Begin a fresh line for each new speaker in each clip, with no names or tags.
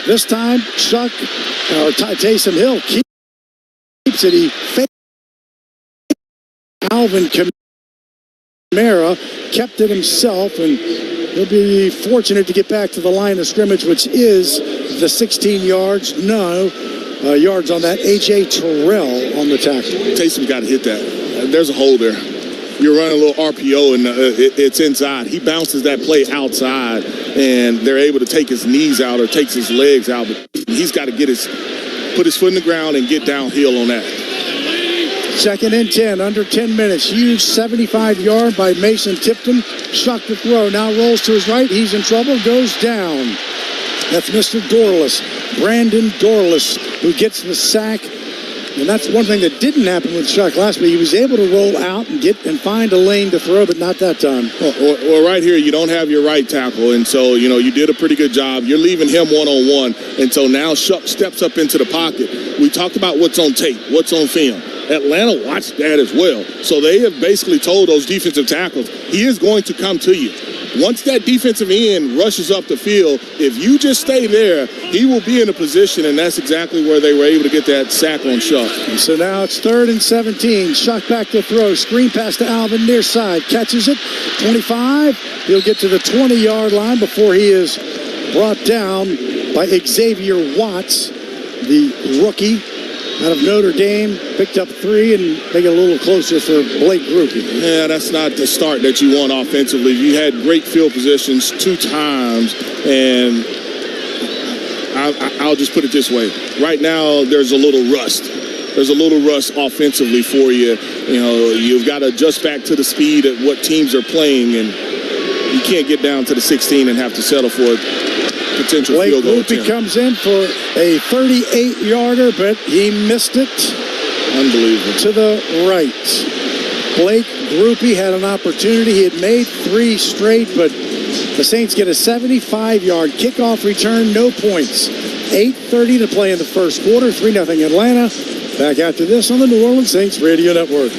This time, Taysom Hill keeps it. He faked Alvin Kamara, kept it himself, and he'll be fortunate to get back to the line of scrimmage, which is the 16 yards. Yards on that. A.J. Terrell on the tackle.
Taysom's got to hit that. There's a hole there. You're running a little RPO, and it's inside. He bounces that play outside, and they're able to take his knees out or takes his legs out. But he's got to put his foot in the ground and get downhill on that.
2nd and 10, under 10 minutes. Huge 75-yard by Mason Tipton. Shock the throw. Now rolls to his right. He's in trouble. Goes down. That's Mr. Dorless, Brandon Dorless, who gets the sack. And that's one thing that didn't happen with Chuck last week. He was able to roll out and find a lane to throw, but not that time.
Well, right here, you don't have your right tackle, and so, you did a pretty good job. You're leaving him one-on-one, and so now Chuck steps up into the pocket. We talked about what's on tape, what's on film. Atlanta watched that as well. So they have basically told those defensive tackles, he is going to come to you. Once that defensive end rushes up the field, if you just stay there, he will be in a position, and that's exactly where they were able to get that sack on Shuck.
So now it's 3rd and 17. Shuck back to throw. Screen pass to Alvin near side. Catches it. 25. He'll get to the 20-yard line before he is brought down by Xavier Watts, the rookie out of Notre Dame. Picked up 3 and make it a little closer for Blake Grupe.
Yeah, that's not the start that you want offensively. You had great field positions 2 times, and I'll just put it this way. Right now, there's a little rust. There's a little rust offensively for you. You've got to adjust back to the speed of what teams are playing, and you can't get down to the 16 and have to settle for it. Potential
Blake
field goal.
Grupe comes in for a 38-yarder, but he missed it.
Unbelievable.
To the right. Blake Grupe had an opportunity. He had made 3 straight, but the Saints get a 75-yard kickoff return, no points. 8:30 to play in the first quarter, 3-0 Atlanta. Back after this on the New Orleans Saints Radio Network.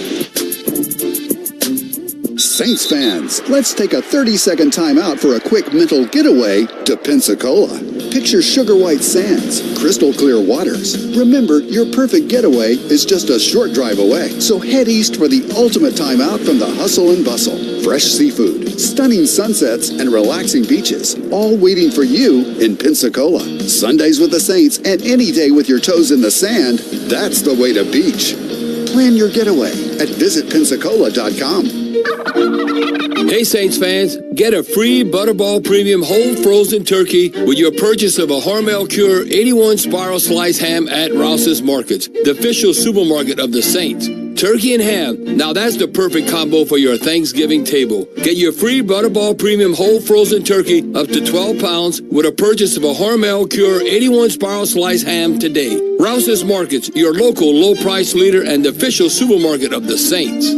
Saints fans, let's take a 30-second timeout for a quick mental getaway to Pensacola. Picture sugar white sands, crystal clear waters. Remember, your perfect getaway is just a short drive away. So head east for the ultimate timeout from the hustle and bustle. Fresh seafood, stunning sunsets, and relaxing beaches, all waiting for you in Pensacola. Sundays with the Saints and any day with your toes in the sand, that's the way to beach. Plan your getaway at visitpensacola.com.
Hey Saints fans, get a free Butterball Premium whole frozen turkey with your purchase of a Hormel Cure 81 spiral slice ham at Rouse's Markets, the official supermarket of the Saints. Turkey and ham, now that's the perfect combo for your Thanksgiving table. Get your free Butterball Premium whole frozen turkey up to 12 pounds with a purchase of a Hormel Cure 81 spiral slice ham today. Rouse's Markets, your local low price leader and the official supermarket of the Saints.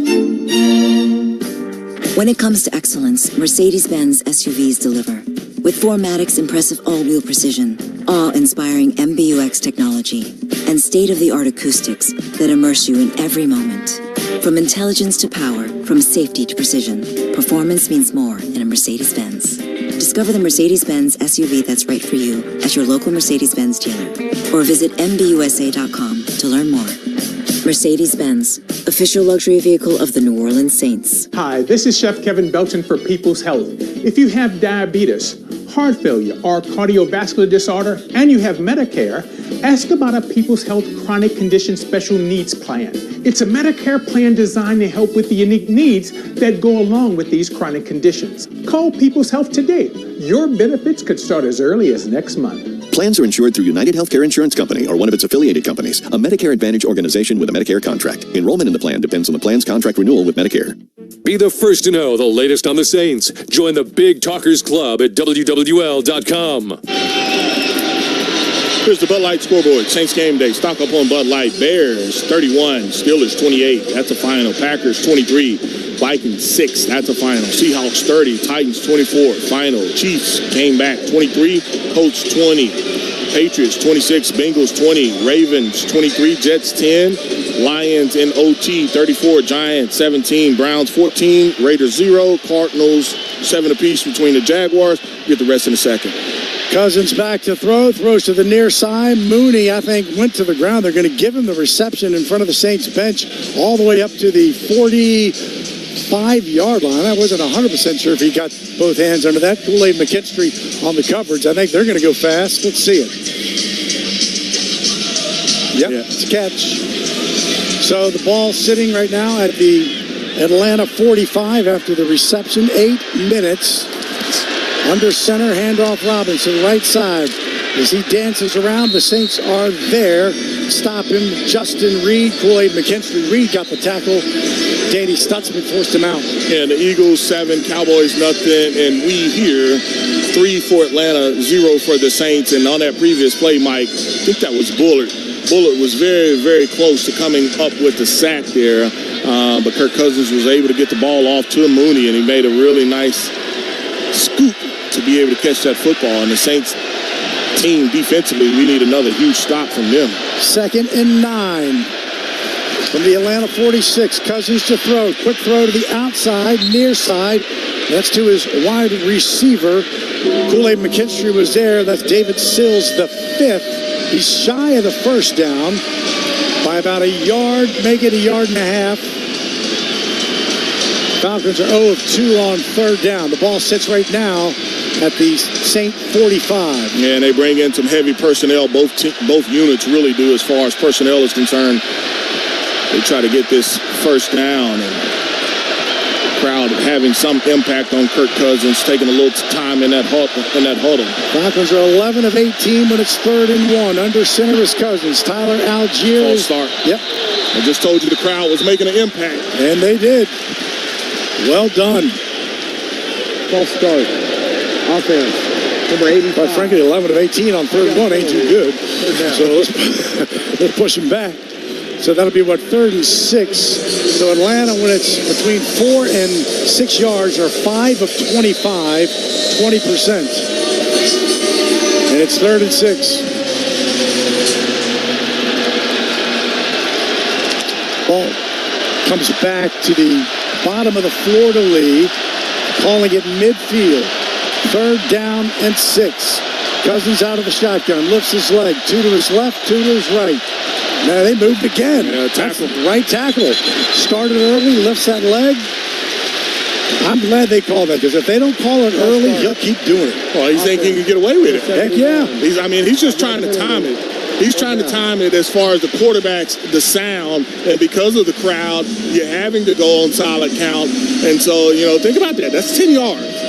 When it comes to excellence, Mercedes-Benz SUVs deliver. With 4MATIC's impressive all-wheel precision, awe-inspiring MBUX technology, and state-of-the-art acoustics that immerse you in every moment. From intelligence to power, from safety to precision, performance means more in a Mercedes-Benz. Discover the Mercedes-Benz SUV that's right for you at your local Mercedes-Benz dealer, or visit MBUSA.com to learn more. Mercedes-Benz, official luxury vehicle of the New Orleans Saints.
Hi, this is Chef Kevin Belton for People's Health. If you have diabetes, heart failure, or cardiovascular disorder, and you have Medicare, ask about a People's Health Chronic Condition Special Needs Plan. It's a Medicare plan designed to help with the unique needs that go along with these chronic conditions. Call People's Health today. Your benefits could start as early as next month.
Plans are insured through United Healthcare Insurance Company or one of its affiliated companies, a Medicare Advantage organization with a Medicare contract. Enrollment in the plan depends on the plan's contract renewal with Medicare.
Be the first to know the latest on the Saints. Join the Big Talkers Club at WWL.com.
Here's the Bud Light scoreboard. Saints game day. Stock up on Bud Light. Bears 31. Steelers 28. That's a final. Packers 23. Vikings 6. That's a final. Seahawks 30. Titans 24. Final. Chiefs came back 23. Colts 20. Patriots 26. Bengals 20. Ravens 23. Jets 10. Lions in OT 34. Giants 17. Browns 14. Raiders 0. Cardinals 7 apiece between the Jaguars. Get the rest in a second.
Cousins back to throw, throws to the near side. Mooney, I think, went to the ground. They're going to give him the reception in front of the Saints bench all the way up to the 45-yard line. I wasn't 100% sure if he got both hands under that. Kool-Aid McKinstry on the coverage. I think they're going to go fast. Let's see it. Yep, it's a catch. So the ball sitting right now at the Atlanta 45 after the reception. 8 minutes. Under center, handoff Robinson, right side. As he dances around, the Saints are there. Stop him. Justin Reed, Kool-Aid McKinstry. Reed got the tackle. Danny Stutzman forced him out.
And the Eagles 7, Cowboys nothing, and we here 3 for Atlanta, 0 for the Saints. And on that previous play, Mike, I think that was Bullard. Bullard was very, very close to coming up with the sack there, but Kirk Cousins was able to get the ball off to Mooney, and he made a really nice scoop to be able to catch that football. And the Saints team defensively, we need another huge stop from them.
2nd and 9 from the Atlanta 46. Cousins to throw. Quick throw to the outside, near side. That's to his wide receiver. Kool-Aid McKinstry was there. That's David Sills, the 5th. He's shy of the first down by about a yard, make it a yard and a half. Falcons are 0 of 2 on 3rd down. The ball sits right now at the Saint 45.
Yeah, and they bring in some heavy personnel. Both units really do as far as personnel is concerned. They try to get this first down, and the crowd having some impact on Kirk Cousins, taking a little time in that huddle.
Falcons are 11 of 18 when it's 3rd and 1. Under center is Cousins. Tyler Algier.
False start.
Yep.
I just told you the crowd was making an impact.
And they did. Well done.
False start. Offense. Number 85.
Quite frankly, 11 of 18 on 3rd and 1 ain't too good. So let's push him back. So that'll be, 3rd and 6. So Atlanta, when it's between 4 and 6 yards, are 5 of 25, 20%. And it's 3rd and 6. Ball comes back to the bottom of the Florida League, calling it midfield. 3rd down and 6. Cousins out of the shotgun, lifts his leg, 2 to his left, 2 to his right. Now they moved again.
Yeah, tackle.
Right tackle. Started early, lifts that leg. I'm glad they called that, because if they don't call it early, he'll keep doing it.
Well, he's thinking he can get away with it.
Heck yeah.
He's just trying to time it. He's trying to time it as far as the quarterback's, the sound, and because of the crowd, you're having to go on solid count. And so, think about that. That's 10 yards.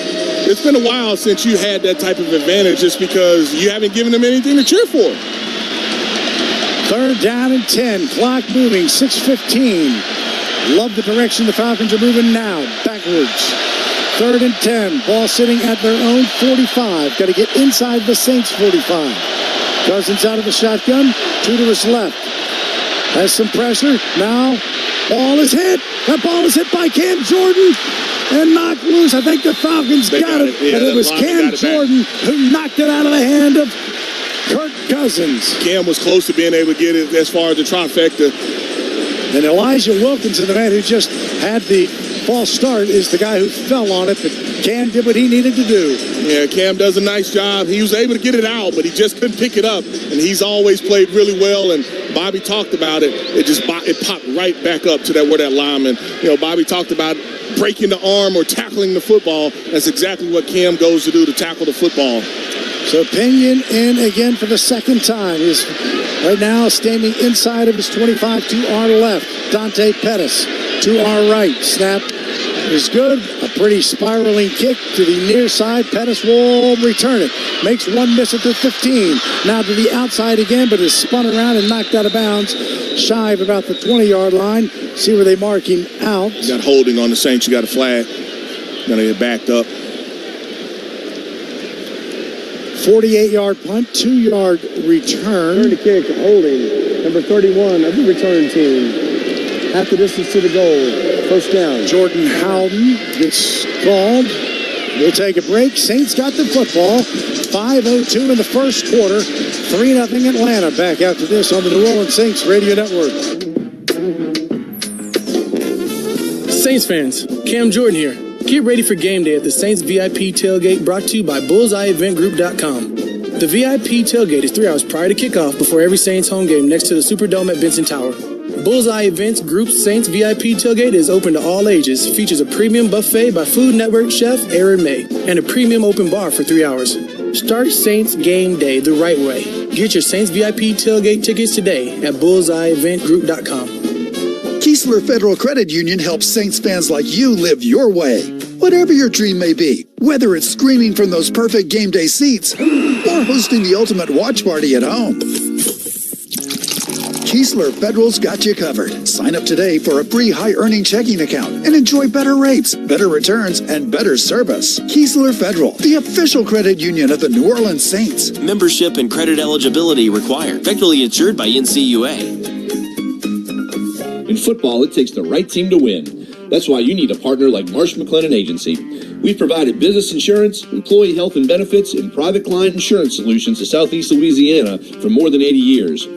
It's been a while since you had that type of advantage just because you haven't given them anything to cheer for.
3rd down and 10. Clock moving. 6:15. Love the direction the Falcons are moving now. Backwards. 3rd and 10. Ball sitting at their own 45. Got to get inside the Saints 45. Cousins out of the shotgun. 2 to his left. Has some pressure. Now, ball is hit. That ball is hit by Cam Jordan and knocked loose. I think the Falcons got it.
Yeah,
but it was Cam Jordan who knocked it out of the hand of Kirk Cousins.
Cam was close to being able to get it as far as the trifecta.
And Elijah Wilkinson, the man who just had the false start, is the guy who fell on it, but Cam did what he needed to do.
Yeah, Cam does a nice job. He was able to get it out, but he just couldn't pick it up. And he's always played really well, and Bobby talked about it. It popped right back up to where that lineman. Bobby talked about breaking the arm or tackling the football. That's exactly what Cam goes to do, to tackle the football.
So Pinion in again for the 2nd time. He's right now standing inside of his 25 to our left. Dante Pettis to our right. Snap is good. A pretty spiraling kick to the near side. Pettis will return it. Makes one miss at the 15. Now to the outside again, but is spun around and knocked out of bounds. Shy of about the 20-yard line. See where they mark him out.
You got holding on the Saints. You got a flag. Gonna get backed up.
48-yard punt, 2-yard return.
Return to kick, holding, number 31 of the return team. Half the distance to the goal. First down.
Jordan Howden gets called. We'll take a break. Saints got the football. 5:02 in the first quarter. 3-0 Atlanta. Back after this on the New Orleans Saints Radio Network.
Saints fans, Cam Jordan here. Get ready for game day at the Saints VIP tailgate, brought to you by BullseyeEventGroup.com. The VIP tailgate is 3 hours prior to kickoff before every Saints home game next to the Superdome at Benson Tower. Bullseye Events Group's Saints VIP tailgate is open to all ages, features a premium buffet by Food Network chef Aaron May, and a premium open bar for 3 hours. Start Saints game day the right way. Get your Saints VIP tailgate tickets today at bullseyeeventgroup.com.
Keesler Federal Credit Union helps Saints fans like you live your way. Whatever your dream may be, whether it's screaming from those perfect game day seats or hosting the ultimate watch party at home, Keesler Federal's got you covered. Sign up today for a free high-earning checking account and enjoy better rates, better returns, and better service. Keesler Federal, the official credit union of the New Orleans Saints.
Membership and credit eligibility required. Federally insured by NCUA.
In football, it takes the right team to win. That's why you need a partner like Marsh McLennan Agency. We've provided business insurance, employee health and benefits, and private client insurance solutions to Southeast Louisiana for more than 80 years.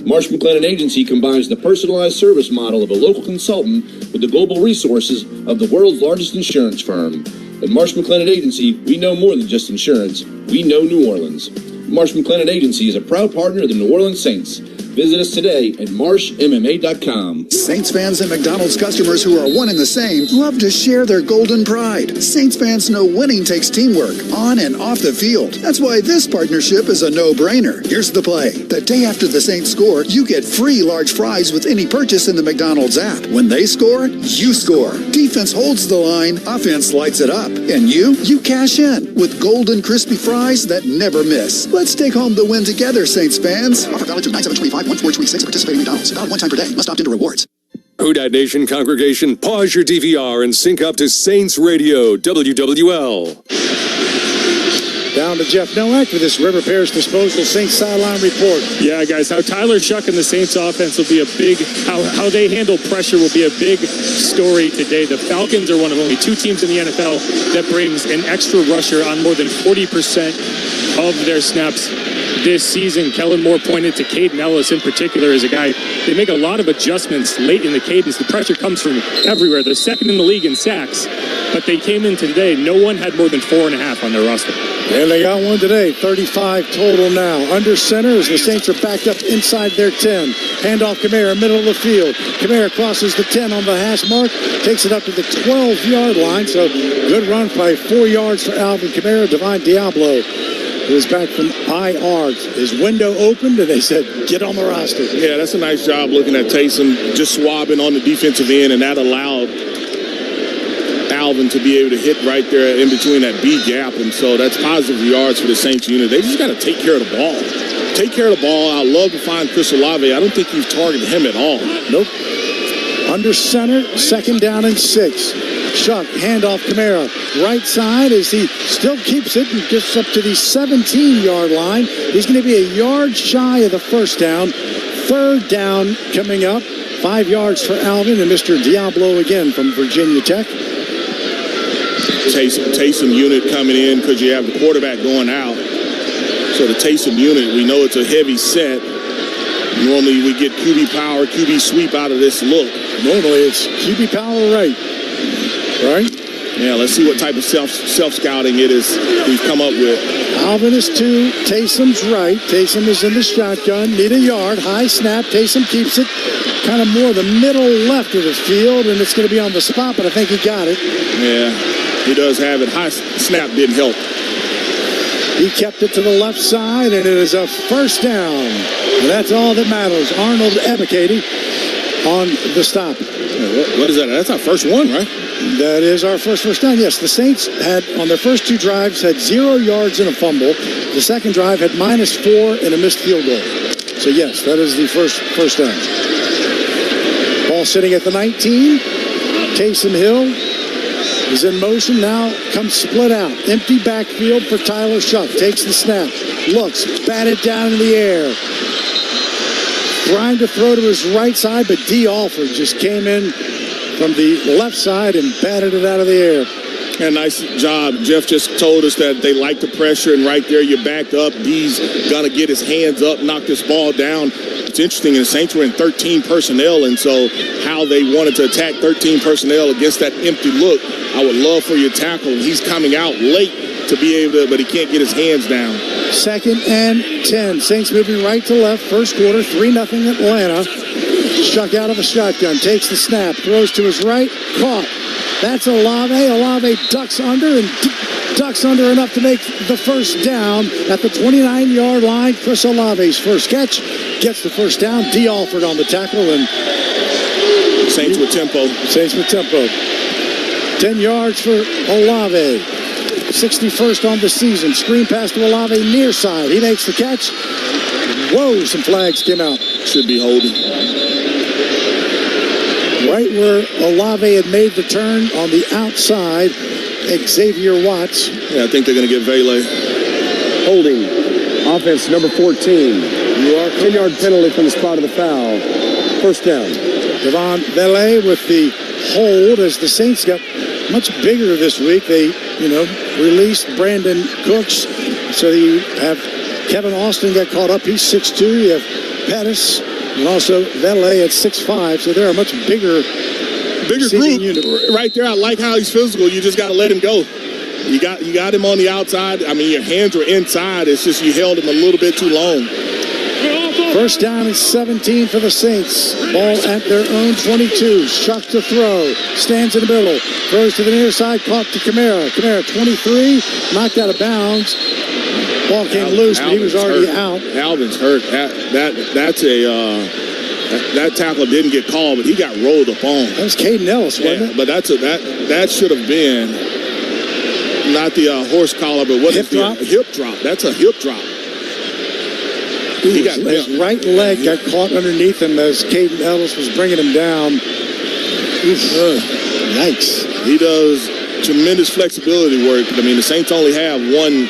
Marsh McLennan Agency combines the personalized service model of a local consultant with the global resources of the world's largest insurance firm. At Marsh McLennan Agency, we know more than just insurance. We know New Orleans. Marsh McLennan Agency is a proud partner of the New Orleans Saints. Visit us today at marshmma.com.
Saints fans and McDonald's customers who are one and the same love to share their golden pride. Saints fans know winning takes teamwork on and off the field. That's why this partnership is a no-brainer. Here's the play. The day after the Saints score, you get free large fries with any purchase in the McDonald's app. When they score, you score. Defense holds the line, offense lights it up. And you cash in with golden crispy fries that never miss. Let's take home the win together, Saints fans. Offer valid through 9/7/25, 1/4/26 at participating McDonald's. Valid one time per day. Must opt into rewards.
Houdat Nation congregation, pause your DVR and sync up to Saints Radio, WWL.
Down to Jeff Nowak for this River Parish Disposal Saints sideline report.
Yeah, guys, how Tyler Shuck and the Saints offense will be a big, how they handle pressure will be a big story today. The Falcons are one of only 2 teams in the NFL that brings an extra rusher on more than 40% of their snaps this season. Kellen Moore pointed to Caden Ellis in particular as a guy. They make a lot of adjustments late in the cadence. The pressure comes from everywhere. They're second in the league in sacks, but they came in today. No one had more than 4.5 on their roster.
And they got one today, 35 total now. Under center as the Saints are backed up inside their 10. Handoff Kamara, middle of the field. Kamara crosses the 10 on the hash mark, takes it up to the 12-yard line. So good run by 4 yards for Alvin Kamara. Divine Diablo, who is back from IR. His window opened, and they said, get on the roster.
Yeah, that's a nice job looking at Taysom just swabbing on the defensive end, and that allowed Alvin to be able to hit right there in between that B gap, and so that's positive yards for the Saints unit. They just got to take care of the ball. Take care of the ball. I love to find Chris Olave. I don't think you've targeted him at all.
Nope. Under center, 2nd down and 6. Shuck, handoff Kamara. Right side as he still keeps it and gets up to the 17-yard line. He's going to be a yard shy of the first down. 3rd down coming up. 5 yards for Alvin and Mr. Diablo again from Virginia Tech.
Taysom unit coming in because you have the quarterback going out. So the Taysom unit, we know it's a heavy set. Normally we get QB power, QB sweep out of this look.
Normally it's QB power right?
Yeah, let's see what type of self-scouting it is we've come up with.
Alvin is 2, Taysom's right. Taysom is in the shotgun, need a yard, high snap. Taysom keeps it kind of more the middle left of the field, and it's going to be on the spot, but I think he got it.
Yeah, he does have it. High snap didn't help.
He kept it to the left side, and it is a first down. And that's all that matters. Arnold Ebiketie on the stop.
What is that? That's our first one, right?
That is our first down. Yes, the Saints had, on their first 2 drives, had 0 yards and a fumble. The second drive had -4 and a missed field goal. So, yes, that is the first down. Ball sitting at the 19. Taysom Hill is in motion. Now comes split out. Empty backfield for Tyler Shuck. Takes the snap. Looks. Batted down in the air. Trying to throw to his right side, but D. Alford just came in from the left side and batted it out of the air.
Yeah, nice job. Jeff just told us that they like the pressure, and right there you're backed up. D's got to get his hands up, knock this ball down. It's interesting, the Saints were in 13 personnel, and so how they wanted to attack 13 personnel against that empty look, I would love for your tackle. He's coming out late to be able to, but he can't get his hands down.
2nd and 10. Saints moving right to left. First quarter, 3-0 Atlanta. Struck out of a shotgun. Takes the snap. Throws to his right. Caught. That's Olave. Olave ducks under and ducks under enough to make the first down at the 29-yard line. Chris Olave's first catch. Gets the first down. D. Alford on the tackle. And
Saints with tempo.
10 yards for Olave. 61st on the season. Screen pass to Olave near side. He makes the catch. Whoa, some flags came out.
Should be holding.
Right where Olave had made the turn on the outside, Xavier Watts.
Yeah, I think they're going to get Vele.
Holding. Offense number 14. 10-yard penalty from the spot of the foul. First down.
Devon Vele with the hold as the Saints got much bigger this week. They, released Brandon Cooks. So you have Kevin Austin got caught up. He's 6'2". You have Pettis and also Vele at 6'5". So they're a much bigger
group
unit.
Right there. I like how he's physical. You just got to let him go. You got him on the outside. I mean, your hands were inside. It's just you held him a little bit too long.
First down and 17 for the Saints. Ball at their own 22. Shuck to throw. Stands in the middle. Throws to the near side. Caught to Kamara. Kamara 23. Knocked out of bounds. Ball came loose, but he was already out.
Alvin's hurt. That tackle didn't get called, but he got rolled up on.
That was Caden Ellis, wasn't it?
But that should have been not the horse collar, but what
hip drop?
Hip drop. That's a hip drop.
His right leg got caught underneath him as Caden Ellis was bringing him down. Yikes.
He does tremendous flexibility work. I mean, the Saints only have one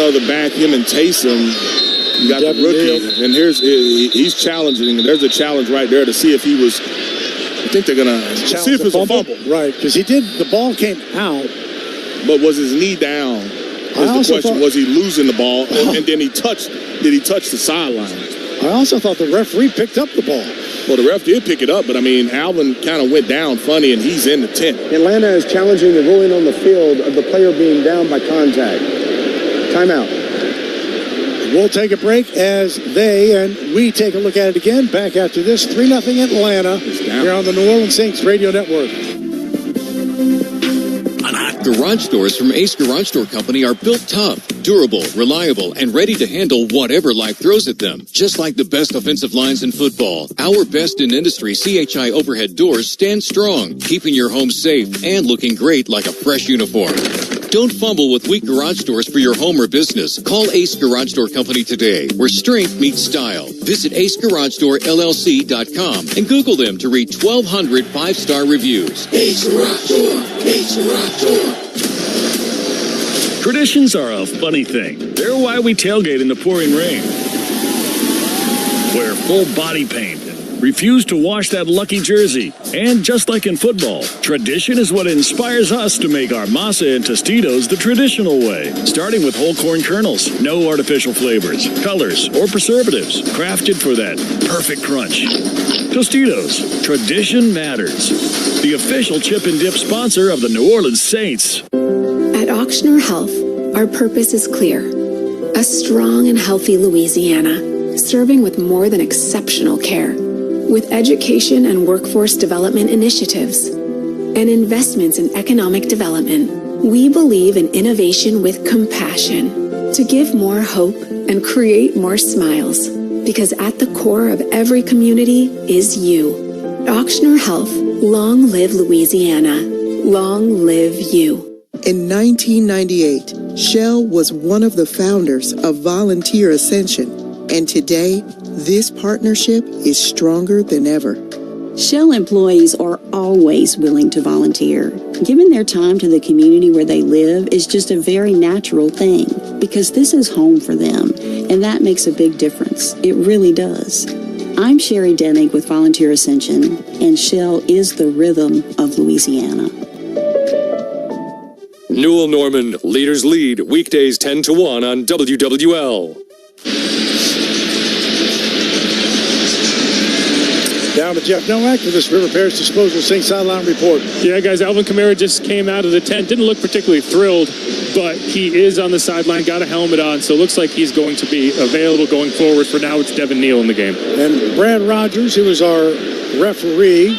other back, him and Taysom. You got the rookie. And he's challenging. There's a challenge right there to see if he was, I think they're going to see if it's a fumble.
Right, because the ball came out.
But was his knee down? Is the question. Was he losing the ball? And then did he touch the sideline?
I also thought the referee picked up the ball.
Well, the ref did pick it up, but I mean, Alvin kind of went down funny, and he's in the tent.
Atlanta is challenging the ruling on the field of the player being down by contact. Timeout.
We'll take a break as we take a look at it again. Back after this, 3-0 Atlanta here on the New Orleans Saints Radio Network.
Garage doors from Ace Garage Door Company are built tough, durable, reliable, and ready to handle whatever life throws at them. Just like the best offensive lines in football, our best in industry CHI overhead doors stand strong, keeping your home safe and looking great like a fresh uniform. Don't fumble with weak garage doors for your home or business. Call Ace Garage Door Company today, where strength meets style. Visit AceGarageDoorLLC.com and Google them to read 1,200 five-star reviews. Ace Garage Door. Ace Garage Door.
Traditions are a funny thing. They're why we tailgate in the pouring rain. Wear full body paint and refuse to wash that lucky jersey. And just like in football, tradition is what inspires us to make our masa and Tostitos the traditional way. Starting with whole corn kernels, no artificial flavors, colors, or preservatives. Crafted for that perfect crunch. Tostitos, tradition matters. The official chip and dip sponsor of the New Orleans Saints.
At Auctioner Health, our purpose is clear. A strong and healthy Louisiana, serving with more than exceptional care. With education and workforce development initiatives and investments in economic development, we believe in innovation with compassion to give more hope and create more smiles. Because at the core of every community is you. Auctioner Health, long live Louisiana. Long live you.
In 1998, Shell was one of the founders of Volunteer Ascension, and today, this partnership is stronger than ever.
Shell employees are always willing to volunteer. Giving their time to the community where they live is just a very natural thing, because this is home for them, and that makes a big difference. It really does. I'm Sherry Dennig with Volunteer Ascension, and Shell is the rhythm of Louisiana.
Newell Norman, Leaders Lead, weekdays 10 to 1 on WWL.
Down to Jeff Nowak for this River Parish Disposal St. Sideline report.
Yeah, guys, Alvin Kamara just came out of the tent. Didn't look particularly thrilled, but he is on the sideline, got a helmet on, so it looks like he's going to be available going forward. For now, it's Devin Neal in the game.
And Brad Rogers, who was our referee,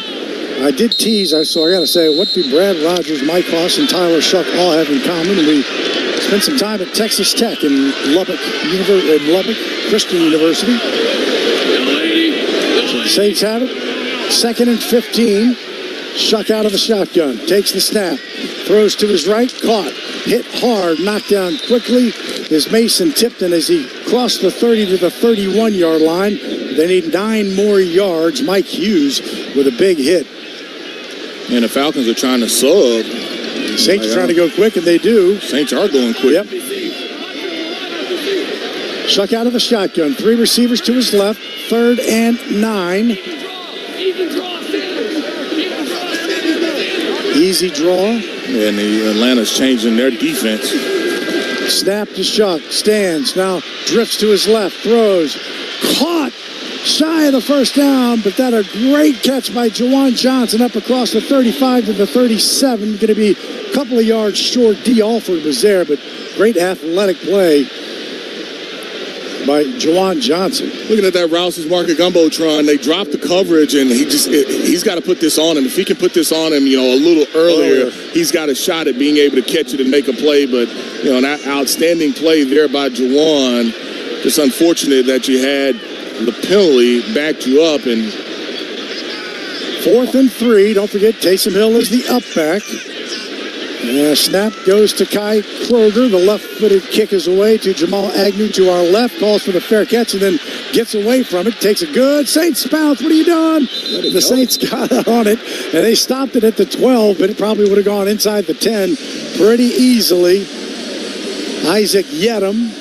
I did tease, so I got to say, what do Brad Rogers, Mike Haas, and Tyler Shuck all have in common? And we spent some time at Texas Tech in Lubbock Christian University. Saints have it. 2nd and 15. Shuck out of the shotgun. Takes the snap. Throws to his right. Caught. Hit hard. Knocked down quickly is Mason Tipton as he crossed the 30 to the 31-yard line. They need 9 more yards. Mike Hughes with a big hit.
And the Falcons are trying to sub.
Saints are trying to go quick, and they do.
Saints are going quick.
Yep. Shuck out of the shotgun. 3 receivers to his left. 3rd and 9. Easy draw.
And Atlanta's changing their defense.
Snap to Shuck. Stands. Now drifts to his left. Throws. Caught. Shy of the first down, but that a great catch by Juwan Johnson up across the 35 to the 37. Going to be a couple of yards short. D. Alford was there, but great athletic play by Juwan Johnson.
Looking at that Rouse's Market Gumbotron, they dropped the coverage, and he's got to put this on him. If he can put this on him, a little earlier, he's got a shot at being able to catch it and make a play. But, an outstanding play there by Juwan. It's unfortunate that you had the penalty backed you up. And
4th and 3. Don't forget, Taysom Hill is the up back. Snap goes to Kai Kroger. The left-footed kick is away to Jamal Agnew to our left. Calls for the fair catch and then gets away from it. Takes a good Saints bounce. What are you doing? The Saints got on it, and they stopped it at the 12, but it probably would have gone inside the 10 pretty easily. Isaac Yedem.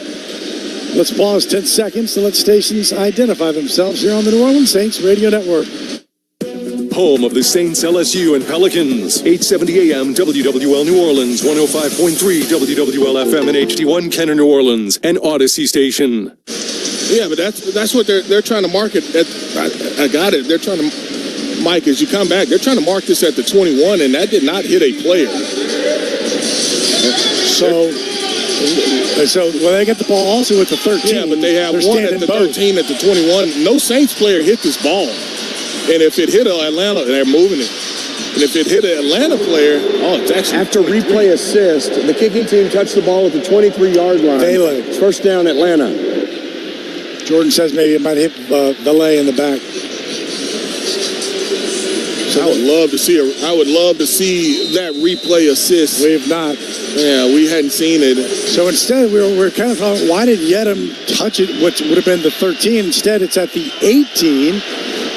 Let's pause 10 seconds to let stations identify themselves here on the New Orleans Saints Radio Network.
Home of the Saints, LSU, and Pelicans. 870 AM WWL New Orleans, 105.3 WWL FM and HD1 Kenner New Orleans, and Odyssey Station.
Yeah, but that's what they're trying to market. I got it. They're trying to, Mike, as you come back, they're trying to mark this at the 21, and that did not hit a player.
So they get the ball also at the 13.
Yeah, but they have one at the 13, at the 21. No Saints player hit this ball. And if it hit Atlanta, they're moving it. And if it hit an Atlanta player, it's actually...
After replay assist, the kicking team touched the ball at the 23-yard line.
Bailey.
First down, Atlanta.
Jordan says maybe it might hit Valet in the back.
So I would love to see that replay assist.
We have not.
Yeah, we hadn't seen it.
So instead, we're kind of thought, why did Yedem touch it, which would have been the 13? Instead, it's at the 18.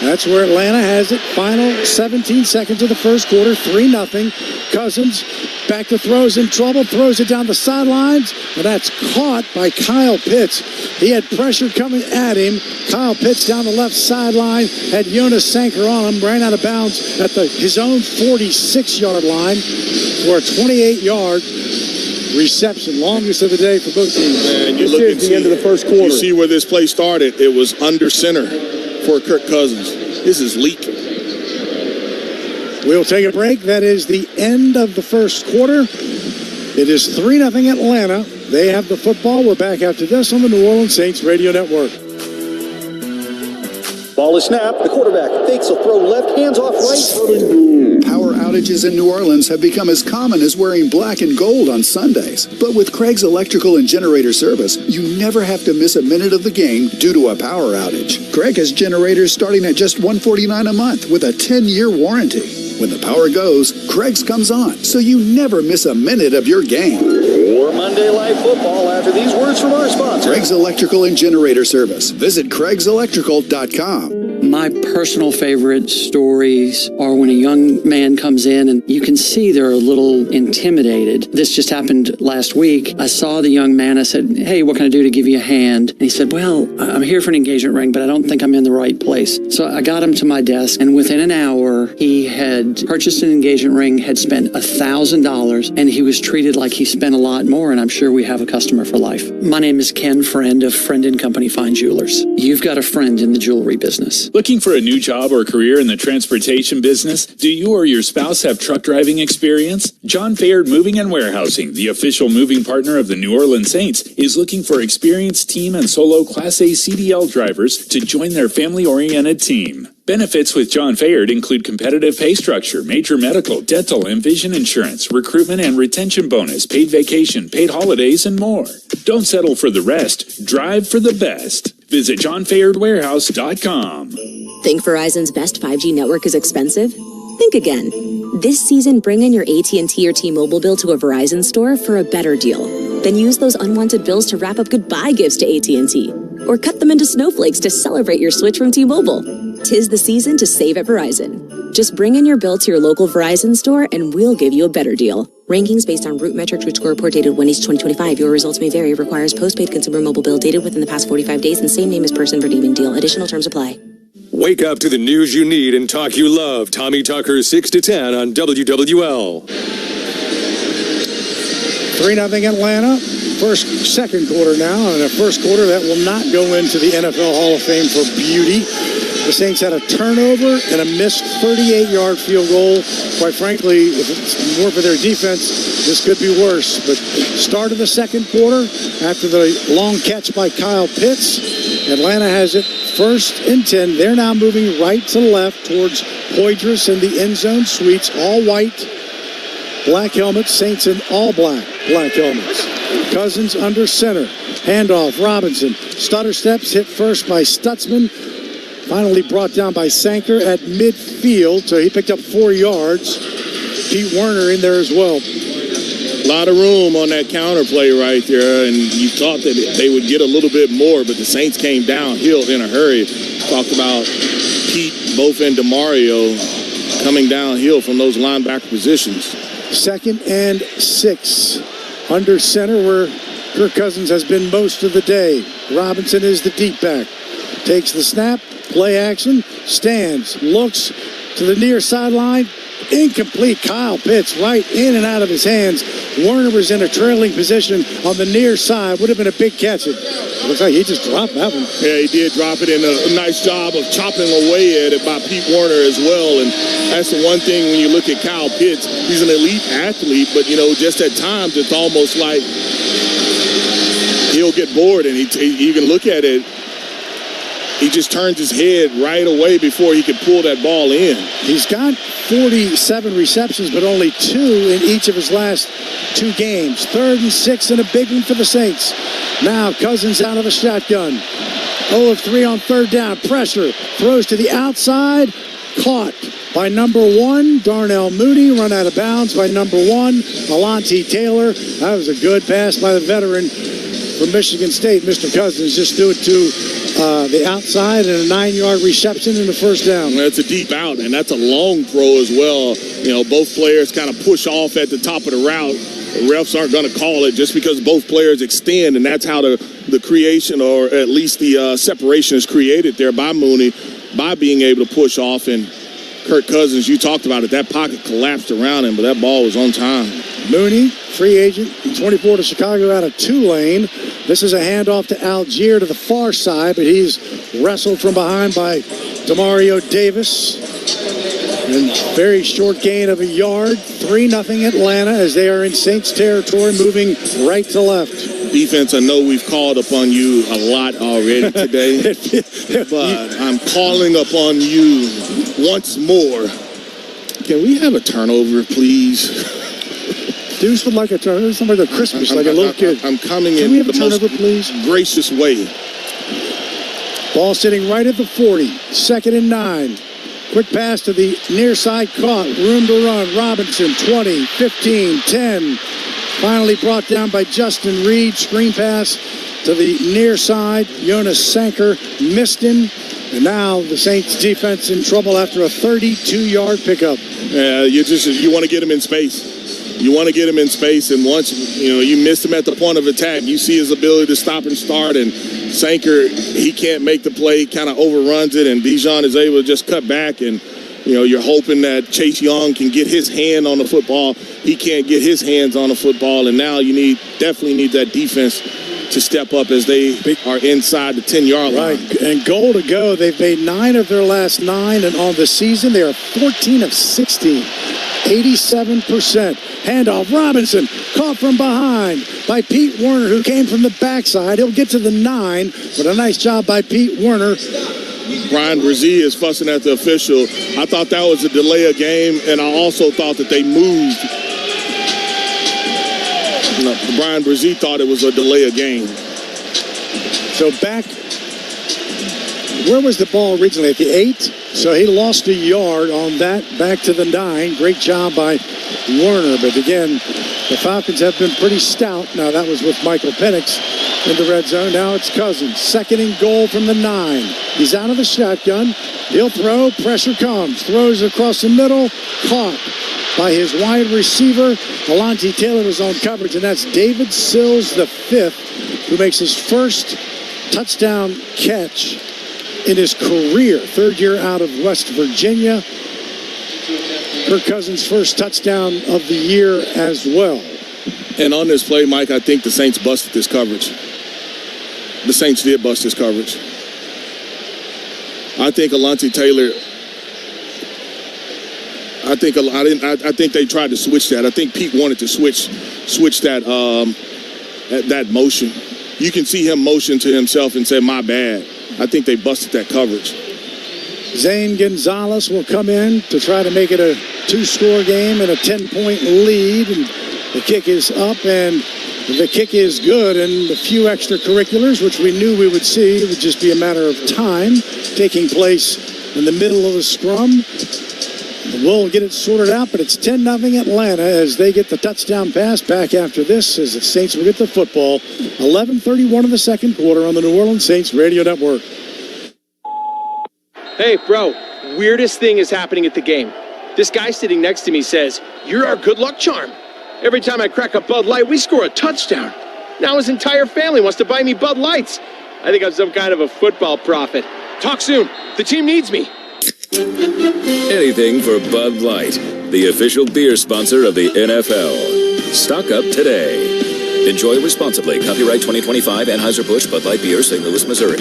That's where Atlanta has it. Final 17 seconds of the first quarter, 3-0. Cousins back to throws in trouble, throws it down the sidelines, and that's caught by Kyle Pitts. He had pressure coming at him. Kyle Pitts down the left sideline, had Jonas Sanker on him, ran out of bounds at his own 46-yard line for a 28-yard reception, longest of the day for both teams.
And you look at the end of the first quarter. You see where this play started. It was under center for Kirk Cousins. This is leaking.
We'll take a break. That is the end of the first quarter. It is 3-0 Atlanta. They have the football. We're back after this on the New Orleans Saints Radio Network.
Ball is snapped. The quarterback fakes a throw left, hands off right.
Power outages in New Orleans have become as common as wearing black and gold on Sundays. But with Craig's Electrical and Generator Service, you never have to miss a minute of the game due to a power outage. Craig has generators starting at just $149 a month with a 10-year warranty. When the power goes, Craig's comes on, so you never miss a minute of your game.
More Monday Night Football after these words from our sponsor.
Craig's Electrical and Generator Service. Visit Craig'sElectrical.com.
My personal favorite stories are when a young man comes in and you can see they're a little intimidated. This just happened last week. I saw the young man. I said, "Hey, what can I do to give you a hand?" And he said, "Well, I'm here for an engagement ring, but I don't think I'm in the right place." So I got him to my desk, and within an hour, he had purchased an engagement ring, had spent $1,000, and he was treated like he spent a lot more, and I'm sure we have a customer for life. My name is Ken Friend of Friend & Company Fine Jewelers. You've got a friend in the jewelry business.
Looking for a new job or career in the transportation business? Do you or your spouse have truck driving experience? John Fayard Moving and Warehousing, the official moving partner of the New Orleans Saints, is looking for experienced team and solo Class A CDL drivers to join their family-oriented team. Benefits with John Fayard include competitive pay structure, major medical, dental, and vision insurance, recruitment and retention bonus, paid vacation, paid holidays, and more. Don't settle for the rest. Drive for the best. Visit johnfayardwarehouse.com.
Think Verizon's best 5G network is expensive? Think again. This season, bring in your AT&T or T-Mobile bill to a Verizon store for a better deal. Then use those unwanted bills to wrap up goodbye gifts to AT&T. Or cut them into snowflakes to celebrate your switch from T-Mobile. 'Tis the season to save at Verizon. Just bring in your bill to your local Verizon store and we'll give you a better deal. Rankings based on root metrics which score report dated 1/2025. Your results may vary. Requires postpaid consumer mobile bill dated within the past 45 days and same name as person redeeming deal. Additional terms apply.
Wake up to the news you need and talk you love. Tommy Tucker, 6 to 10 on WWL.
3-0 Atlanta. Second quarter now, and a first quarter that will not go into the NFL Hall of Fame for beauty. The Saints had a turnover and a missed 38-yard field goal. Quite frankly, if it's more for their defense, this could be worse. But start of the second quarter, after the long catch by Kyle Pitts, Atlanta has it 1st and 10. They're now moving right to left towards Poydras and the end zone suites, all white, black helmets, Saints in all black helmets. Cousins under center. Handoff, Robinson. Stutter steps, hit first by Stutzman. Finally brought down by Sanker at midfield, so he picked up 4 yards. Pete Werner in there as well.
A lot of room on that counter play right there, and you thought that they would get a little bit more, but the Saints came downhill in a hurry. Talked about Pete, Both, and DeMario coming downhill from those linebacker positions.
2nd and 6. Under center where Kirk Cousins has been most of the day. Robinson is the deep back. Takes the snap, play action, stands, looks to the near sideline. Incomplete. Kyle Pitts right in and out of his hands. Werner was in a trailing position on the near side. Would have been a big catch. It looks like he just dropped that one.
Yeah, he did drop it, and a nice job of chopping away at it by Pete Werner as well. And that's the one thing when you look at Kyle Pitts, he's an elite athlete, but, just at times it's almost like he'll get bored, and you can look at it. He just turns his head right away before he could pull that ball in.
He's got 47 receptions, but only 2 in each of his last 2 games. 3rd and 6 and a big one for the Saints. Now Cousins out of the shotgun. 0 of 3 on 3rd down. Pressure. Throws to the outside. Caught by number 1, Darnell Mooney. Run out of bounds by number 1, Alontae Taylor. That was a good pass by the veteran from Michigan State. Mr. Cousins just threw it to the outside and a 9-yard reception in the 1st down.
That's a deep out, and that's a long throw as well. Both players kind of push off at the top of the route. The refs aren't going to call it just because both players extend, and that's how the creation, or at least the separation, is created there by Mooney by being able to push off. And Kirk Cousins, you talked about it, that pocket collapsed around him, but that ball was on time.
Mooney, free agent, 24 to Chicago out of Tulane. This is a handoff to Algier to the far side, but he's wrestled from behind by Demario Davis. And very short gain of a yard. 3-0 Atlanta as they are in Saints territory, moving right to left.
Defense, I know we've called upon you a lot already today, but I'm calling upon you once more. Can we have a turnover, please?
Deuce would like a turnover. Something like a Christmas, like a little kid.
I'm coming
in
the most
please?
Gracious way.
Ball sitting right at the 40. 2nd and 9. Quick pass to the near side, caught. Room to run. Robinson, 20, 15, 10. Finally brought down by Justin Reed. Screen pass to the near side. Jonas Sanker missed him. And now the Saints defense in trouble after a 32-yard pickup.
Yeah, you want to get him in space. You want to get him in space, and once you miss him at the point of attack, you see his ability to stop and start, and Sanker, he can't make the play, kind of overruns it, and Bijan is able to just cut back, and you're hoping that Chase Young can get his hand on the football. He can't get his hands on the football, and now you definitely need that defense to step up as they are inside the 10-yard line.
Right, and goal to go. They've made 9 of their last 9, and on the season, they are 14 of 16, 87%. Handoff, Robinson, caught from behind by Pete Werner, who came from the backside. He'll get to the 9, but a nice job by Pete Werner.
Brian Brzee is fussing at the official. I thought that was a delay of game, and I also thought that they moved. Brian Brzee thought it was a delay of game.
So back, where was the ball originally? At the 8? So he lost a yard on that, back to the 9. Great job by Werner. But again, the Falcons have been pretty stout. Now that was with Michael Penix in the red zone. Now it's Cousins. 2nd and goal from the 9. He's out of the shotgun. He'll throw. Pressure comes. Throws across the middle. Caught by his wide receiver. Alontae Taylor was on coverage, and that's David Sills, the 5th, who makes his first touchdown catch in his career. 3rd year out of West Virginia. Kirk Cousins' first touchdown of the year as well.
And on this play, Mike, I think the Saints busted this coverage. The Saints did bust this coverage. I think Alontae Taylor, I think they tried to switch that. I think Pete wanted to switch that motion. You can see him motion to himself and say, my bad. I think they busted that coverage.
Zane Gonzalez will come in to try to make it a 2-score game and a 10-point lead. And the kick is up, and the kick is good. And a few extracurriculars, which we knew we would see. It would just be a matter of time taking place in the middle of the scrum. We'll get it sorted out, but it's 10-0 Atlanta as they get the touchdown pass. Back after this as the Saints will get the football. 11:31 of the second quarter on the New Orleans Saints Radio Network.
Hey, bro, weirdest thing is happening at the game. This guy sitting next to me says, "You're our good luck charm. Every time I crack a Bud Light, we score a touchdown. Now his entire family wants to buy me Bud Lights. I think I'm some kind of a football prophet. Talk soon. The team needs me."
Anything for Bud Light, the official beer sponsor of the NFL. Stock up today. Enjoy responsibly. Copyright 2025 Anheuser-Busch Bud Light Beer, St. Louis, Missouri.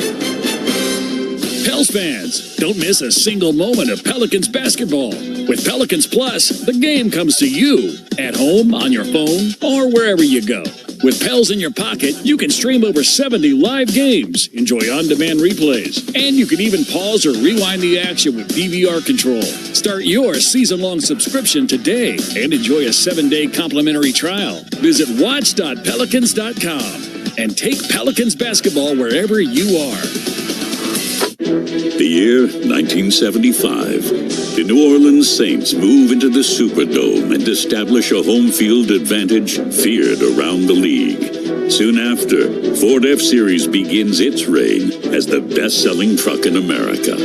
Pels fans, don't miss a single moment of Pelicans basketball. With Pelicans Plus, the game comes to you at home, on your phone, or wherever you go. With Pels in your pocket, you can stream over 70 live games, enjoy on-demand replays, and you can even pause or rewind the action with DVR control. Start your season-long subscription today and enjoy a 7-day complimentary trial. Visit watch.pelicans.com and take Pelicans basketball wherever you are.
The year 1975. The New Orleans Saints move into the Superdome and establish a home field advantage feared around the league. Soon after, Ford F-Series begins its reign as the best-selling truck in America.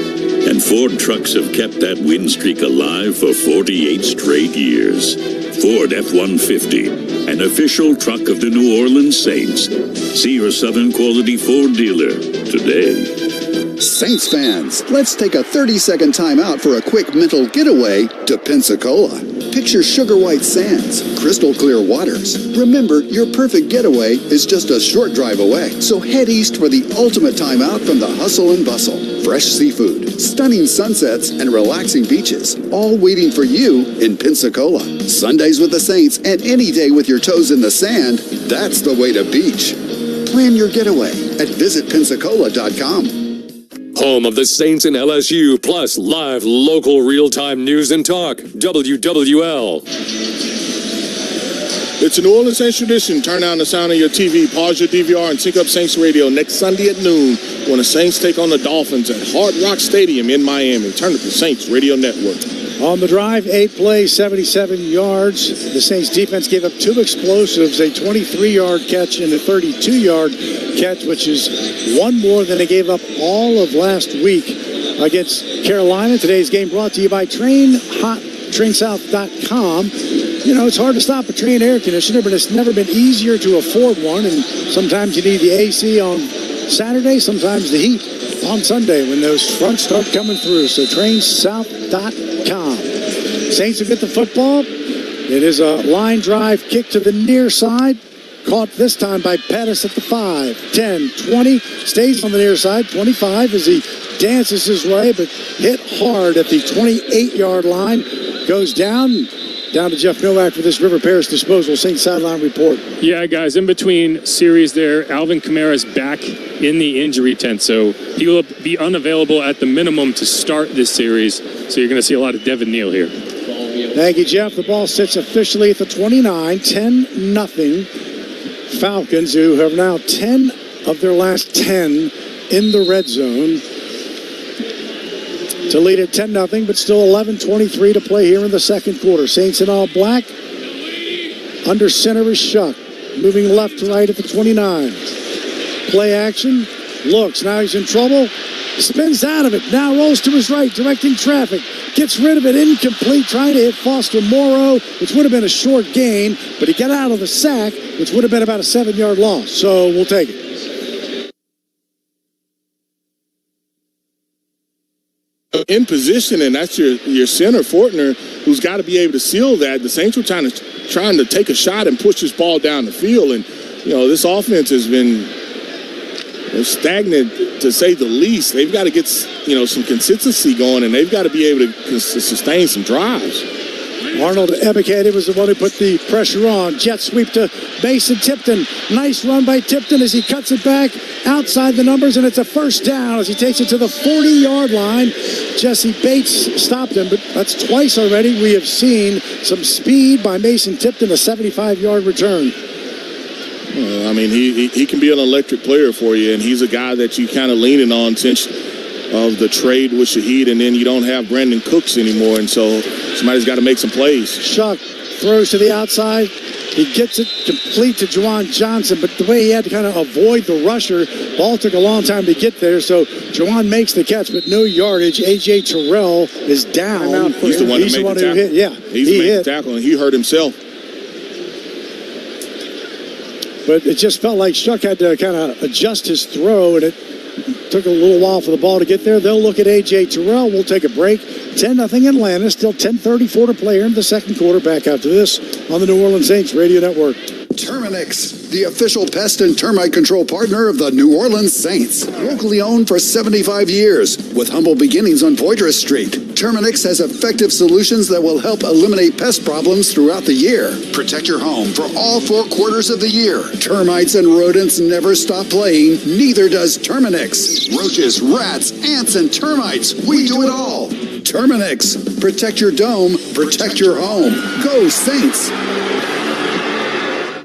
And Ford trucks have kept that win streak alive for 48 straight years. Ford F-150, an official truck of the New Orleans Saints. See your Southern Quality Ford dealer today.
Saints fans, let's take a 30-second time out for a quick mental getaway to Pensacola. Picture sugar white sands, crystal clear waters. Remember, your perfect getaway is just a short drive away. So head east for the ultimate time out from the hustle and bustle. Fresh seafood, stunning sunsets, and relaxing beaches, all waiting for you in Pensacola. Sundays with the Saints and any day with your toes in the sand, that's the way to beach. Plan your getaway at visitpensacola.com.
Home of the Saints and LSU, plus live local real-time news and talk. WWL.
It's a New Orleans Saints tradition. Turn down the sound of your TV, pause your DVR, and sync up Saints Radio next Sunday at noon when the Saints take on the Dolphins at Hard Rock Stadium in Miami. Turn up the Saints Radio Network.
On the drive, 8 plays, 77 yards. The Saints defense gave up 2 explosives, a 23-yard catch and a 32-yard catch, which is one more than they gave up all of last week against Carolina. Today's game brought to you by TrainSouth.com. You know, it's hard to stop a Train air conditioner, but it's never been easier to afford one. And sometimes you need the AC on Saturday, sometimes the heat on Sunday when those fronts start coming through. So TrainSouth.com. Saints will get the football. It is a line drive kick to the near side. Caught this time by Pettis at the 5, 10, 20. Stays on the near side, 25 as he dances his way, but hit hard at the 28-yard line. Goes down to Jeff Nowak for this River Parish disposal. Saints sideline report.
Yeah, guys, in between series there, Alvin Kamara's back in the injury tent, so he will be unavailable at the minimum to start this series. So you're going to see a lot of Devin Neal here.
Thank you, Jeff. The ball sits officially at the 29, 10-0. Falcons, who have now 10 of their last 10 in the red zone, to lead at 10-0, but still 11:23 to play here in the second quarter. Saints in all black. Under center is Shuck, moving left to right at the 29. Play action, looks, now he's in trouble, spins out of it, now rolls to his right, directing traffic, gets rid of it, incomplete, trying to hit Foster Morrow, which would have been a short gain, but he got out of the sack, which would have been about a 7-yard loss, so we'll take it.
In position, and that's your center, Fortner, who's got to be able to seal that. The Saints were trying to take a shot and push this ball down the field, and this offense has been stagnant to say the least. They've got to get some consistency going, and they've got to be able to sustain some drives.
Arnold Ebiketie was the one who put the pressure on. Jet sweep to Mason Tipton. Nice run by Tipton as he cuts it back outside the numbers, and it's a first down as he takes it to the 40-yard line. Jesse Bates stopped him, but that's twice already we have seen some speed by Mason Tipton, a 75-yard return.
I mean, he can be an electric player for you, and he's a guy that you kind of leaning on since of the trade with Shaheed, and then you don't have Brandon Cooks anymore, and so somebody's got to make some plays.
Shuck throws to the outside. He gets it complete to Juwan Johnson, but the way he had to kind of avoid the rusher, ball took a long time to get there, so Juwan makes the catch, but no yardage. A.J. Terrell is down.
He's the one who
hit. Yeah,
he made the tackle, and he hurt himself.
But it just felt like Shuck had to kind of adjust his throw, and it took a little while for the ball to get there. They'll look at A.J. Terrell. We'll take a break. 10-0 Atlanta. Still 10:34 to play here in the second quarter. Back after this on the New Orleans Saints Radio Network.
Terminix, the official pest and termite control partner of the New Orleans Saints. Locally owned for 75 years, with humble beginnings on Poitras Street. Terminix has effective solutions that will help eliminate pest problems throughout the year. Protect your home for all 4 quarters of the year. Termites and rodents never stop playing, neither does Terminix. Roaches, rats, ants, and termites, we do it all. Terminix, protect your dome, protect your home. Go Saints!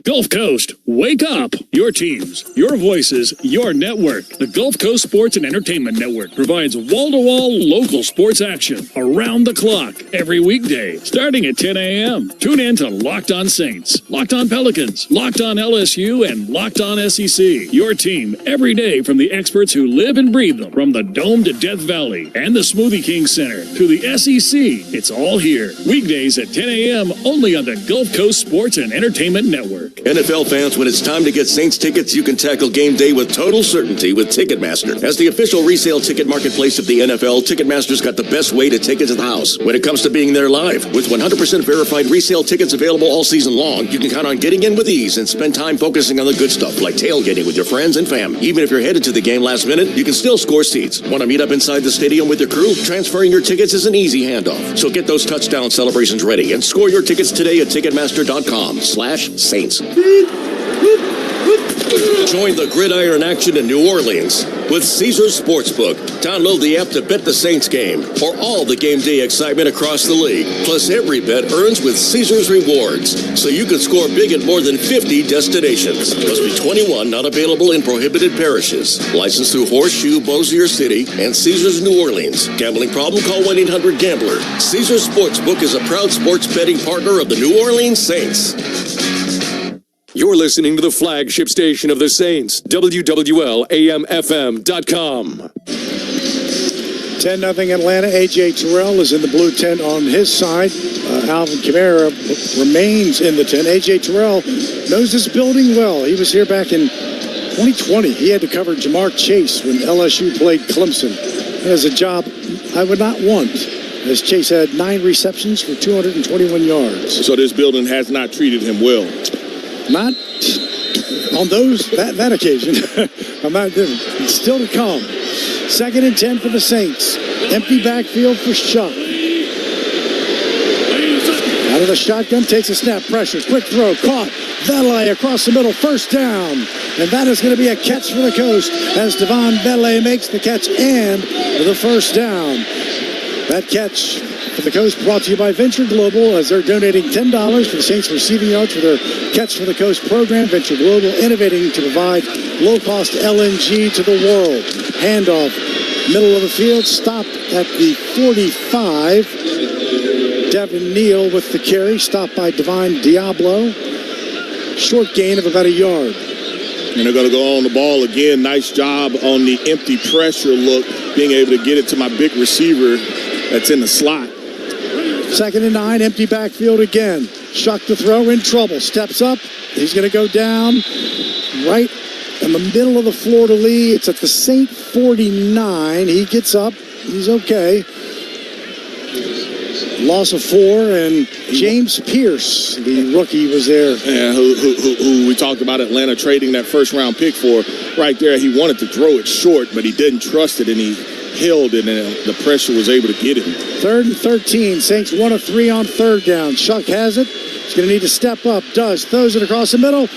Gulf Coast, wake up! Your teams, your voices, your network. The Gulf Coast Sports and Entertainment Network provides wall-to-wall local sports action around the clock every weekday, starting at 10 a.m. Tune in to Locked On Saints, Locked On Pelicans, Locked On LSU, and Locked On SEC. Your team every day from the experts who live and breathe them. From the Dome to Death Valley and the Smoothie King Center to the SEC, it's all here. Weekdays at 10 a.m. only on the Gulf Coast Sports and Entertainment Network.
NFL fans, when it's time to get Saints tickets, you can tackle game day with total certainty with Ticketmaster. As the official resale ticket marketplace of the NFL, Ticketmaster's got the best way to take it to the house when it comes to being there live. With 100% verified resale tickets available all season long, you can count on getting in with ease and spend time focusing on the good stuff like tailgating with your friends and fam. Even if you're headed to the game last minute, you can still score seats. Want to meet up inside the stadium with your crew? Transferring your tickets is an easy handoff. So get those touchdown celebrations ready and score your tickets today at Ticketmaster.com/Saints. Join the gridiron action in New Orleans with Caesars Sportsbook. Download the app to bet the Saints game or all the game day excitement across the league. Plus, every bet earns with Caesars Rewards, so you can score big at more than 50 destinations. Must be 21, not available in prohibited parishes. Licensed through Horseshoe, Bossier City, and Caesars New Orleans. Gambling problem? Call 1-800-GAMBLER. Caesars Sportsbook is a proud sports betting partner of the New Orleans Saints.
You're listening to the flagship station of the Saints, WWL-AM-FM.com.
10-0 Atlanta. A.J. Terrell is in the blue tent on his side. Alvin Kamara remains in the tent. A.J. Terrell knows this building well. He was here back in 2020. He had to cover Jamar Chase when LSU played Clemson. That is a job I would not want, as Chase had 9 receptions for 221 yards.
So this building has not treated him well.
Not On that occasion. Still to come. 2nd and 10 for the Saints. Empty backfield for Shuck. Out of the shotgun, takes a snap, pressure, quick throw, caught. Vele across the middle, first down. And that is going to be a catch for the Coast as Devon Vele makes the catch and the first down. That catch for the Coast brought to you by Venture Global as they're donating $10 for the Saints receiving yards for their Catch for the Coast program. Venture Global innovating to provide low-cost LNG to the world. Handoff, middle of the field, stopped at the 45. Devin Neal with the carry, stopped by Divine Diablo. Short gain of about a yard.
And they're going to go on the ball again. Nice job on the empty pressure look, being able to get it to my big receiver that's in the slot.
2nd and 9, empty backfield again. Shuck to throw, in trouble. Steps up. He's going to go down right in the middle of the floor to Lee. It's at the Saint 49. He gets up. He's okay. Loss of 4, and James Pierce, the rookie, was there.
Yeah, who we talked about Atlanta trading that first-round pick for. Right there, he wanted to throw it short, but he didn't trust it, and he held it, and the pressure was able to get him.
3rd and 13. Saints 1 of 3 on 3rd down. Shuck has it. He's going to need to step up. Does. Throws it across the middle.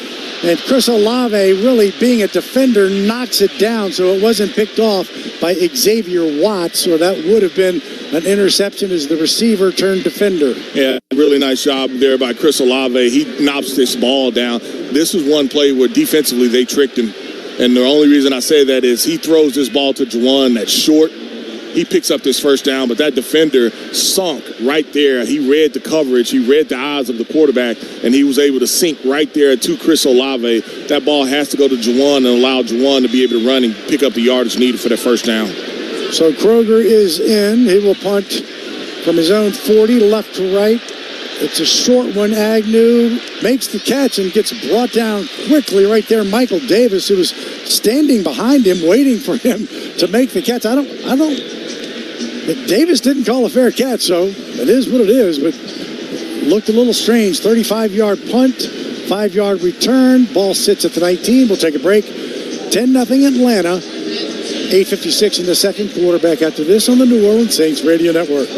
And Chris Olave, really being a defender, knocks it down so it wasn't picked off by Xavier Watts, or that would have been an interception as the receiver turned defender.
Yeah, really nice job there by Chris Olave. He knocks this ball down. This was one play where defensively they tricked him. And the only reason I say that is he throws this ball to Juwan that's short. He picks up this first down, but that defender sunk right there. He read the coverage. He read the eyes of the quarterback, and he was able to sink right there to Chris Olave. That ball has to go to Juwan and allow Juwan to be able to run and pick up the yardage needed for that first down.
So Kroger is in. He will punt from his own 40, left to right. It's a short one. Agnew makes the catch and gets brought down quickly right there. Michael Davis, who was standing behind him, waiting for him to make the catch. Davis didn't call a fair catch, so it is what it is, but looked a little strange. 35-yard punt, 5-yard return. Ball sits at the 19. We'll take a break. 10-0 Atlanta. 8:56 in the second quarter. Back after this on the New Orleans Saints Radio Network.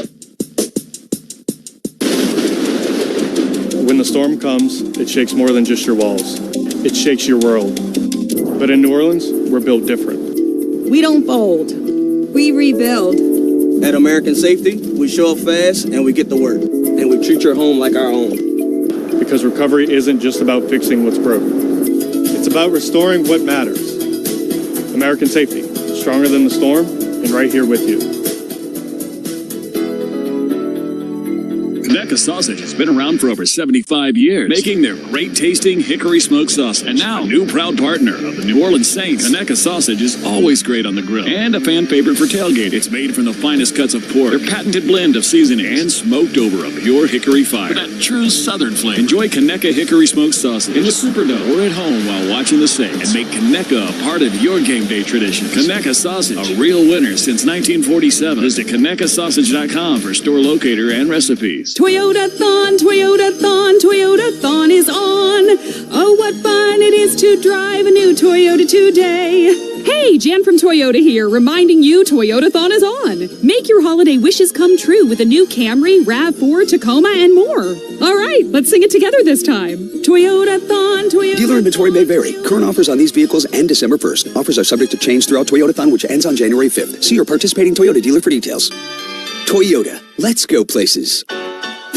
When the storm comes, it shakes more than just your walls. It shakes your world. But in New Orleans, we're built different.
We don't fold. We rebuild.
At American Safety, we show up fast and we get to work. And we treat your home like our own.
Because recovery isn't just about fixing what's broken. It's about restoring what matters. American Safety, stronger than the storm, and right here with you.
Conecuh Sausage has been around for over 75 years, making their great-tasting hickory smoked sausage. And now, a new proud partner of the New Orleans Saints, Conecuh Sausage is always great on the grill and a fan favorite for tailgate. It's made from the finest cuts of pork, their patented blend of seasoning, and smoked over a pure hickory fire. For that true Southern flavor. Enjoy Conecuh hickory smoked sausage in the Superdome or at home while watching the Saints, and make Conecuh a part of your game day tradition. Conecuh Sausage, a real winner since 1947. Visit ConecuhSausage.com for store locator and recipes.
Toyota-thon, Toyota-thon, Toyota-thon is on. Oh, what fun it is to drive a new Toyota today. Hey, Jan from Toyota here, reminding you Toyota-thon is on. Make your holiday wishes come true with a new Camry, RAV4, Tacoma, and more. All right, let's sing it together this time. Toyota-thon, Toyota.
Dealer inventory may vary. Current offers on these vehicles end December 1st. Offers are subject to change throughout Toyota-thon, which ends on January 5th. See your participating Toyota dealer for details. Toyota, let's go places.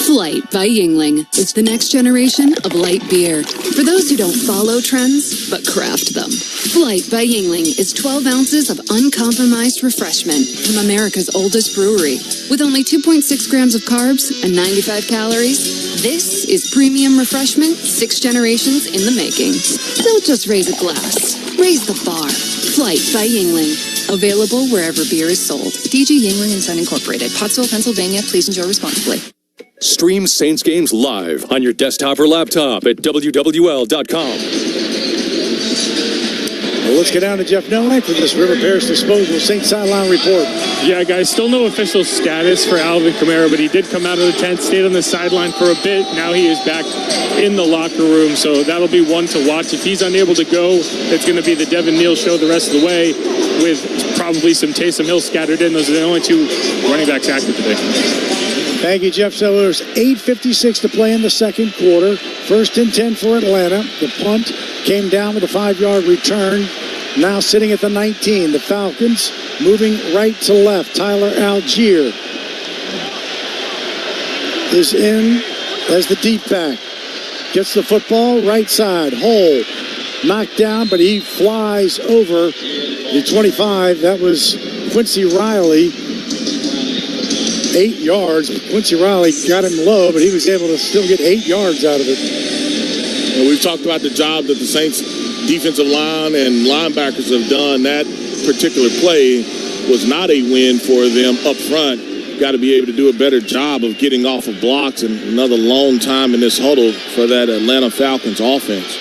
Flight by Yingling. It's the next generation of light beer. For those who don't follow trends, but craft them. Flight by Yingling is 12 ounces of uncompromised refreshment from America's oldest brewery. With only 2.6 grams of carbs and 95 calories, this is premium refreshment 6 generations in the making. Don't just raise a glass. Raise the bar. Flight by Yingling. Available wherever beer is sold. DG Yingling & Son Incorporated. Pottsville, Pennsylvania. Please enjoy responsibly.
Stream Saints games live on your desktop or laptop at WWL.com.
Well, let's get down to Jeff Nowak for this River Parish Disposal St. Sideline report.
Yeah, guys, still no official status for Alvin Kamara, but he did come out of the tent, stayed on the sideline for a bit. Now he is back in the locker room, so that'll be one to watch. If he's unable to go, it's going to be the Devin Neal show the rest of the way, with probably some Taysom Hill scattered in. Those are the only two running backs active today.
Thank you, Jeff. So there's 8:56 to play in the second quarter. 1st and 10 for Atlanta. The punt came down with a 5-yard return. Now sitting at the 19. The Falcons moving right to left. Tyler Algier is in as the deep back. Gets the football right side. Hole knocked down, but he flies over the 25. That was Quincy Riley. 8 yards. Quincy Riley got him low, but he was able to still get 8 yards out of it.
And we've talked about the job that the Saints defensive line and linebackers have done. That particular play was not a win for them up front. Got to be able to do a better job of getting off of blocks, and another long time in this huddle for that Atlanta Falcons offense.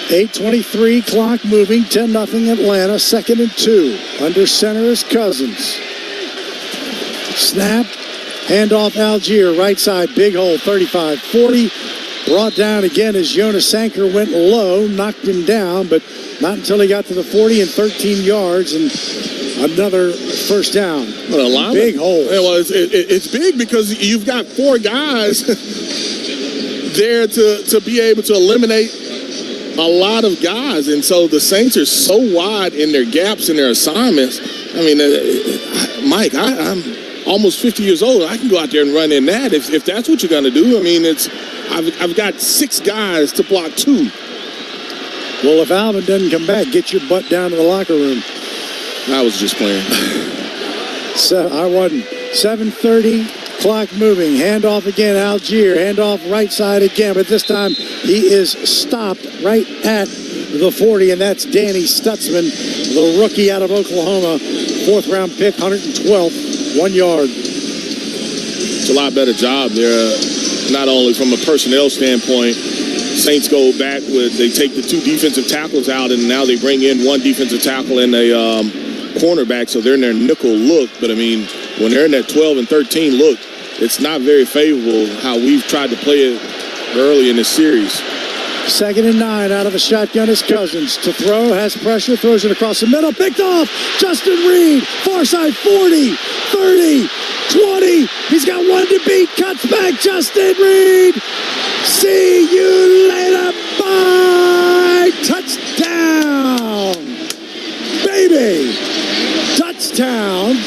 8:23, clock moving, 10-0 Atlanta, 2nd and 2. Under center is Cousins. Snap, handoff Algier, right side, big hole, 35-40. Brought down again as Jonas Sanker went low, knocked him down, but not until he got to the 40 and 13 yards, and another first down.
Well,
big hole.
Yeah, well, it's big because you've got 4 guys there to be able to eliminate a lot of guys, and so the Saints are so wide in their gaps and their assignments. I mean, Mike, I'm almost 50 years old. I can go out there and run in that if that's what you're going to do. I mean, I've got 6 guys to block 2.
Well, if Alvin doesn't come back, get your butt down to the locker room.
I was just playing.
So I wasn't. 7:30, clock moving. Handoff again, Algier. Handoff right side again, but this time he is stopped right at the 40, and that's Danny Stutzman, the rookie out of Oklahoma. 4th-round pick, 112th, 1 yard.
It's a lot better job there, not only from a personnel standpoint. Saints go back they take the 2 defensive tackles out, and now they bring in 1 defensive tackle and a cornerback, so they're in their nickel look. But I mean, when they're in that 12 and 13 look, it's not very favorable how we've tried to play it early in this series.
2nd and 9 out of the shotgun is Cousins. To throw, has pressure, throws it across the middle, picked off. Justin Reed, far side, 40, 30, 20. He's got 1 to beat, cuts back, Justin Reed. See you later, bye. Touchdown, baby. Touchdown.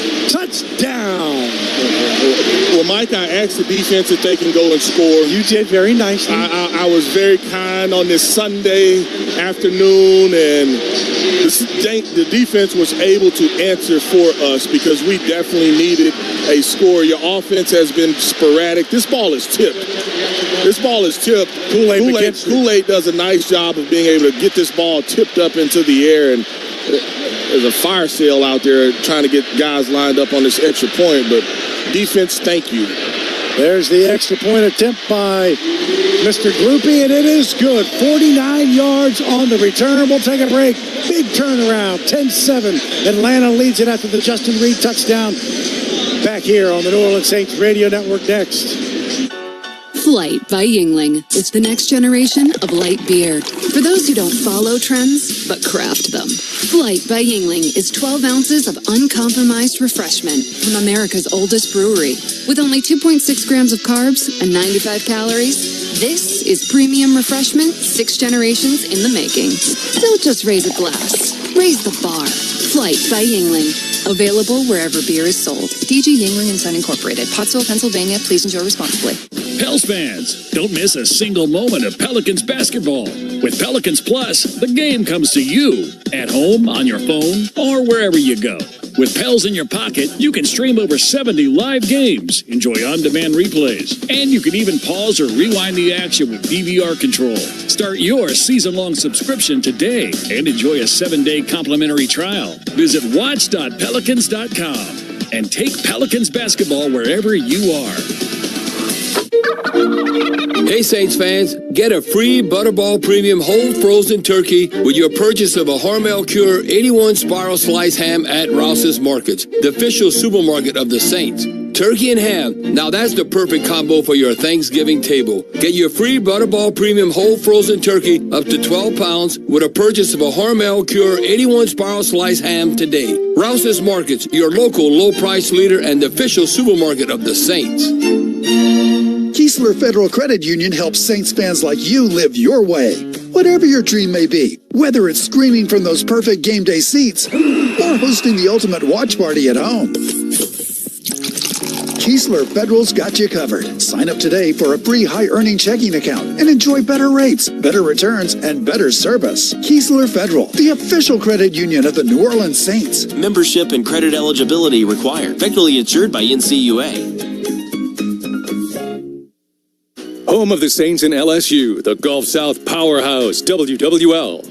Well, Mike, I asked the defense if they can go and score.
You did very nicely.
I was very kind on this Sunday afternoon, and the defense was able to answer for us because we definitely needed a score. Your offense has been sporadic. This ball is tipped. Kool-Aid does a nice job of being able to get this ball tipped up into the air, and there's a fire sale out there trying to get guys lined up on this extra point, but defense, thank you.
There's the extra point attempt by Mr. Gloopy, and it is good. 49 yards on the return. We'll take a break. Big turnaround, 10-7. Atlanta leads it after the Justin Reed touchdown. Back here on the New Orleans Saints Radio Network next.
Flight by Yingling. It's the next generation of light beer. For those who don't follow trends, but craft them. Flight by Yingling is 12 ounces of uncompromised refreshment from America's oldest brewery. With only 2.6 grams of carbs and 95 calories, this is premium refreshment 6 generations in the making. Don't just raise a glass. Raise the bar. Flight by Yingling. Available wherever beer is sold. DG Yingling & Son Incorporated. Pottsville, Pennsylvania. Please enjoy responsibly.
Pels fans, don't miss a single moment of Pelicans basketball. With Pelicans Plus, the game comes to you. At home, on your phone, or wherever you go. With Pels in your pocket, you can stream over 70 live games, enjoy on-demand replays, and you can even pause or rewind the action with DVR control. Start your season-long subscription today and enjoy a 7-day complimentary trial. Visit watch.pelicans.com and take Pelicans basketball wherever you are.
Hey Saints fans, get a free Butterball Premium whole frozen turkey with your purchase of a Hormel Cure 81 spiral slice ham at Rouse's Markets, the official supermarket of the Saints. Turkey and ham, now that's the perfect combo for your Thanksgiving table. Get your free Butterball Premium whole frozen turkey up to 12 pounds with a purchase of a Hormel Cure 81 spiral slice ham today. Rouse's Markets, your local low price leader and the official supermarket of the Saints.
Keesler Federal Credit Union helps Saints fans like you live your way. Whatever your dream may be, whether it's screaming from those perfect game day seats or hosting the ultimate watch party at home, Keesler Federal's got you covered. Sign up today for a free high-earning checking account and enjoy better rates, better returns, and better service. Keesler Federal, the official credit union of the New Orleans Saints.
Membership and credit eligibility required. Federally insured by NCUA.
Home of the Saints and LSU, the Gulf South powerhouse, WWL.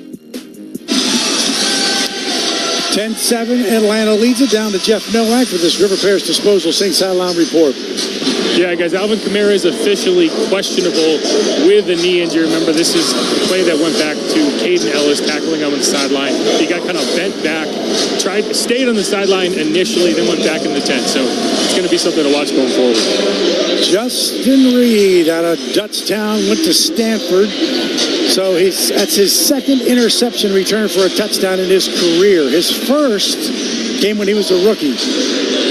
10-7, Atlanta leads it down to Jeff Nowak with this River Paris Disposal Saints Sideline Report.
Yeah, guys, Alvin Kamara is officially questionable with a knee injury. Remember, this is the play that went back to Caden Ellis tackling him on the sideline. He got kind of bent back, stayed on the sideline initially, then went back in the tent. So it's going to be something to watch going forward.
Justin Reed out of Dutchtown went to Stanford. So that's his second interception return for a touchdown in his career. His first came when he was a rookie.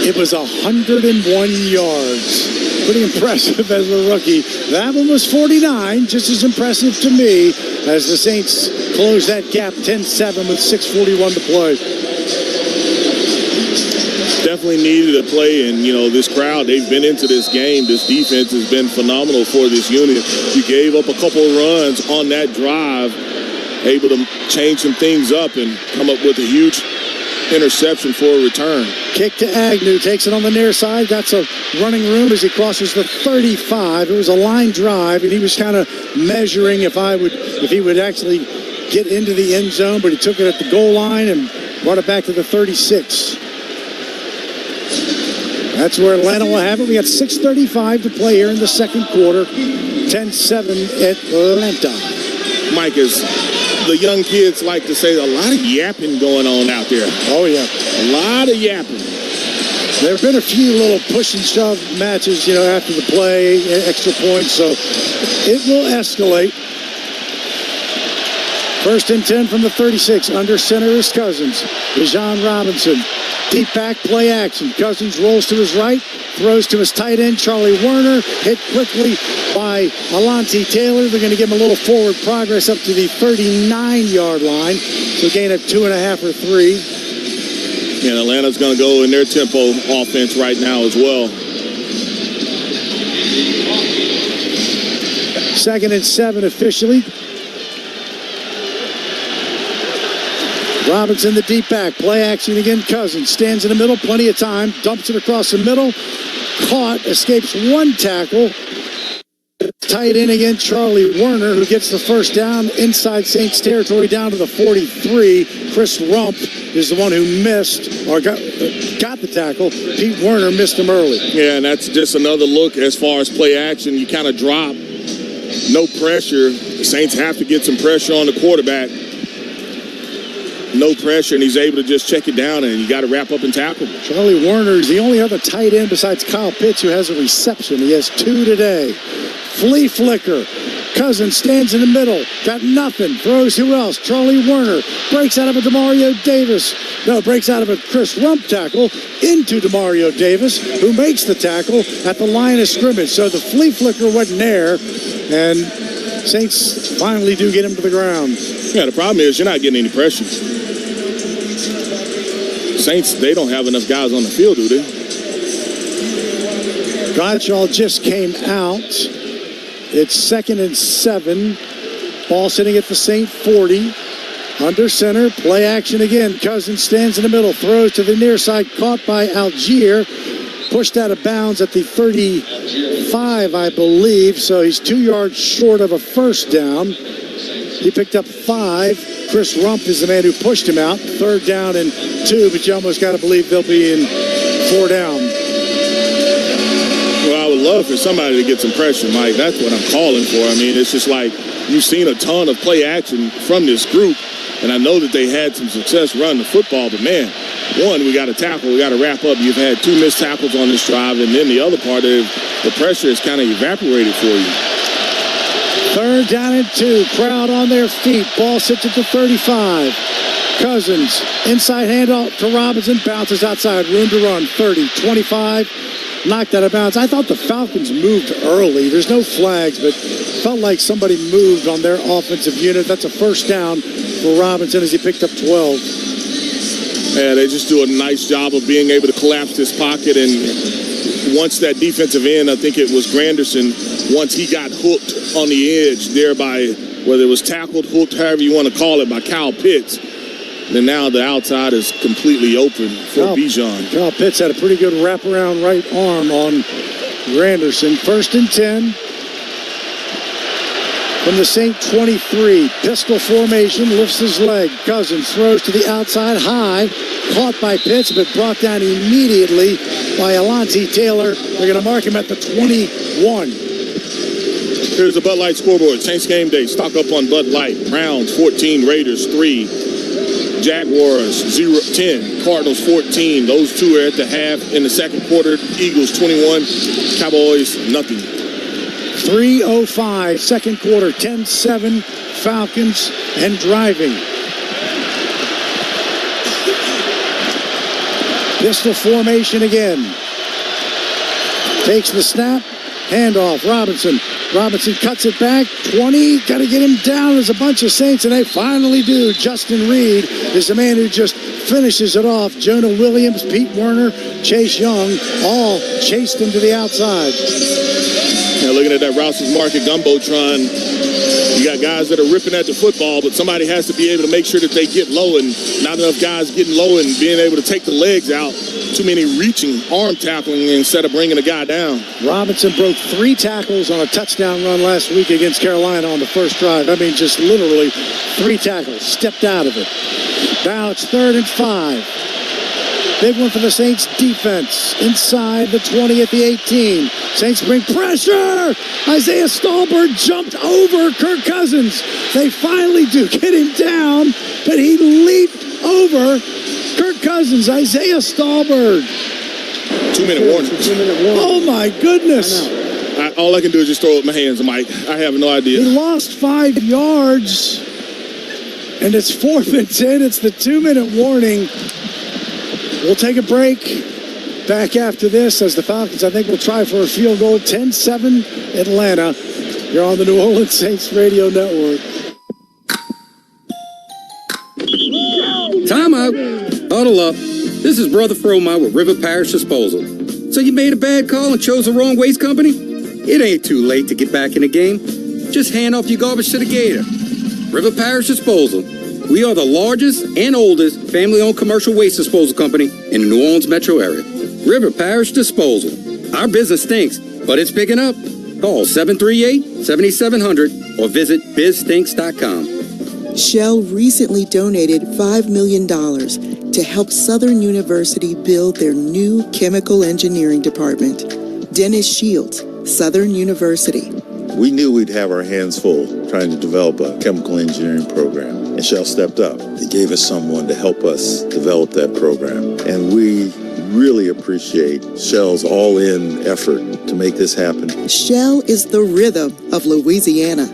It was 101 yards. Pretty impressive as a rookie. That one was 49, just as impressive to me as the Saints close that gap 10-7 with 6:41 to play.
Definitely needed a play, and this crowd, they've been into this game. This defense has been phenomenal for this unit. You gave up a couple of runs on that drive, able to change some things up and come up with a huge interception for a return.
Kick to Agnew, takes it on the near side. That's a running room as he crosses the 35. It was a line drive, and he was kind of measuring if he would actually get into the end zone, but he took it at the goal line and brought it back to the 36. That's where Atlanta will have it. We got 6:35 to play here in the second quarter. 10-7 Atlanta.
Mike, as the young kids like to say, a lot of yapping going on out there.
Oh, yeah.
A lot of yapping.
There have been a few little push and shove matches, after the play, extra points, so it will escalate. First and 10 from the 36. Under center is Cousins. Bijan Robinson. Deep back, play action. Cousins rolls to his right, throws to his tight end, Charlie Werner, hit quickly by Alontae Taylor. They're going to give him a little forward progress up to the 39-yard line. So gain of 2.5 or 3.
And Atlanta's going to go in their tempo offense right now as well.
2nd and 7 officially. Robinson, the deep back. Play action again. Cousins stands in the middle. Plenty of time. Dumps it across the middle. Caught. Escapes one tackle. Tight end again, Charlie Werner, who gets the first down inside Saints territory down to the 43. Chris Rump is the one who missed or got the tackle. Pete Werner missed him early.
Yeah, and that's just another look as far as play action. You kind of drop. No pressure. The Saints have to get some pressure on the quarterback. No pressure, and he's able to just check it down, and you got to wrap up and tackle.
Charlie Werner is the only other tight end besides Kyle Pitts who has a reception. He has 2 today. Flea flicker. Cousins stands in the middle. Got nothing. Throws who else? Charlie Werner. Breaks out of a Demario Davis. No, breaks out of a Chris Rump tackle into Demario Davis, who makes the tackle at the line of scrimmage. So the flea flicker wasn't there, and Saints finally do get him to the ground.
Yeah, the problem is you're not getting any pressure. Saints, they don't have enough guys on the field, do they?
Bradshaw just came out. It's 2nd and 7. Ball sitting at the Saint 40. Under center, play action again. Cousins stands in the middle, throws to the near side, caught by Algier. Pushed out of bounds at the 35, I believe, so he's 2 yards short of a first down. He picked up 5. Chris Rump is the man who pushed him out. 3rd down and 2, but you almost got to believe they'll be in 4 down.
Well, I would would love for somebody to get some pressure, Mike. That's what I'm calling for. I mean, it's just like you've seen a ton of play action from this group, and I know that they had some success running the football, but, man, one, we got to tackle. We got to wrap up. You've had 2 missed tackles on this drive, and then the other part of the pressure is kind of evaporated for you.
3rd down and 2. Crowd on their feet. Ball sits at the 35. Cousins, inside handoff to Robinson, bounces outside, room to run, 30, 25, knocked out of bounds. I thought the Falcons moved early. There's no flags, but felt like somebody moved on their offensive unit. That's a first down for Robinson as he picked up 12.
Yeah, they just do a nice job of being able to collapse this pocket, and once that defensive end, I think it was Granderson, once he got hooked on the edge there by, whether it was tackled, hooked, however you want to call it, by Kyle Pitts, then now the outside is completely open for Bijan.
Kyle Pitts had a pretty good wraparound right arm on Granderson. 1st and 10 from the St. 23. Pistol formation, lifts his leg. Cousins throws to the outside, high, caught by Pitts, but brought down immediately by Alontae Taylor. They're going to mark him at the 21.
Here's the Bud Light scoreboard. Saints game day. Stock up on Bud Light. Browns 14, Raiders 3. Jaguars 0-10, Cardinals 14. Those 2 are at the half in the second quarter. Eagles 21, Cowboys nothing.
3:05, second quarter, 10-7, Falcons and driving. Pistol formation again. Takes the snap, handoff, Robinson. Robinson cuts it back, 20, got to get him down. There's a bunch of Saints, and they finally do. Justin Reed is the man who just finishes it off. Jonah Williams, Pete Werner, Chase Young, all chased him to the outside.
Now looking at that Rouse's Market Gumbotron, you got guys that are ripping at the football, but somebody has to be able to make sure that they get low, and not enough guys getting low and being able to take the legs out. Too many reaching, arm tackling instead of bringing a guy down.
Robinson broke 3 tackles on a touchdown run last week against Carolina on the first drive. I mean, just literally 3 tackles, stepped out of it. Now it's 3rd and 5. Big one for the Saints defense. Inside the 20 at the 18. Saints bring pressure. Isaiah Stallbird jumped over Kirk Cousins. They finally do get him down, but he leaped over Kirk Cousins. Isaiah Stallbird.
2-minute warning.
2-minute warning. Oh, my goodness.
All I can do is just throw up my hands, Mike. I have no idea.
He lost 5 yards, and it's 4th and 10. It's the 2-minute warning. We'll take a break. Back after this as the Falcons, I think, will try for a field goal. 10-7 Atlanta. You're on the New Orleans Saints Radio Network.
Time out. Huddle up. This is Brother Fromar with River Parish Disposal. So you made a bad call and chose the wrong waste company? It ain't too late to get back in the game. Just hand off your garbage to the Gator. River Parish Disposal. We are the largest and oldest family-owned commercial waste disposal company in the New Orleans metro area. River Parish Disposal. Our business stinks, but it's picking up. Call 738-7700 or visit bizstinks.com.
Shell recently donated $5 million to help Southern University build their new chemical engineering department. Dennis Shields, Southern University.
We knew we'd have our hands full trying to develop a chemical engineering program, and Shell stepped up. They gave us someone to help us develop that program, and we really appreciate Shell's all-in effort to make this happen.
Shell is the rhythm of Louisiana.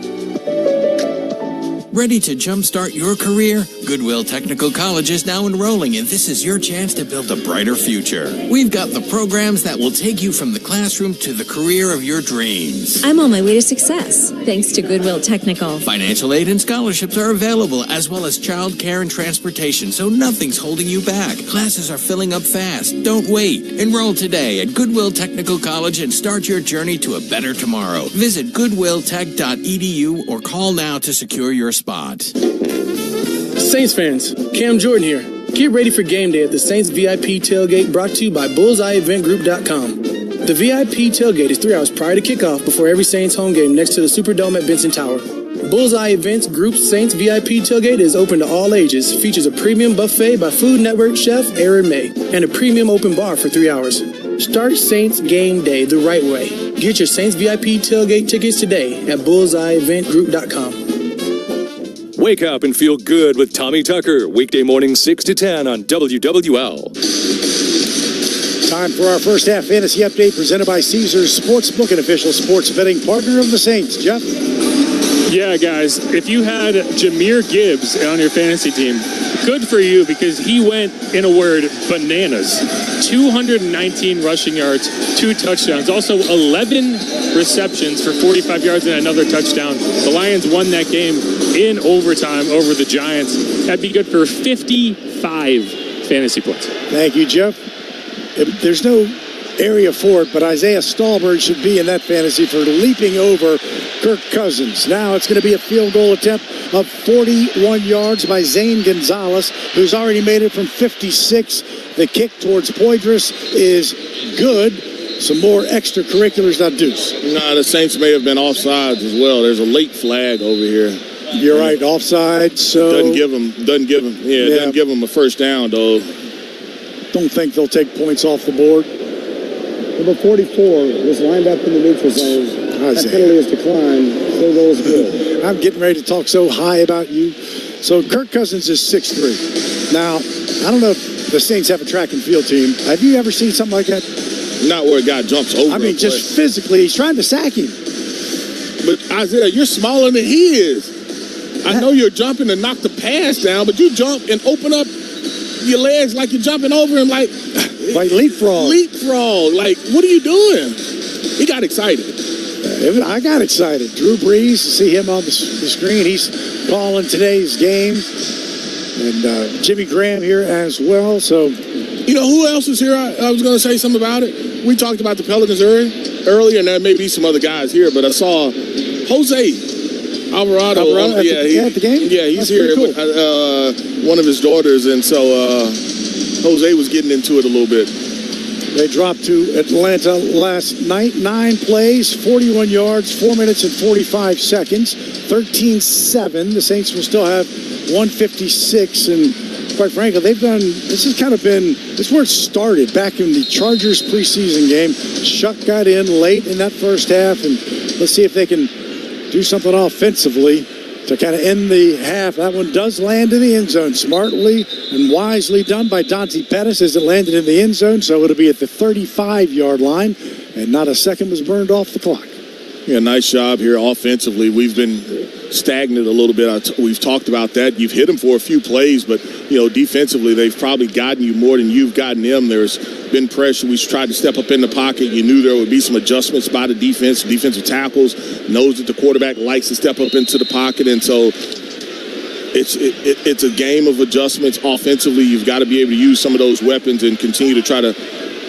Ready to jumpstart your career? Goodwill Technical College is now enrolling, and this is your chance to build a brighter future. We've got the programs that will take you from the classroom to the career of your dreams.
I'm on my way to success, thanks to Goodwill Technical.
Financial aid and scholarships are available, as well as child care and transportation, so nothing's holding you back. Classes are filling up fast. Don't wait. Enroll today at Goodwill Technical College and start your journey to a better tomorrow. Visit goodwilltech.edu or call now to secure your spot.
Saints fans, Cam Jordan here. Get ready for game day at the Saints VIP tailgate, brought to you by BullseyeEventGroup.com. The VIP tailgate is 3 hours prior to kickoff before every Saints home game next to the Superdome at Benson Tower. Bullseye Events Group's Saints VIP tailgate is open to all ages, features a premium buffet by Food Network chef Aaron May, and a premium open bar for 3 hours. Start Saints game day the right way. Get your Saints VIP tailgate tickets today at bullseyeeventgroup.com.
Wake up and feel good with Tommy Tucker, weekday mornings 6 to 10 on WWL.
Time for our first half fantasy update presented by Caesars Sportsbook, an official sports betting partner of the Saints. Jeff?
Yeah, guys, if you had Jahmyr Gibbs on your fantasy team, good for you because he went, in a word, bananas. 219 rushing yards, 2 touchdowns, also 11 receptions for 45 yards and another touchdown. The Lions won that game in overtime over the Giants. That'd be good for 55 fantasy points.
Thank you, Jeff. There's no area for it, but Isaiah Stallbird should be in that fantasy for leaping over Kirk Cousins. Now it's going to be a field goal attempt of 41 yards by Zane Gonzalez, who's already made it from 56. The kick towards Poydras is good. Some more extracurriculars, not Deuce.
No, the Saints may have been offsides as well. There's a late flag over here.
You're right, offside. So
doesn't give them a first down though.
Don't think they'll take points off the board.
Number 44 was lined up in the neutral zone. That penalty is declined. Field goal is good.
I'm getting ready to talk so high about you. So Kirk Cousins is 6'3". Now, I don't know if the Saints have a track and field team. Have you ever seen something like that?
Not where a guy jumps over.
I mean, just physically, he's trying to sack him.
But Isaiah, you're smaller than he is. I know you're jumping to knock the pass down, but you jump and open up your legs like you're jumping over him like
leapfrog.
Like, what are you doing? He got excited.
I got excited. Drew Brees, to see him on the screen. He's calling today's game. And Jimmy Graham here as well. So,
you know who else is here? I was going to say something about it. We talked about the Pelicans earlier, and there may be some other guys here, but I saw Jose Alvarado
at the game?
Yeah, he's
That's
here
cool.
with one of his daughters, and so Jose was getting into it a little bit.
They dropped to Atlanta last night. 9 plays, 41 yards, 4 minutes and 45 seconds, 13-7. The Saints will still have 156, and quite frankly, this is where it started back in the Chargers preseason game. Shuck got in late in that first half, and let's see if they can do something offensively to kind of end the half. That one does land in the end zone. Smartly and wisely done by Dante Pettis as it landed in the end zone, so it'll be at the 35-yard line, and not a second was burned off the clock.
Yeah, nice job here offensively. We've been stagnant a little bit. We've talked about that. You've hit them for a few plays, but, defensively, they've probably gotten you more than you've gotten them. There's been pressure. We tried to step up in the pocket. You knew there would be some adjustments by the defensive tackles, knows that the quarterback likes to step up into the pocket, and so it's a game of adjustments offensively. You've got to be able to use some of those weapons and continue to try to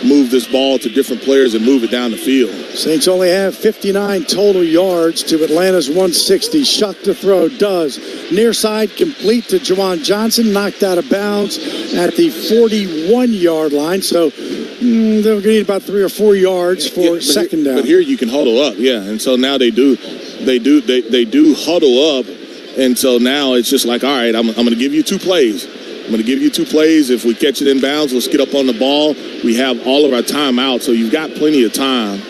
move this ball to different players and move it down the field.
Saints only have 59 total yards to Atlanta's 160. Shuck to throw, does. Near side complete to Juwan Johnson, knocked out of bounds at the 41-yard line. So they're going to need about 3 or 4 yards for second down.
But here you can huddle up, yeah. And so now they do huddle up. And so now it's just like, all right, I'm going to give you 2 plays. I'm going to give you 2 plays. If we catch it in bounds, let's get up on the ball. We have all of our timeouts, so you've got plenty of time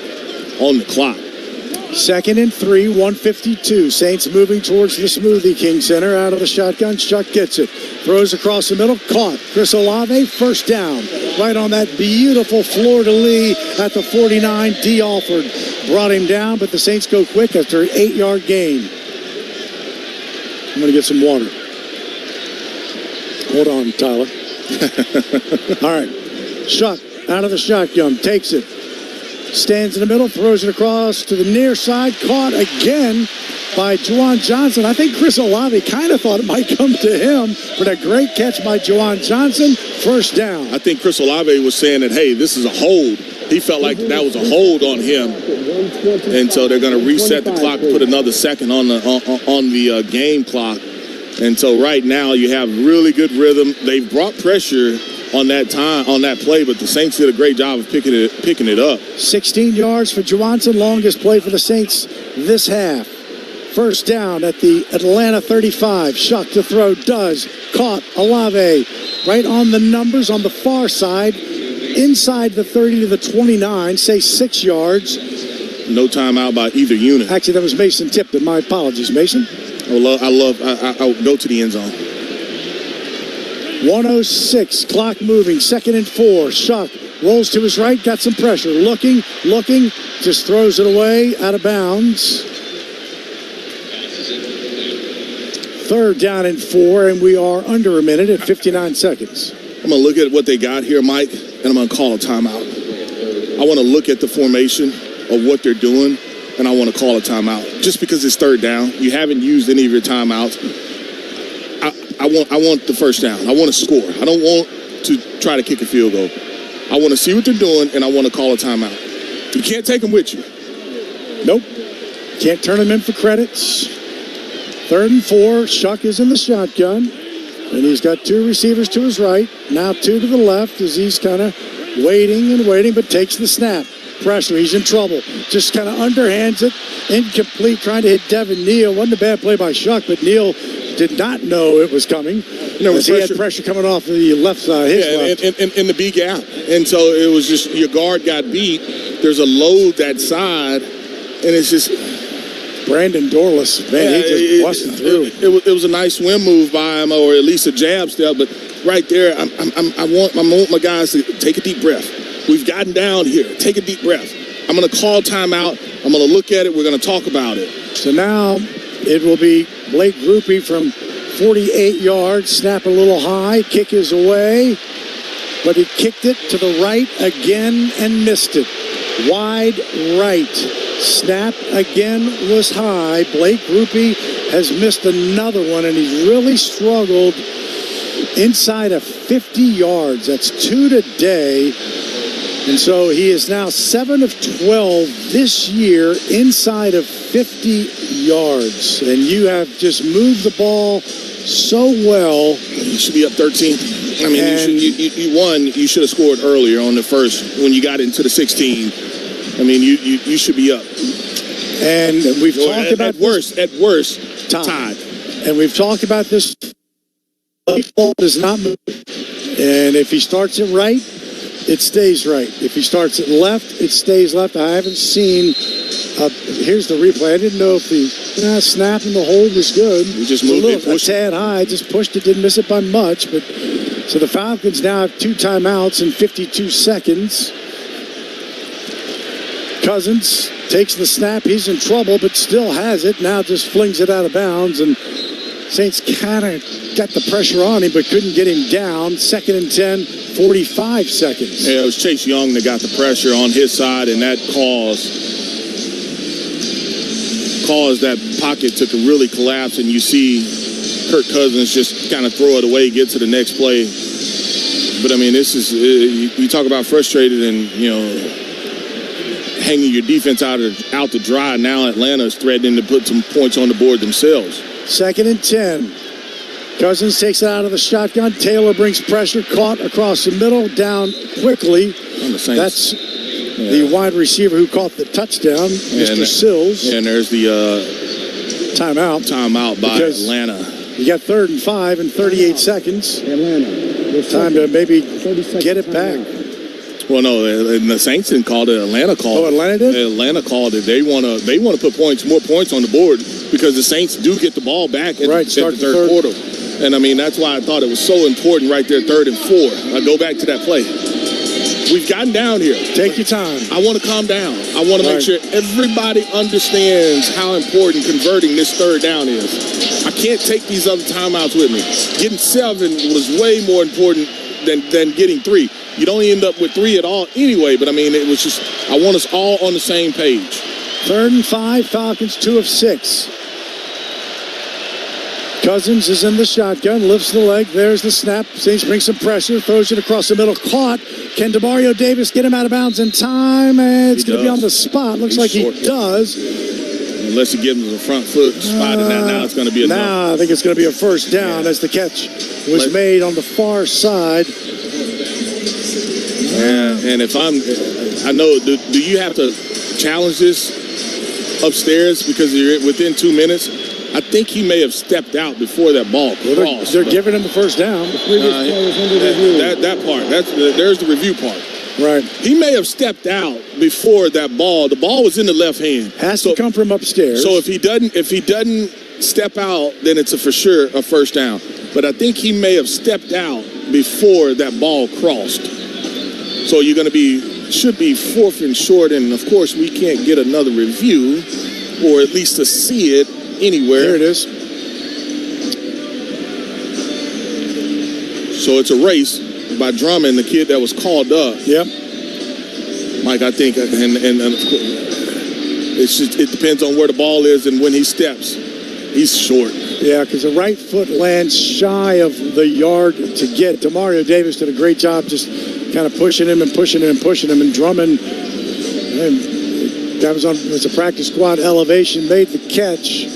on the clock.
2nd and 3, 152. Saints moving towards the Smoothie King Center. Out of the shotgun, Chuck gets it. Throws across the middle, caught. Chris Olave, first down. Right on that beautiful fleur-de-lis at the 49. D. Alford brought him down, but the Saints go quick after an 8-yard gain. I'm going to get some water. Hold on, Tyler. All right. Shuck out of the shotgun. Takes it. Stands in the middle. Throws it across to the near side. Caught again by Juwan Johnson. I think Chris Olave kind of thought it might come to him, but a great catch by Juwan Johnson. First down.
I think Chris Olave was saying that, hey, this is a hold. He felt like that was a hold on him. And so they're going to reset the clock, put another second on the game clock. And so right now you have really good rhythm. They've brought pressure on that play, but the Saints did a great job of picking it up.
16 yards for Johnson, longest play for the Saints this half. First down at the Atlanta 35. Shuck to throw, does. Caught. Olave right on the numbers on the far side. Inside the 30 to the 29, say 6 yards.
No timeout by either unit.
Actually, that was Mason Tipton. My apologies, Mason.
I'll go to the end zone.
1:06, clock moving, 2nd and 4. Shuck rolls to his right, got some pressure. Looking, just throws it away, out of bounds. 3rd down and 4, and we are under a minute at 59 seconds.
I'm going to look at what they got here, Mike, and I'm going to call a timeout. I want to look at the formation of what they're doing, and I want to call a timeout. Just because it's 3rd down, you haven't used any of your timeouts. I want the first down. I want to score. I don't want to try to kick a field goal. I want to see what they're doing, and I want to call a timeout. You can't take them with you.
Nope. Can't turn them in for credits. 3rd and 4. Shuck is in the shotgun, and he's got 2 receivers to his right. Now 2 to the left as he's kind of waiting, but takes the snap. Pressure. He's in trouble. Just kind of underhands it. Incomplete, trying to hit Devin Neal. Wasn't a bad play by Shuck, but Neal did not know it was coming. He had pressure coming off the left side.
In the B gap. And so it was just your guard got beat. There's a load that side, and it's just
Brandon Dorless. Man, he just busted through.
It was a nice swim move by him, or at least a jab step. But right there, I want my guys to take a deep breath. We've gotten down here. Take a deep breath. I'm going to call timeout. I'm going to look at it. We're going to talk about it.
So now it will be Blake Grupe from 48 yards. Snap a little high. Kick is away. But he kicked it to the right again and missed it. Wide right. Snap again was high. Blake Grupe has missed another one, and he's really struggled inside of 50 yards. That's 2 today. And so he is now 7 of 12 this year inside of 50 yards. And you have just moved the ball so well.
You should be up 13. I mean, you should have scored earlier on the first when you got into the 16. I mean, you should be up.
And we've talked about
at worst, tied.
And we've talked about this. The ball does not move. And if he starts it right, it stays right. If he starts it left, it stays left. I haven't seen. Here's the replay. I didn't know if the snap and the hold was good.
We just moved it,
pushed a tad high. Just pushed it. Didn't miss it by much. But so the Falcons now have 2 timeouts in 52 seconds. Cousins takes the snap. He's in trouble, but still has it. Now just flings it out of bounds, and Saints kind of got the pressure on him, but couldn't get him down. 2nd and 10, 45 seconds.
Yeah, it was Chase Young that got the pressure on his side, and that caused that pocket to really collapse, and you see Kirk Cousins just kind of throw it away, get to the next play. But, I mean, this is you talk about frustrated and, hanging your defense out to dry. Now Atlanta is threatening to put some points on the board themselves.
2nd and 10. Cousins takes it out of the shotgun. Taylor brings pressure, caught across the middle, down quickly. That's the wide receiver who caught the touchdown, Mr. Sills.
And there's the
timeout.
Timeout by Atlanta.
You got 3rd and 5 and 38 seconds.
Atlanta.
Time to maybe get it back.
Well, no, the Saints didn't call it. Atlanta called it.
Oh, Atlanta did?
Atlanta called it. They want to put more points on the board because the Saints do get the ball back at the third quarter. And, I mean, that's why I thought it was so important right there, 3rd and 4. I go back to that play. We've gotten down here.
Take your time.
I want to calm down. I want to make sure everybody understands how important converting this 3rd down is. I can't take these other timeouts with me. Getting 7 was way more important than getting 3. You don't end up with 3 at all anyway, but, I mean, it was just, I want us all on the same page.
3rd and 5, Falcons 2 of 6. Cousins is in the shotgun, lifts the leg. There's the snap. Saints bring some pressure, throws it across the middle. Caught. Can Demario Davis get him out of bounds in time? And it's going to be on the spot. Looks like he does.
Unless he gives him the front foot spot, and now it's going to be enough.
Now I think it's going to be a first down as the catch was made on the far side.
And if I know, do you have to challenge this upstairs because you're within 2 minutes? I think he may have stepped out before that ball crossed.
They're giving him the first down.
That part. There's the review part.
Right.
He may have stepped out before that ball. The ball was in the left hand.
Has to come from upstairs.
So if he doesn't step out, then it's for sure a first down. But I think he may have stepped out before that ball crossed. So you're going to should be 4th and short, and of course we can't get another review, or at least to see it anywhere.
There it is.
So it's a race by Drummond, the kid that was called up.
Yep.
Mike, I think, and of course, it depends on where the ball is and when he steps. He's short.
Yeah, because the right foot lands shy of the yard to get. Demario Davis did a great job just kind of pushing him and pushing him and pushing him. And Drummond, that was a practice squad elevation, made the catch.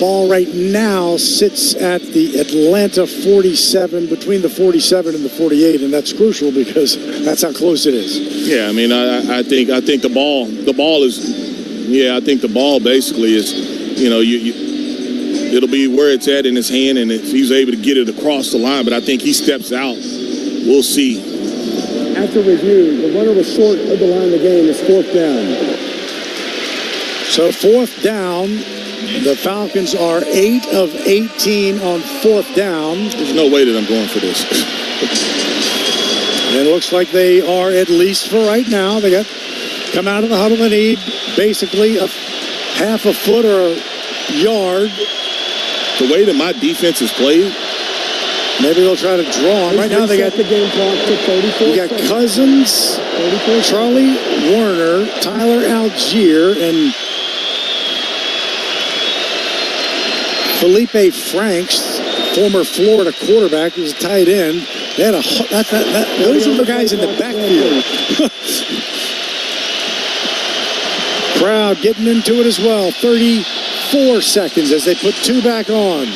Ball right now sits at the Atlanta 47, between the 47 and the 48, and that's crucial because that's how close it is.
Yeah, I mean, I think the ball is, yeah, I think the ball basically is, it'll be where it's at in his hand, and if he's able to get it across the line, but I think he steps out. We'll see.
After review, the runner was short of the line of the game. It's 4th down.
So 4th down. The Falcons are 8 of 18 on 4th down.
There's no way that I'm going for this.
And it looks like they are, at least for right now. They come out of the huddle and need basically a half a foot or a yard.
The way that my defense is played,
maybe they'll try to draw. Right now they got
the game clock to 34.
We got Cousins, Charlie Warner, Tyler Algier, and Felipe Franks, former Florida quarterback, who's a tight end. They had those are the guys in the backfield. Crowd getting into it as well. 34 seconds as they put 2 back on.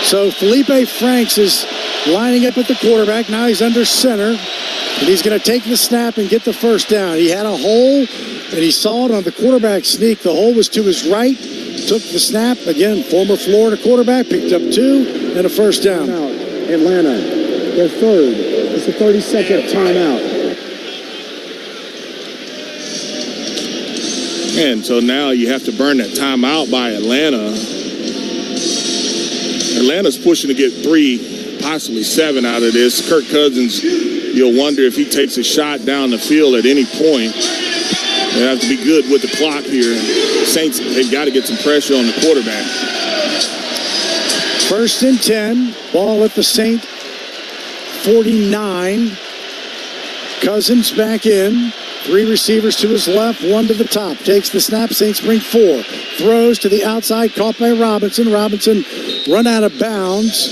So Felipe Franks is lining up at the quarterback. Now he's under center, and he's going to take the snap and get the first down. He had a hole, and he saw it on the quarterback sneak. The hole was to his right. Took the snap. Again, former Florida quarterback, picked up 2 and a first down.
Atlanta, their third. It's a 30-second timeout.
And so now you have to burn that timeout by Atlanta. Atlanta's pushing to get 3, possibly 7 out of this. Kirk Cousins, you'll wonder if he takes a shot down the field at any point. They have to be good with the clock here. Saints, they've got to get some pressure on the quarterback.
1st and 10. Ball at the Saint 49. Cousins back in. 3 receivers to his left, 1 to the top. Takes the snap. Saints bring 4. Throws to the outside. Caught by Robinson. Robinson run out of bounds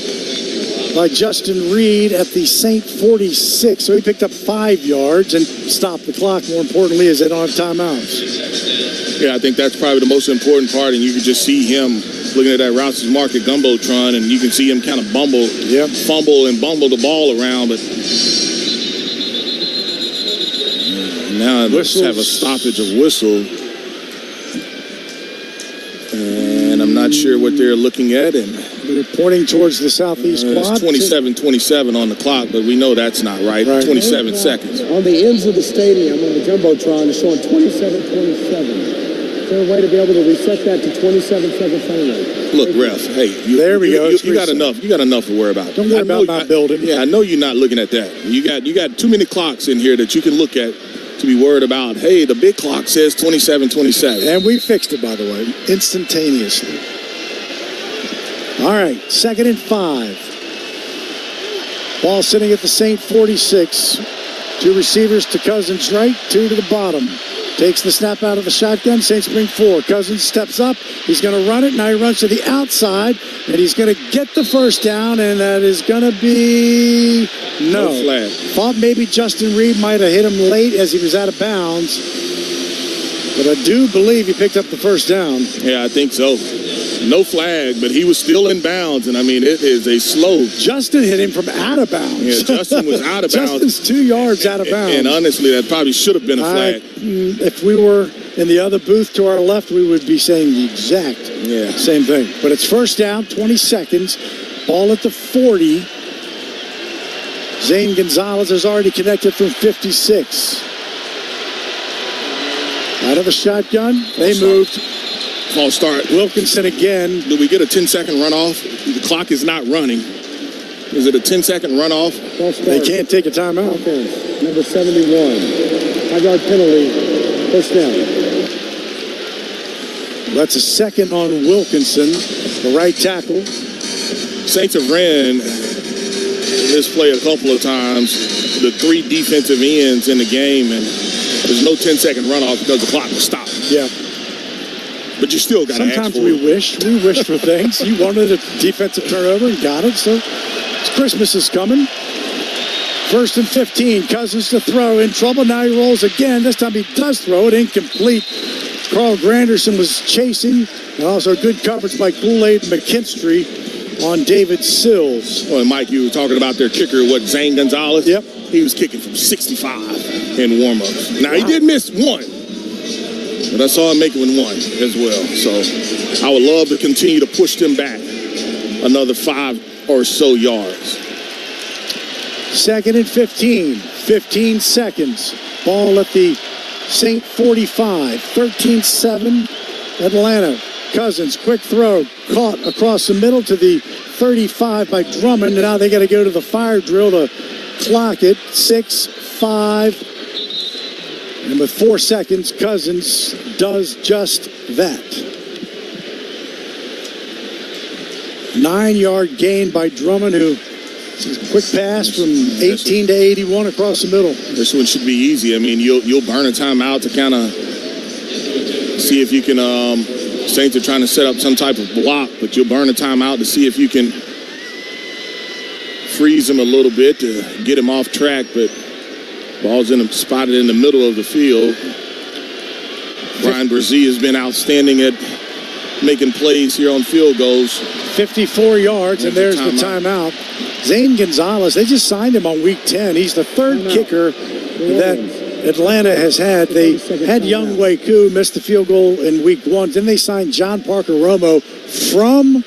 by Justin Reed at the Saint 46. So he picked up 5 yards and stopped the clock. More importantly, is they don't have timeouts.
Yeah, I think that's probably the most important part, and you can just see him looking at that Rouse's Market Gumbotron, and you can see him kind of fumble and bumble the ball around, but now let's have a stoppage of whistle. And I'm not sure what they're looking at, and
they're pointing towards the southeast quad.
It's 27-27 on the clock, but we know that's not right. 27 seconds.
On the ends of the stadium, on the Jumbotron, it's showing 27-27. Is there a way to be able to reset that to 27-second timeout?
Look, ref, hey,
there we go.
You got enough. You got enough to worry about.
Don't worry about my building.
Yeah, I know you're not looking at that. You got too many clocks in here that you can look at to be worried about. Hey, the big clock says 27-27.
And we fixed it, by the way, instantaneously. All right, 2nd and 5. Ball sitting at the Saint 46. 2 receivers to Cousins right, 2 to the bottom. Takes the snap out of the shotgun. Saints bring 4. Cousins steps up. He's going to run it. Now he runs to the outside, and he's going to get the first down, and that is going to be no
flag.
Thought maybe Justin Reed might have hit him late as he was out of bounds, but I do believe he picked up the first down.
Yeah, I think so. No flag, but he was still in bounds, and I mean, it is a slow.
Justin hit him from out of bounds.
Yeah, Justin was out of bounds.
Justin's 2 yards out of bounds.
And honestly, that probably should have been a flag.
If we were in the other booth to our left, we would be saying the exact same thing. But it's first down, 20 seconds. Ball at the 40. Zane Gonzalez is already connected from 56. Out of the shotgun, they moved.
False start.
Wilkinson again.
Do we get a 10-second runoff? The clock is not running. Is it a 10-second runoff?
They can't take a timeout.
Offense, number 71. 5-yard penalty. First down.
That's a second on Wilkinson, the right tackle.
Saints have ran this play a couple of times. The 3 defensive ends in the game, and there's no 10-second runoff because the clock was stopped.
Yeah.
But you still got to ask for
Sometimes we wish for things. You wanted a defensive turnover and got it, so Christmas is coming. 1st and 15. Cousins to throw, in trouble. Now he rolls again. This time he does throw it, incomplete. Carl Granderson was chasing, and also good coverage by Kool-Aid McKinstry on David Sills.
Well, and Mike, you were talking about their kicker, Zane Gonzalez?
Yep.
He was kicking from 65 in warm-ups. Now, he did miss one, but I saw him make one as well. So I would love to continue to push them back another 5 or so yards.
2nd and 15. 15 seconds. Ball at the Saint 45. 13-7 Atlanta. Cousins, quick throw. Caught across the middle to the 35 by Drummond. And now they got to go to the fire drill to clock it. 6-5. And with 4 seconds, Cousins does just that. 9-yard gain by Drummond, who quick pass from 18 to 81 across the middle.
This one should be easy. I mean, you'll burn a timeout to kind of see if you can. Saints are trying to set up some type of block, but you'll burn a timeout to see if you can freeze him a little bit to get him off track. But ball's spotted in the middle of the field. Brian Brzee has been outstanding at making plays here on field goals.
54 yards, and there's the timeout. Zane Gonzalez, they just signed him on week 10. He's the 3rd kicker that Atlanta has had. They had Young Wei Koo miss the field goal in week 1. Then they signed John Parker Romo from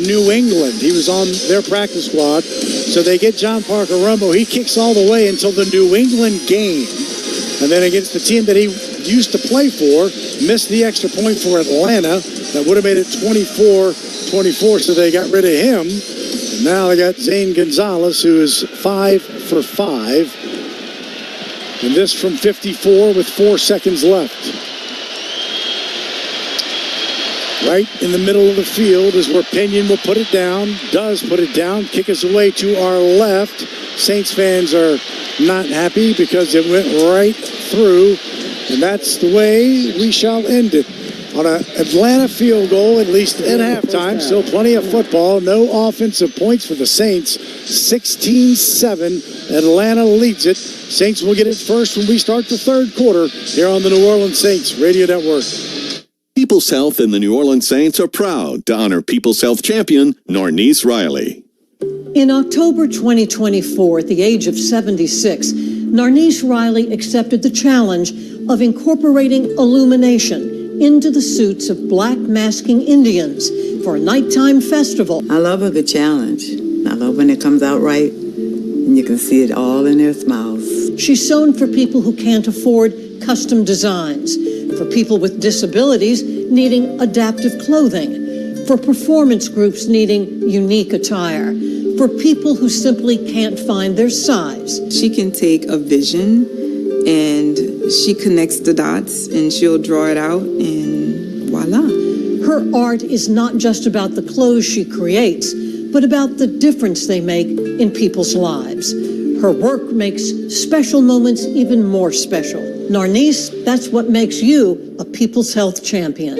New England. He was on their practice squad. So they get John Parker Romo. He kicks all the way until the New England game. And then against the team that he used to play for, missed the extra point for Atlanta. That would have made it 24-24, so they got rid of him. And now they got Zane Gonzalez, who is 5 for 5. And this from 54 with 4 seconds left. Right in the middle of the field is where Pinion will put it down. Does put it down. Kick us away to our left. Saints fans are not happy because it went right through. And that's the way we shall end it. On an Atlanta field goal, at least at halftime. Still plenty of football. No offensive points for the Saints. 16-7. Atlanta leads it. Saints will get it first when we start the 3rd quarter here on the New Orleans Saints Radio Network.
People's Health and the New Orleans Saints are proud to honor People's Health champion Nornice Riley.
In October 2024, at the age of 76, Nornice Riley accepted the challenge of incorporating illumination into the suits of black masking Indians for a nighttime festival.
I love a good challenge. I love when it comes out right and you can see it all in their smiles.
She's sewn for people who can't afford custom designs, for people with disabilities needing adaptive clothing, for performance groups needing unique attire, for people who simply can't find their size.
She can take a vision and she connects the dots and she'll draw it out and voila.
Her art is not just about the clothes she creates, but about the difference they make in people's lives. Her work makes special moments even more special. Nornice, that's what makes you a People's Health champion.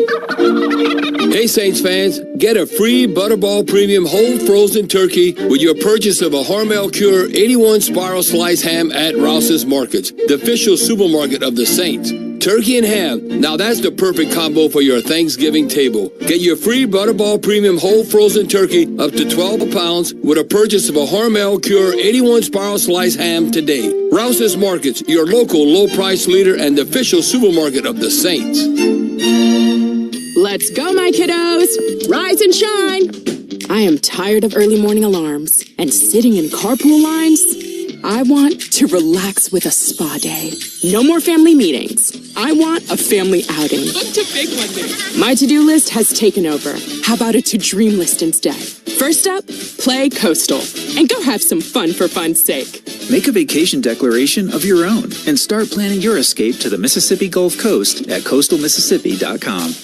Hey Saints fans, get a free Butterball Premium whole frozen turkey with your purchase of a Hormel Cure 81 spiral slice ham at Rouse's Markets, the official supermarket of the Saints. Turkey and ham, now that's the perfect combo for your Thanksgiving table. Get your free Butterball Premium whole frozen turkey up to 12 pounds with a purchase of a Hormel Cure 81 spiral slice ham today. Rouse's Markets, your local low price leader and the official supermarket of the Saints.
Let's go, my kiddos. Rise and shine. I am tired of early morning alarms and sitting in carpool lines. I want to relax with a spa day. No more family meetings. I want a family outing. Up to big one. My to-do list has taken over. How about a to-dream list instead? First up, play Coastal. And go have some fun for fun's sake.
Make a vacation declaration of your own and start planning your escape to the Mississippi Gulf Coast at coastalmississippi.com.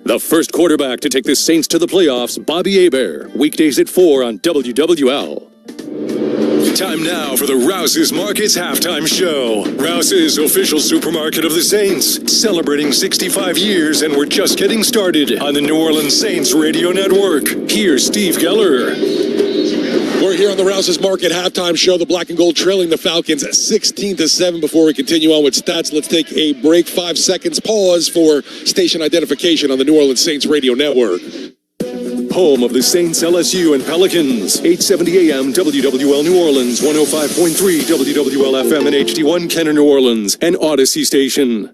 The first quarterback to take the Saints to the playoffs, Bobby Hebert. Weekdays at 4 on WWL. Time now for the Rouse's Markets Halftime Show. Rouse's, official supermarket of the Saints, celebrating 65 years, and we're just getting started on the New Orleans Saints Radio Network. Here's Steve Geller.
We're here on the Rouse's Market Halftime Show. The Black and Gold trailing the Falcons 16-7. Before we continue on with stats, let's take a break. 5 seconds pause for station identification on the New Orleans Saints Radio Network.
Home of the Saints, LSU, and Pelicans. 870 AM WWL New Orleans, 105.3 WWL FM and HD1 Kenner New Orleans, and Odyssey Station.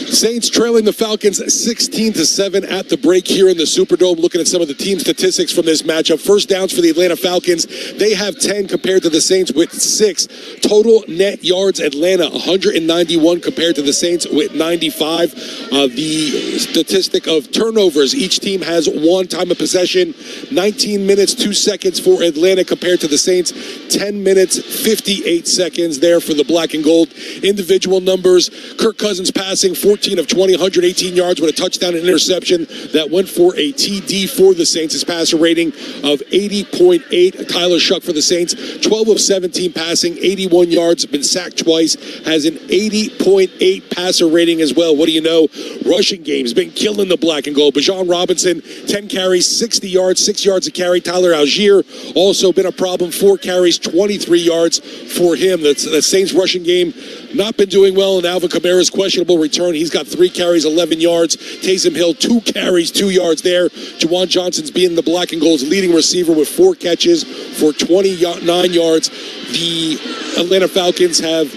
Saints trailing the Falcons 16-7 at the break here in the Superdome. Looking at some of the team statistics from this matchup. First downs for the Atlanta Falcons. They have 10 compared to the Saints with 6. Total net yards, Atlanta 191 compared to the Saints with 95. The statistic of turnovers, each team has 1 time of possession. 19 minutes, 2 seconds for Atlanta compared to the Saints. 10 minutes, 58 seconds there for the Black and Gold. Individual numbers, Kirk Cousins passing 14 of 20, 118 yards with a touchdown and interception. That went for a TD for the Saints. His passer rating of 80.8. Tyler Shuck for the Saints, 12 of 17 passing, 81 yards, been sacked twice, has an 80.8 passer rating as well. What do you know? Rushing game's been killing the Black and Gold. Bijan Robinson, 10 carries, 60 yards, 6 yards a carry. Tyler Algier, also been a problem, 4 carries, 23 yards for him. The Saints rushing game not been doing well, and Alvin Kamara's questionable return. He's got 3 carries, 11 yards. Taysom Hill, 2 carries, 2 yards there. Juwan Johnson's being the Black and Gold's leading receiver with 4 catches for 29 yards. The Atlanta Falcons have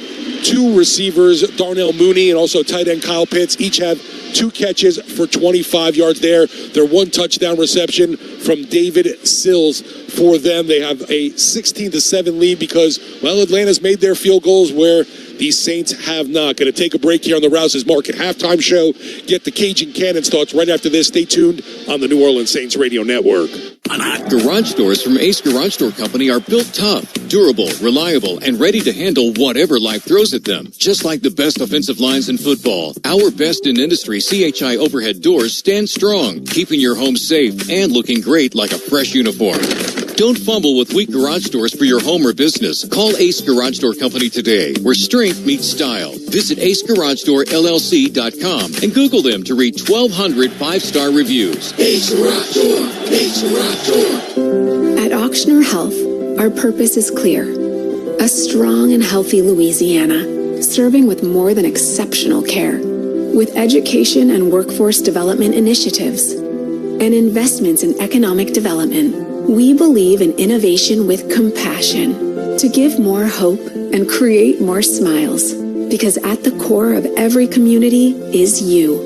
2 receivers, Darnell Mooney and also tight end Kyle Pitts. Each have 2 catches for 25 yards there. Their 1 touchdown reception from David Sills for them. They have a 16-7 lead because, well, Atlanta's made their field goals where the Saints have not. Going to take a break here on the Rouse's Market Halftime Show. Get the Cajun Cannons thoughts right after this. Stay tuned on the New Orleans Saints Radio Network.
Garage doors from Ace Garage Door Company are built tough, durable, reliable, and ready to handle whatever life throws at them. Just like the best offensive lines in football, our best in industry CHI overhead doors stand strong, keeping your home safe and looking great like a fresh uniform. Don't fumble with weak garage doors for your home or business. Call Ace Garage Door Company today, where strength meets style. Visit AceGarageDoorLLC.com and Google them to read 1,200 5-star reviews. Ace Garage Door, Ace Garage Door.
At Auctioner Health, our purpose is clear. A strong and healthy Louisiana, serving with more than exceptional care. With education and workforce development initiatives and investments in economic development, we believe in innovation with compassion to give more hope and create more smiles. Because at the core of every community is you.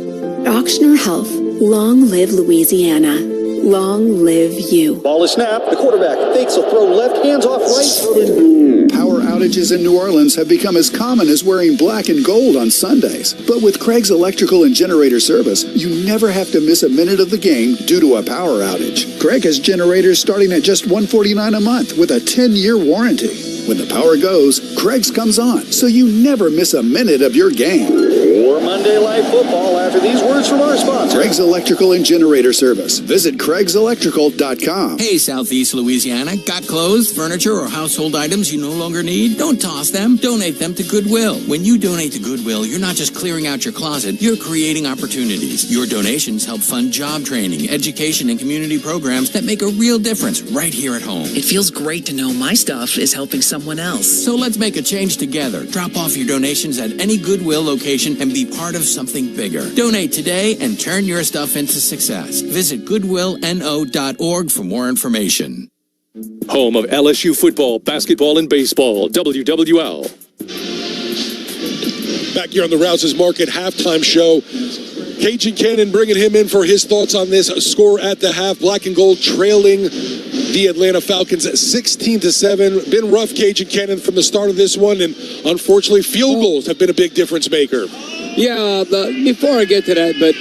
Auctioner Health, long live Louisiana. Long live you.
Ball is snapped. The quarterback fakes a throw left, hands off right.
Power outages in New Orleans have become as common as wearing black and gold on Sundays. But with Craig's Electrical and Generator Service, you never have to miss a minute of the game due to a power outage. Craig has generators starting at just $149 a month with a 10-year warranty. When the power goes, Craig's comes on, so you never miss a minute of your game.
More Monday Night Football after these words from our sponsor.
Craig's Electrical and Generator Service. Visit Craig'sElectrical.com.
Hey, Southeast Louisiana. Got clothes, furniture, or household items you no longer need? Don't toss them. Donate them to Goodwill. When you donate to Goodwill, you're not just clearing out your closet, you're creating opportunities. Your donations help fund job training, education, and community programs that make a real difference right here at home.
It feels great to know my stuff is helping someone else.
So let's make a change together. Drop off your donations at any Goodwill location and be part of something bigger. Donate today and turn your stuff into success. Visit goodwillno.org for more information.
Home of LSU football, basketball, and baseball. WWL.
Back here on the Rouse's Market Halftime Show. Cajun Cannon bringing him in for his thoughts on this score at the half. Black and Gold trailing the Atlanta Falcons 16-7. Been rough, Cajun Cannon, from the start of this one, and unfortunately, field goals have been a big difference maker.
Yeah, before I get to that, but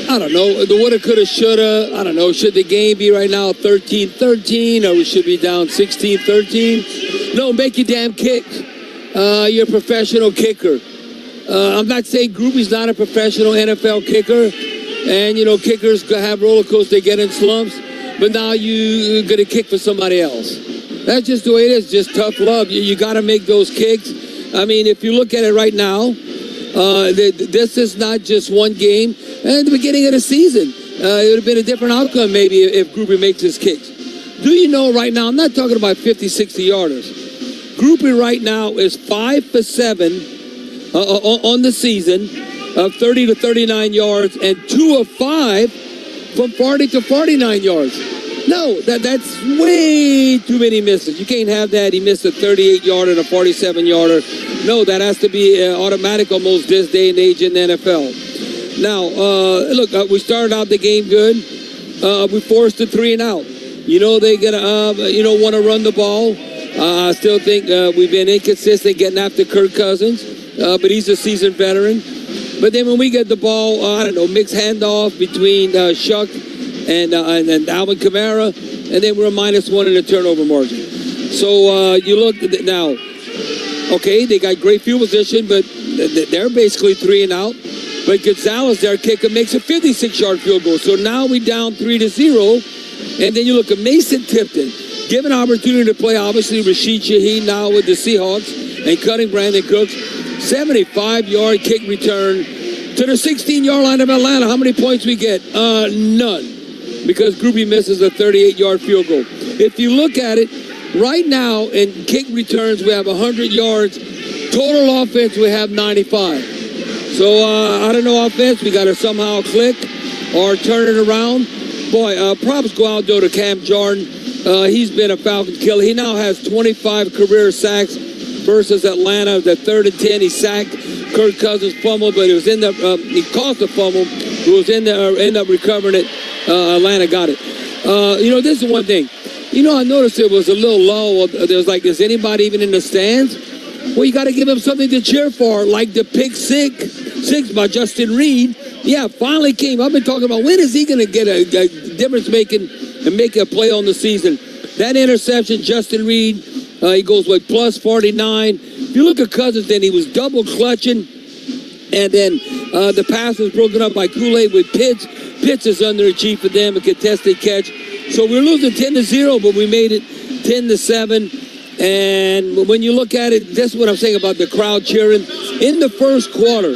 I don't know, the woulda, coulda, shoulda, I don't know, should the game be right now 13-13, or we should be down 16-13? No, make your damn kick. You're a professional kicker. I'm not saying Groupie's not a professional NFL kicker, and, you know, kickers have roller coasters, they get in slumps, but now you're going to kick for somebody else. That's just the way it is, just tough love. You got to make those kicks. I mean, if you look at it right now, this is not just one game. At the beginning of the season, it would have been a different outcome maybe if Groupie makes his kicks. Do you know right now, I'm not talking about 50, 60 yarders. Groupie right now is 5 for 7 on the season of 30 to 39 yards and 2 of 5 from 40 to 49 yards. No, that's way too many misses. You can't have that. He missed a 38-yarder and a 47-yarder. No, that has to be automatic almost this day and age in the NFL. Now, look, we started out the game good. We forced a 3 and out. You know they're going to, want to run the ball. I still think we've been inconsistent getting after Kirk Cousins, but he's a seasoned veteran. But then when we get the ball, I don't know, mixed handoff between Shuck and Alvin Kamara, and then we're a -1 in the turnover margin. So you look now, okay, they got great field position, but they're basically 3 and out. But Gonzalez, their kicker, makes a 56-yard field goal. So now we down 3-0. And then you look at Mason Tipton, given opportunity to play, obviously, Rashid Shaheed now with the Seahawks and cutting Brandon Cooks. 75-yard kick return to the 16-yard line of Atlanta. How many points we get? None. Because Groupie misses a 38-yard field goal. If you look at it, right now in kick returns, we have 100 yards. Total offense, we have 95. So, I don't know offense. We got to somehow click or turn it around. Boy, props go out, though, to Cam Jordan. He's been a Falcon killer. He now has 25 career sacks versus Atlanta. The 3rd and 10, he sacked Kirk Cousins, fumbled, but it was in the he caused the fumble. It was in the end up recovering it. Atlanta got it. This is one thing. I noticed it was a little low. There was like, is anybody even in the stands? Well, you got to give him something to cheer for, like the pick six by Justin Reed. Yeah, finally came. I've been talking about when is he going to get a difference-making and make a play on the season. That interception, Justin Reed, he goes with plus 49. If you look at Cousins, then he was double clutching, and then the pass was broken up by Kool-Aid with Pitts. Pitts is underachieved for them, a contested catch. So we're losing 10-0, but we made it 10-7. And when you look at it, that's what I'm saying about the crowd cheering. In the first quarter,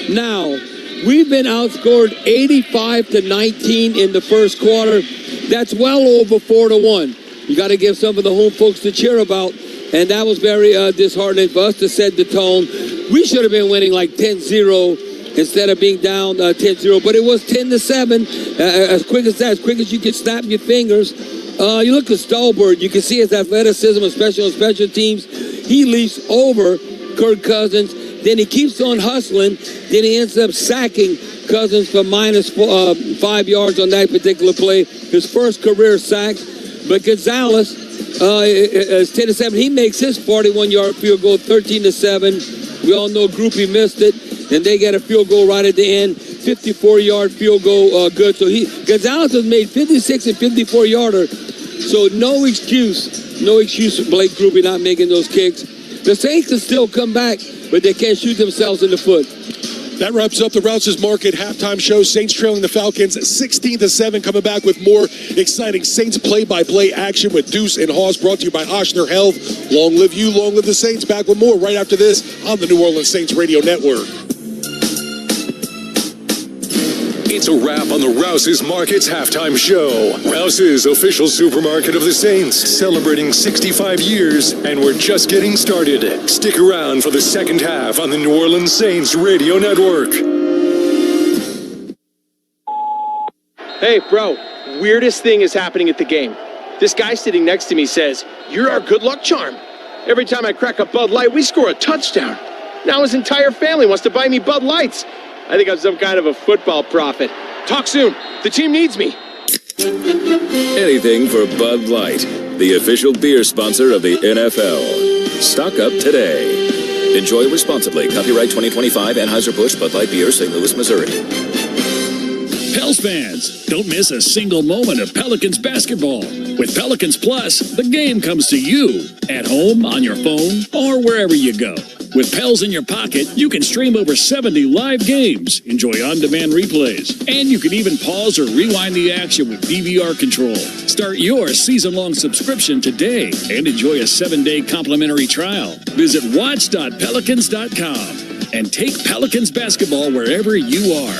now, we've been outscored 85-19 in the first quarter. That's well over 4-1. You got to give some of the home folks to cheer about. And that was very disheartening for us to set the tone. We should have been winning like 10-0 instead of being down 10-0. But it was 10-7. As quick as that, as quick as you could snap your fingers. You look at Stalbert, you can see his athleticism, especially on special teams. He leaps over Kirk Cousins. Then he keeps on hustling. Then he ends up sacking Cousins for -5 yards on that particular play. His first career sack. But Gonzalez is 10-7. He makes his 41-yard field goal, 13-7. We all know Groupie missed it, and they get a field goal right at the end. 54-yard field goal, good. So Gonzalez has made 56 and 54-yarder. So no excuse for Blake Groupie not making those kicks. The Saints can still come back, but they can't shoot themselves in the foot.
That wraps up the Rouse's Market halftime show. Saints trailing the Falcons 16-7. Coming back with more exciting Saints play-by-play action with Deuce and Hoss, brought to you by Ochsner Health. Long live you, long live the Saints. Back with more right after this on the New Orleans Saints Radio Network.
It's a wrap on the Rouse's Markets halftime show. Rouse's, official supermarket of the Saints, celebrating 65 years, and we're just getting started. Stick around for the second half on the New Orleans Saints Radio Network.
Hey, bro, weirdest thing is happening at the game. This guy sitting next to me says, "You're our good luck charm. Every time I crack a Bud Light, we score a touchdown." Now his entire family wants to buy me Bud Lights. I think I'm some kind of a football prophet. Talk soon. The team needs me.
Anything for Bud Light, the official beer sponsor of the NFL. Stock up today. Enjoy responsibly. Copyright 2025 Anheuser-Busch Bud Light Beer, St. Louis, Missouri.
Pels fans, don't miss a single moment of Pelicans basketball. With Pelicans Plus, the game comes to you at home, on your phone, or wherever you go. With Pels in your pocket, you can stream over 70 live games, enjoy on-demand replays, and you can even pause or rewind the action with DVR control. Start your season-long subscription today and enjoy a 7-day complimentary trial. Visit watch.pelicans.com and take Pelicans basketball wherever you are.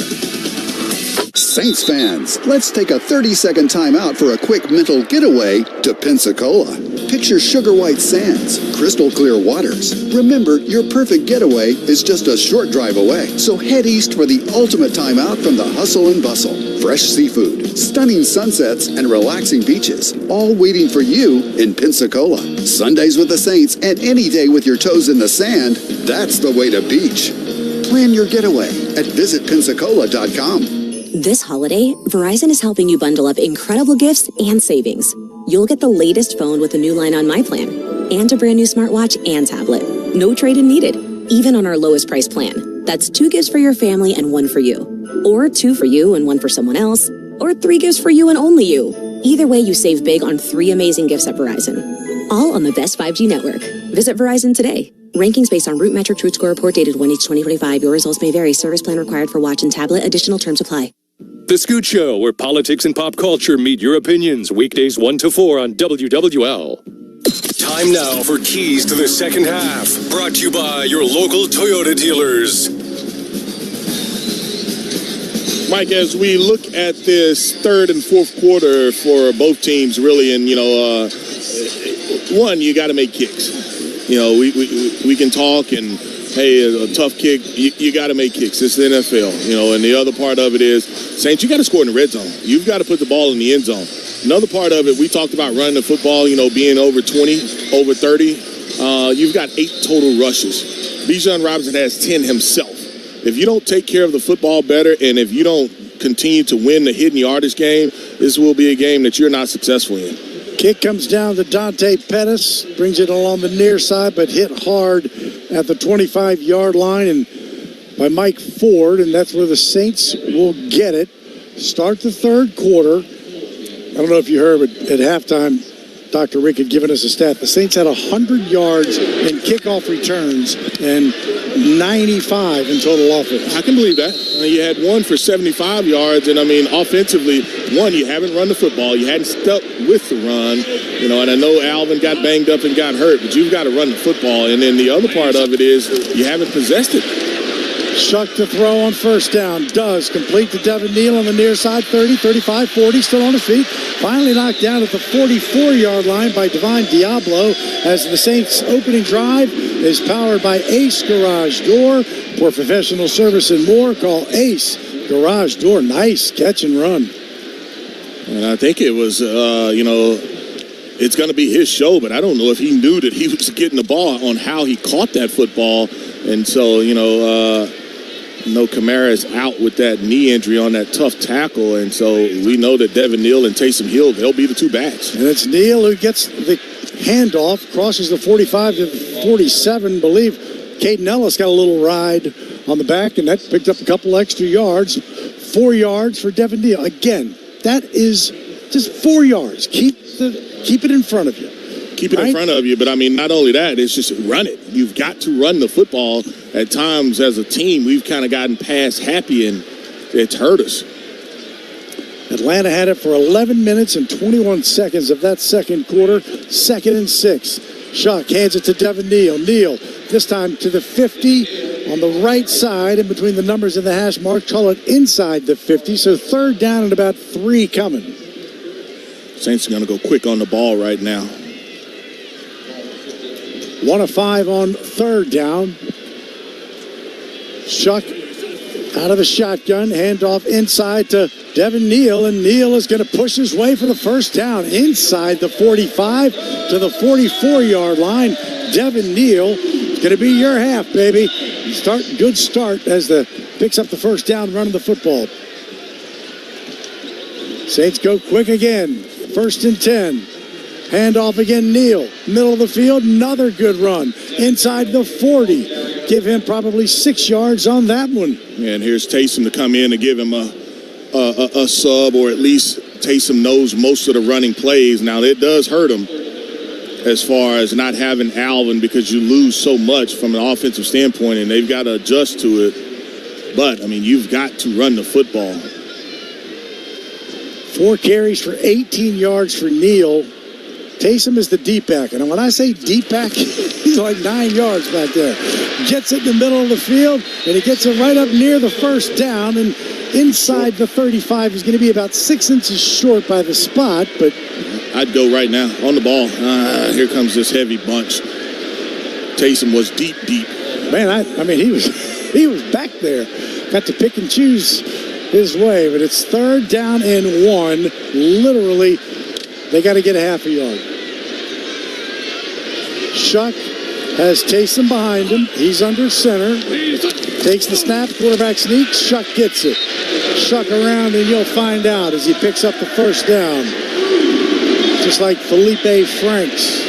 Saints fans, let's take a 30-second time out for a quick mental getaway to Pensacola. Picture sugar white sands, crystal clear waters. Remember, your perfect getaway is just a short drive away. So head east for the ultimate time out from the hustle and bustle. Fresh seafood, stunning sunsets, and relaxing beaches, all waiting for you in Pensacola. Sundays with the Saints and any day with your toes in the sand, that's the way to beach. Plan your getaway at visitpensacola.com.
This holiday, Verizon is helping you bundle up incredible gifts and savings. You'll get the latest phone with a new line on My Plan, and a brand new smartwatch and tablet. No trade-in needed, even on our lowest price plan. That's 2 gifts for your family and 1 for you. Or 2 for you and 1 for someone else. Or 3 gifts for you and only you. Either way, you save big on 3 amazing gifts at Verizon. All on the best 5G network. Visit Verizon today. Rankings based on Root Metric Truth Score report dated 1/8/2025. Your results may vary. Service plan required for watch and tablet. Additional terms apply.
The Scoot Show, where politics and pop culture meet your opinions. Weekdays 1 to 4 on WWL.
Time now for Keys to the Second Half. Brought to you by your local Toyota dealers.
Mike, as we look at this third and fourth quarter for both teams, really, and, one, you got to make kicks. We can talk and, hey, a tough kick, you got to make kicks. It's the NFL, and the other part of it is, Saints, you got to score in the red zone. You've got to put the ball in the end zone. Another part of it, we talked about running the football, being over 20, over 30. You've got 8 total rushes. Bijan Robinson has 10 himself. If you don't take care of the football better, and if you don't continue to win the hidden yardage game, this will be a game that you're not successful in.
Kick comes down to Dante Pettis, brings it along the near side, but hit hard at the 25-yard line and by Mike Ford, and that's where the Saints will get it. Start the third quarter. I don't know if you heard, but at halftime, Dr. Rick had given us a stat. The Saints had 100 yards in kickoff returns and 95 in total offense.
I can believe that. You had one for 75 yards, and, offensively, one, you haven't run the football. You hadn't stuck with the run, and I know Alvin got banged up and got hurt, but you've got to run the football. And then the other part of it is you haven't possessed it.
Shuck to throw on first down. Does complete to Devin Neal on the near side. 30, 35, 40, still on his feet. Finally knocked down at the 44-yard line by Divine Diablo as the Saints' opening drive is powered by Ace Garage Door. For professional service and more, call Ace Garage Door. Nice catch and run.
And I think it was, it's going to be his show, but I don't know if he knew that he was getting the ball on how he caught that football. And so, Kamara is out with that knee injury on that tough tackle, and so we know that Devin Neal and Taysom Hill, they'll be the 2 backs.
And it's Neal who gets the handoff, crosses the 45 to the 47, believe. Caden Ellis got a little ride on the back, and that picked up a couple extra yards. 4 yards for Devin Neal. Again, that is just 4 yards. Keep it in front of you.
Keep it in front of you, but not only that, it's just run it. You've got to run the football. At times, as a team, we've kind of gotten past happy, and it's hurt us.
Atlanta had it for 11 minutes and 21 seconds of that second quarter. 2nd and 6. Shuck hands it to Devin Neal. Neal, this time to the 50 on the right side, in between the numbers and the hash mark. Call it inside the 50, so third down and about 3 coming.
Saints are going to go quick on the ball right now.
1 of 5 on third down. Shuck out of the shotgun, handoff inside to Devin Neal, and Neal is going to push his way for the first down inside the 45 to the 44-yard line. Devin Neal going to be your half, baby. Good start as the picks up the first down running the football. Saints go quick again. 1st and 10. Handoff again, Neal. Middle of the field, another good run. Inside the 40. Give him probably 6 yards on that one.
And here's Taysom to come in and give him a sub, or at least Taysom knows most of the running plays. Now, it does hurt him as far as not having Alvin, because you lose so much from an offensive standpoint, and they've got to adjust to it. But, I mean, you've got to run the football.
4 carries for 18 yards for Neal. Taysom is the deep back. And when I say deep back, he's like 9 yards back there. Gets it in the middle of the field, and he gets it right up near the first down. And inside the 35, he's going to be about 6 inches short by the spot. But
I'd go right now on the ball. Here comes this heavy bunch. Taysom was deep.
Man, I mean, he was back there. Got to pick and choose his way. But it's 3rd down and 1. Literally, they got to get a half a yard. Shuck has Taysom behind him. He's under center. Takes the snap. Quarterback sneaks. Shuck gets it. Shuck around, and you'll find out as he picks up the 1st down. Just like Felipe Franks.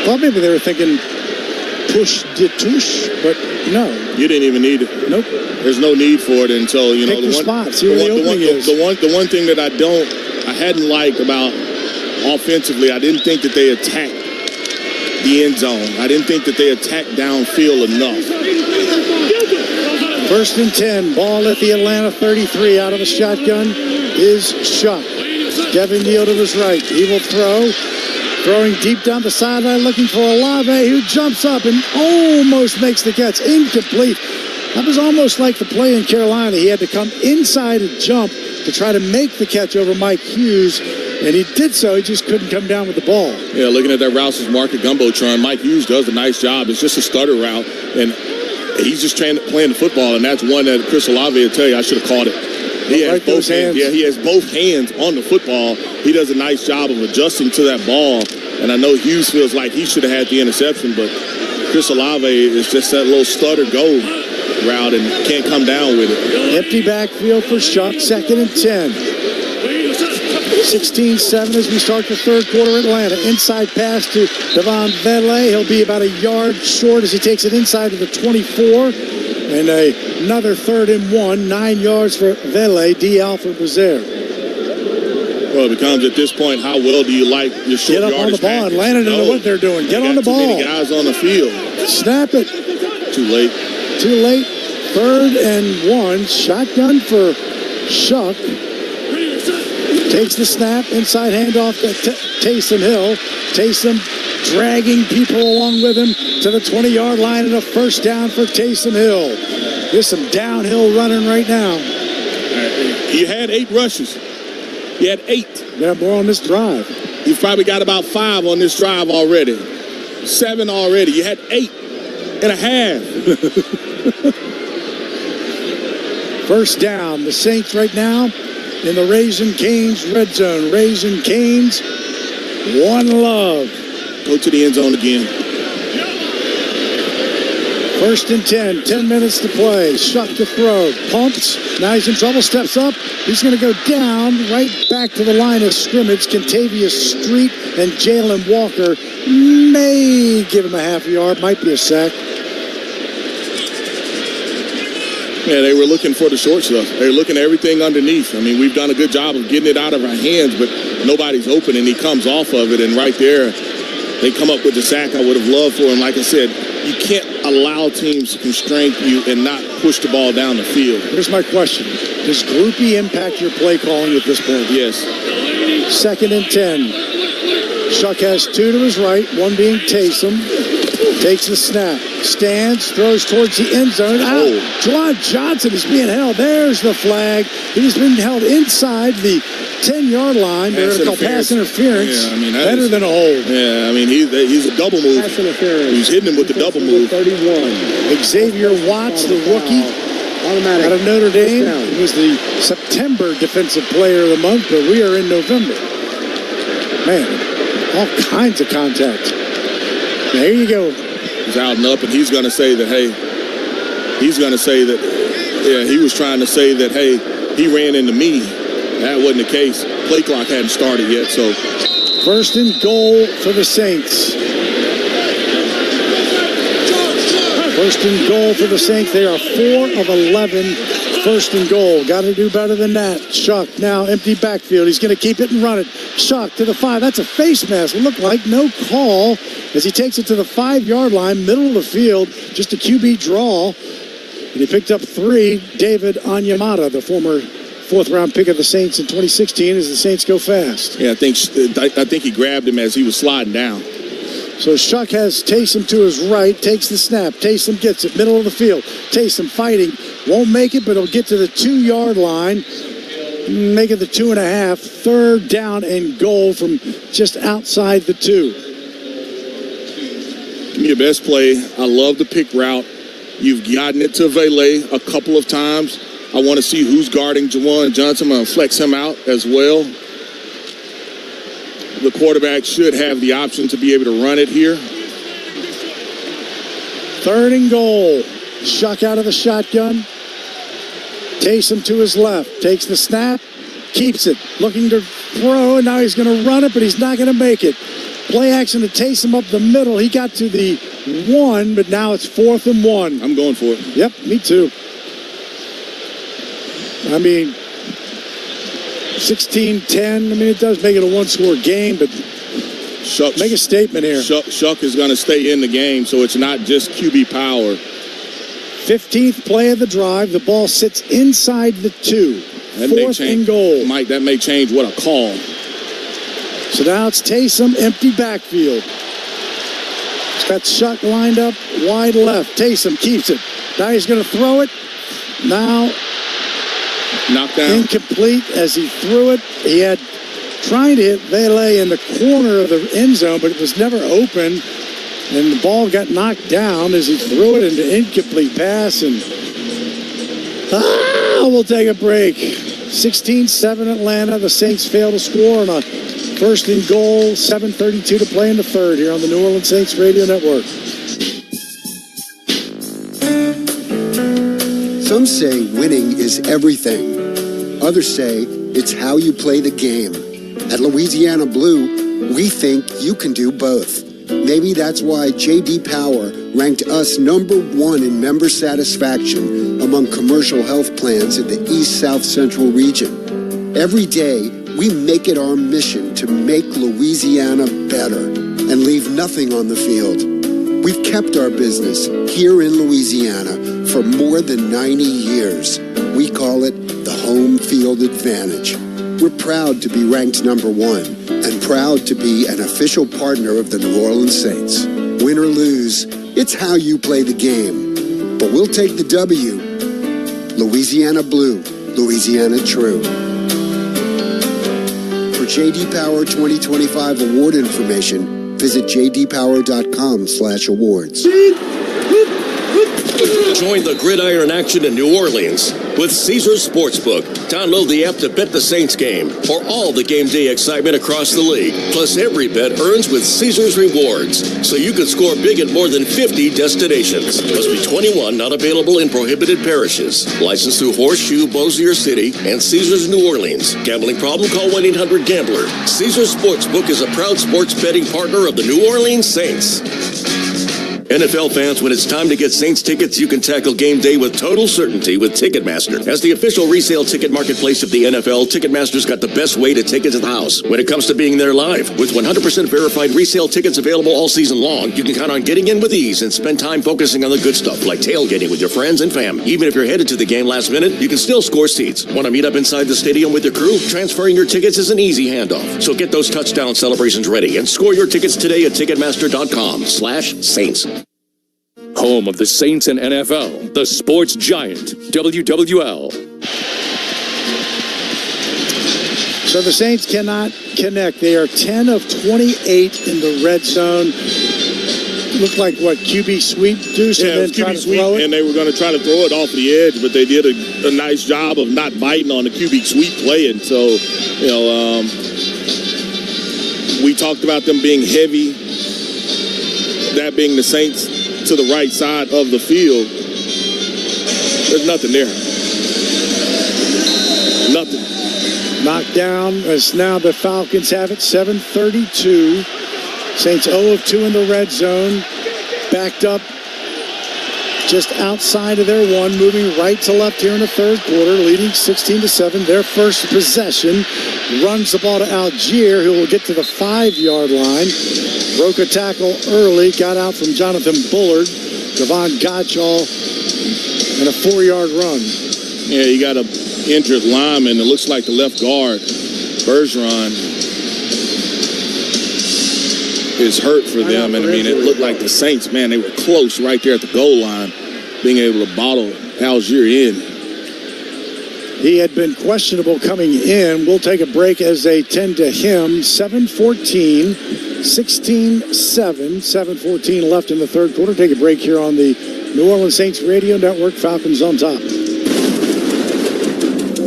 Thought maybe they were thinking push de touche, but no.
You didn't even need it.
Nope.
There's no need for it until, you know,
Pick the spot. See where the opening is.
The one thing that I hadn't liked about offensively, I didn't think that they attacked the end zone. I didn't think that they attacked downfield enough.
1st and 10. Ball at the Atlanta 33. Out of the shotgun is Shuck. Devin Neal to his right. He will throw. Throwing deep down the sideline, looking for Olave, who jumps up and almost makes the catch. Incomplete. That was almost like the play in Carolina. He had to come inside and jump to try to make the catch over Mike Hughes, and he did so. He just couldn't come down with the ball.
Yeah, looking at that Rouse's Market Gumbotron, Mike Hughes does a nice job. It's just a stutter route, and he's just playing the football, and that's one that Chris Olave will tell you, I should have caught it. He has both hands. Yeah, he has both hands on the football. He does a nice job of adjusting to that ball. And I know Hughes feels like he should have had the interception, but Chris Olave is just that little stutter go route and can't come down with it.
Empty backfield for Shuck, 2nd and 10. 16-7 as we start the 3rd quarter. Atlanta. Inside pass to Devon Vele. He'll be about a yard short as he takes it inside to the 24. And another 3rd and 1, 9 yards for Vele. D. Alfred was there.
Well, it becomes at this point, how well do you like your short
yardage? Get up on the ball. Atlanta don't know what they're doing. Get on the ball.
Too many guys on the field.
Snap it.
Too late.
3rd and 1. Shotgun for Shuck. Takes the snap. Inside handoff to Taysom Hill. Taysom dragging people along with him to the 20-yard line, and a 1st down for Taysom Hill. There's some downhill running right now.
You had 8 rushes. You had 8.
Yeah, more on this drive.
You've probably got about 5 on this drive already. 7 already. You had 8 and a half.
1st down. The Saints right now in the Raising Cane's red zone. Raising Cane's, one love.
Go to the end zone again.
1st and 10. 10 minutes to play. Shuck to throw. Pumps. Now he's in trouble. Steps up. He's going to go down right back to the line of scrimmage. Contavious Street and Jalen Walker may give him a half a yard. Might be a sack.
Yeah, they were looking for the short stuff. They were looking at everything underneath. I mean, we've done a good job of getting it out of our hands, but nobody's open, and he comes off of it, and right there, they come up with the sack I would have loved for him. Like I said, you can't allow teams to constrain you and not push the ball down the field.
Here's my question. Does groupie impact your play calling at this point?
Yes.
2nd and 10. Shuck has 2 to his right, one being Taysom. Takes the snap. Stands, throws towards the end zone. Out. Juwan Johnson is being held. There's the flag. He's been held inside the 10-yard line. They're going to call pass interference.
Yeah, I mean,
better than a hold.
Yeah, I mean, he's a double move.
Pass interference.
He's hitting him with the double move.
31.
Xavier Watts, the rookie out of Notre Dame. He was the September Defensive Player of the Month, but we are in November. Man, all kinds of contact. There you go.
He's out and up, and he's going to say that, hey, he was trying to say that, hey, he ran into me. That wasn't the case. Play clock hadn't started yet, so.
First and goal for the Saints. First and goal for the Saints. They are 4 of 11. First and goal. Got to do better than that. Shuck now empty backfield. He's going to keep it and run it. Shuck to the 5. That's a face mask. It looked like no call as he takes it to the 5-yard line, middle of the field. Just a QB draw. And he picked up 3. David Onyemata, the former 4th-round pick of the Saints in 2016, as the Saints go fast.
Yeah, I think he grabbed him as he was sliding down.
So Shuck has Taysom to his right, takes the snap. Taysom gets it, middle of the field. Taysom fighting, won't make it, but he'll get to the 2-yard line. Make it the 2.5. 3rd down and goal from just outside the 2.
Give me your best play. I love the pick route. You've gotten it to Vele a couple of times. I want to see who's guarding Jawan Johnson. I'm going to flex him out as well. The quarterback should have the option to be able to run it here.
3rd and goal. Shuck out of the shotgun. Taysom to his left. Takes the snap. Keeps it. Looking to throw, and now he's going to run it, but he's not going to make it. Play action to Taysom up the middle. He got to the 1, but now it's 4th and 1.
I'm going for it.
Yep, me too. I mean, 16-10. I mean, it does make it a 1-score game, but make a statement here.
Shuck is going to stay in the game, so it's not just QB power.
15th play of the drive. The ball sits inside the 2. 4th and goal.
Mike, that may change what a call.
So now it's Taysom, empty backfield. He's got Shuck lined up wide left. Taysom keeps it. Now he's going to throw it. Now
knocked down.
Incomplete as he threw it. He had trying to hit Vele in the corner of the end zone, but it was never open. And the ball got knocked down as he threw it into incomplete pass. And we'll take a break. 16-7 Atlanta. The Saints fail to score on a 1st and goal. 7:32 to play in the 3rd here on the New Orleans Saints Radio Network.
Some say winning is everything. Others say it's how you play the game. At Louisiana Blue, we think you can do both. Maybe that's why J.D. Power ranked us #1 in member satisfaction among commercial health plans in the East-South Central region. Every day, we make it our mission to make Louisiana better and leave nothing on the field. We've kept our business here in Louisiana for more than 90 years. We call it the home field advantage. We're proud to be ranked #1 and proud to be an official partner of the New Orleans Saints. Win or lose, it's how you play the game. But we'll take the W. Louisiana Blue, Louisiana True. For J.D. Power 2025 award information, visit jdpower.com/awards.
Join the gridiron action in New Orleans with Caesars Sportsbook. Download the app to bet the Saints game or all the game day excitement across the league. Plus, every bet earns with Caesars Rewards, so you can score big at more than 50 destinations. Must be 21, not available in prohibited parishes. Licensed through Horseshoe, Bossier City, and Caesars New Orleans. Gambling problem? Call 1-800-GAMBLER. Caesars Sportsbook is a proud sports betting partner of the New Orleans Saints. NFL fans, when it's time to get Saints tickets, you can tackle game day with total certainty with Ticketmaster. As the official resale ticket marketplace of the NFL, Ticketmaster's got the best way to take it to the house when it comes to being there live. With 100% verified resale tickets available all season long, you can count on getting in with ease and spend time focusing on the good stuff like tailgating with your friends and fam. Even if you're headed to the game last minute, you can still score seats. Want to meet up inside the stadium with your crew? Transferring your tickets is an easy handoff. So get those touchdown celebrations ready and score your tickets today at Ticketmaster.com/Saints.
Home of the Saints and NFL, the sports giant, WWL.
So the Saints cannot connect. They are 10 of 28 in the red zone. Looked like what, QB sweep, Deuce, and then try to throw it?
And they were going to try to throw it off the edge, but they did a nice job of not biting on the QB sweep play. And so, we talked about them being heavy, that being the Saints to the right side of the field. There's nothing there. nothing.
Knocked down as now the Falcons have it, 7:32. Saints 0 of 2 in the red zone. Backed up just outside of their one, moving right to left here in the third quarter, leading 16-7. Their first possession. Runs the ball to Algier, who will get to the 5-yard line. Broke a tackle early, got out from Jonathan Bullard. Devon Gottschall, and a 4-yard run.
Yeah, you got an injured lineman. It looks like the left guard, Bergeron, is hurt for them. And I mean, it looked like the Saints, man, they were close right there at the goal line, being able to bottle Algier in.
He had been questionable coming in. We'll take a break as they tend to him. 7:14, 16-7, 7:14 left in the third quarter. Take a break here on the New Orleans Saints Radio Network. Falcons on top.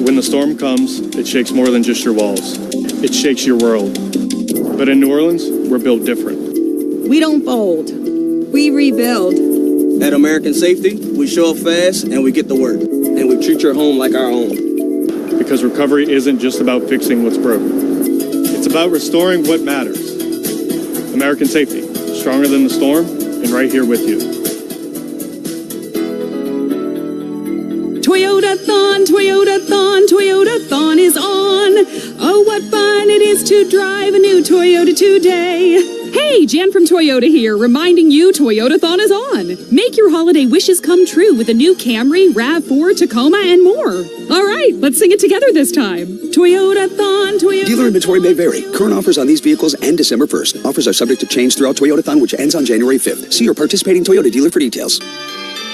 When the storm comes, it shakes more than just your walls. It shakes your world. But in New Orleans, we're built different.
We don't fold. We rebuild.
At American Safety, we show up fast and we get to work. And we treat your home like our own.
Because recovery isn't just about fixing what's broken. It's about restoring what matters. American Safety, stronger than the storm, and right here with you.
Toyota-thon, Toyota-thon, Toyota-thon is on. Oh, what fun it is to drive a new Toyota today.
Hey, Jan from Toyota here, reminding you Toyota-thon is on. Make your holiday wishes come true with a new Camry, RAV4, Tacoma, and more. All right, let's sing it together this time. Toyota-thon, Toyota.
Dealer inventory may vary. Current offers on these vehicles end December 1st. Offers are subject to change throughout Toyota-thon, which ends on January 5th. See your participating Toyota dealer for details.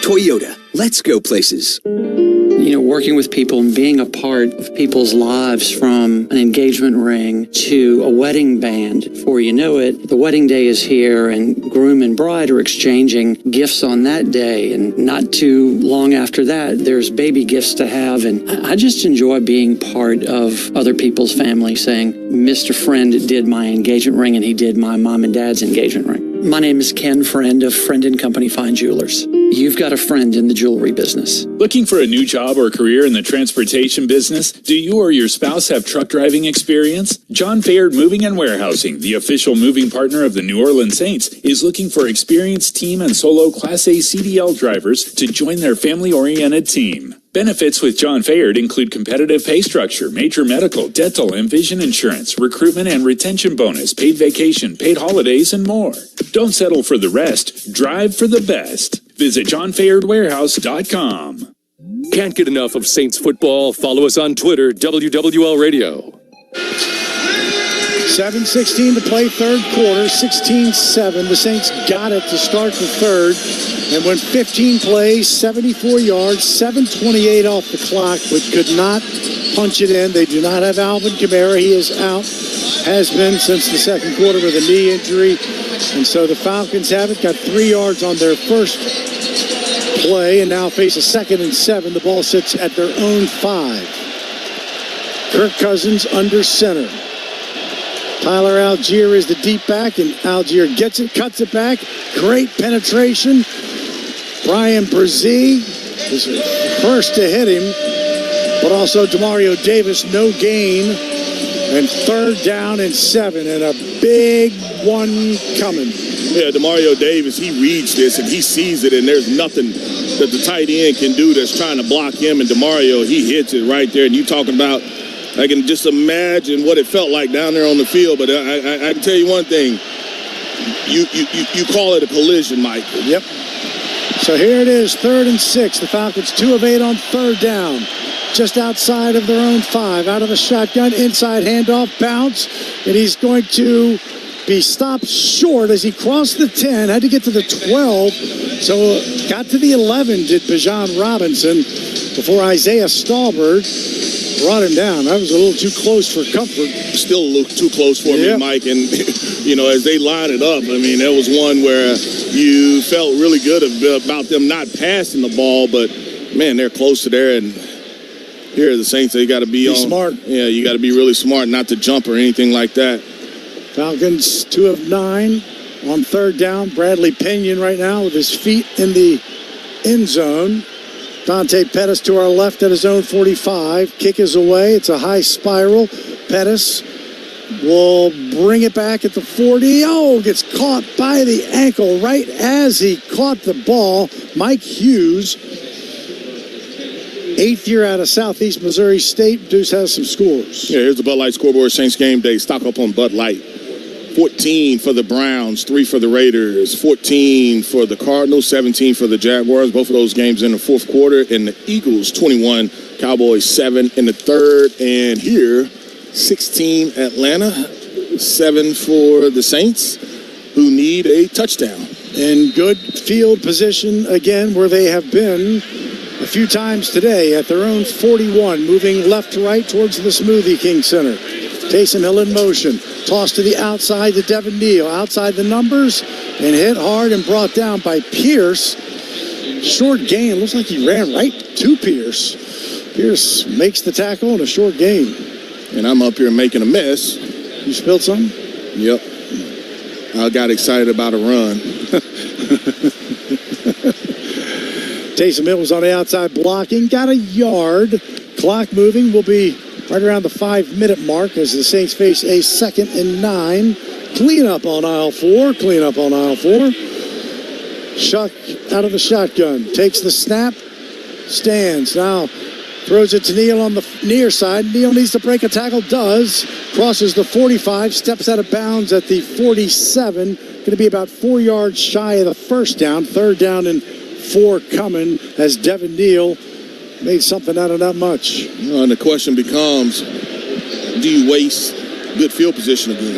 Toyota, let's go places.
You know, working with people and being a part of people's lives, from an engagement ring to a wedding band. Before you know it, the wedding day is here and groom and bride are exchanging gifts on that day. And not too long after that, there's baby gifts to have. And I just enjoy being part of other people's family, saying, Mr. Friend did my engagement ring and he did my mom and dad's engagement ring. My name is Ken Friend of Friend & Company Fine Jewelers. You've got a friend in the jewelry business.
Looking for a new job or career in the transportation business? Do you or your spouse have truck driving experience? John Fayard Moving and Warehousing, the official moving partner of the New Orleans Saints, is looking for experienced team and solo Class A CDL drivers to join their family-oriented team. Benefits with John Fayard include competitive pay structure, major medical, dental, and vision insurance, recruitment and retention bonus, paid vacation, paid holidays, and more. Don't settle for the rest. Drive for the best. Visit JohnFayardWarehouse.com.
Can't get enough of Saints football? Follow us on Twitter, WWL Radio.
7:16 to play third quarter, 16-7. The Saints got it to start the third and went 15 plays, 74 yards, 7:28 off the clock, but could not punch it in. They do not have Alvin Kamara. He is out, has been since the second quarter with a knee injury. And so the Falcons have it, got 3 yards on their first play, and now face a 2nd and 7. The ball sits at their own 5. Kirk Cousins under center. Tyler Algier is the deep back, and Algier gets it, cuts it back. Great penetration. Brian Brzee is first to hit him, but also Demario Davis, no gain. And 3rd down and 7, and a big one coming.
Yeah, Demario Davis, he reads this, and he sees it, and there's nothing that the tight end can do that's trying to block him. And Demario, he hits it right there. And you talking about, I can just imagine what it felt like down there on the field. But I can tell you one thing. You call it a collision, Mike.
Yep. So here it is, 3rd and 6. The Falcons 2 of 8 on 3rd down. Just outside of their own 5. Out of the shotgun, inside handoff, bounce. And he's going to be stopped short as he crossed the 10. Had to get to the 12. So got to the 11, did Bijan Robinson, before Isaiah Stallbird brought him down. That was a little too close for comfort.
Still a little too close for me, Mike. And, you know, as they line it up, I mean, there was one where you felt really good about them not passing the ball. But, man, they're close to there. And here are the Saints. They got to be
smart.
Yeah, you got to be really smart not to jump or anything like that.
Falcons 2 of 9 on 3rd down. Bradley Pinion right now with his feet in the end zone. Dante Pettis to our left at his own 45. Kick is away. It's a high spiral. Pettis will bring it back at the 40. Oh, gets caught by the ankle right as he caught the ball. Mike Hughes, 8th year out of Southeast Missouri State. Deuce has some scores.
Yeah, here's the Bud Light scoreboard. Saints game day. Stock up on Bud Light. 14 for the Browns, 3 for the Raiders, 14 for the Cardinals, 17 for the Jaguars. Both of those games in the fourth quarter. And the Eagles, 21, Cowboys, 7 in the third. And here, 16 Atlanta, 7 for the Saints, who need a touchdown.
In good field position again, where they have been a few times today at their own 41, moving left to right towards the Smoothie King Center. Taysom Hill in motion. Toss to the outside to Devin Neal. Outside the numbers and hit hard and brought down by Pierce. Short gain. Looks like he ran right to Pierce. Pierce makes the tackle in a short gain.
And I'm up here making a mess.
You spilled something?
Yep. I got excited about a run.
Taysom Hill was on the outside blocking. Got a yard. Clock moving will be right around the 5-minute mark as the Saints face a 2nd and 9. Clean up on aisle 4. Clean up on aisle 4. Shuck out of the shotgun. Takes the snap. Stands. Now throws it to Neal on the near side. Neal needs to break a tackle. Does. Crosses the 45. Steps out of bounds at the 47. Going to be about 4 yards shy of the first down. 3rd down and 4 coming as Devin Neal made something out of that much.
And the question becomes, do you waste good field position again?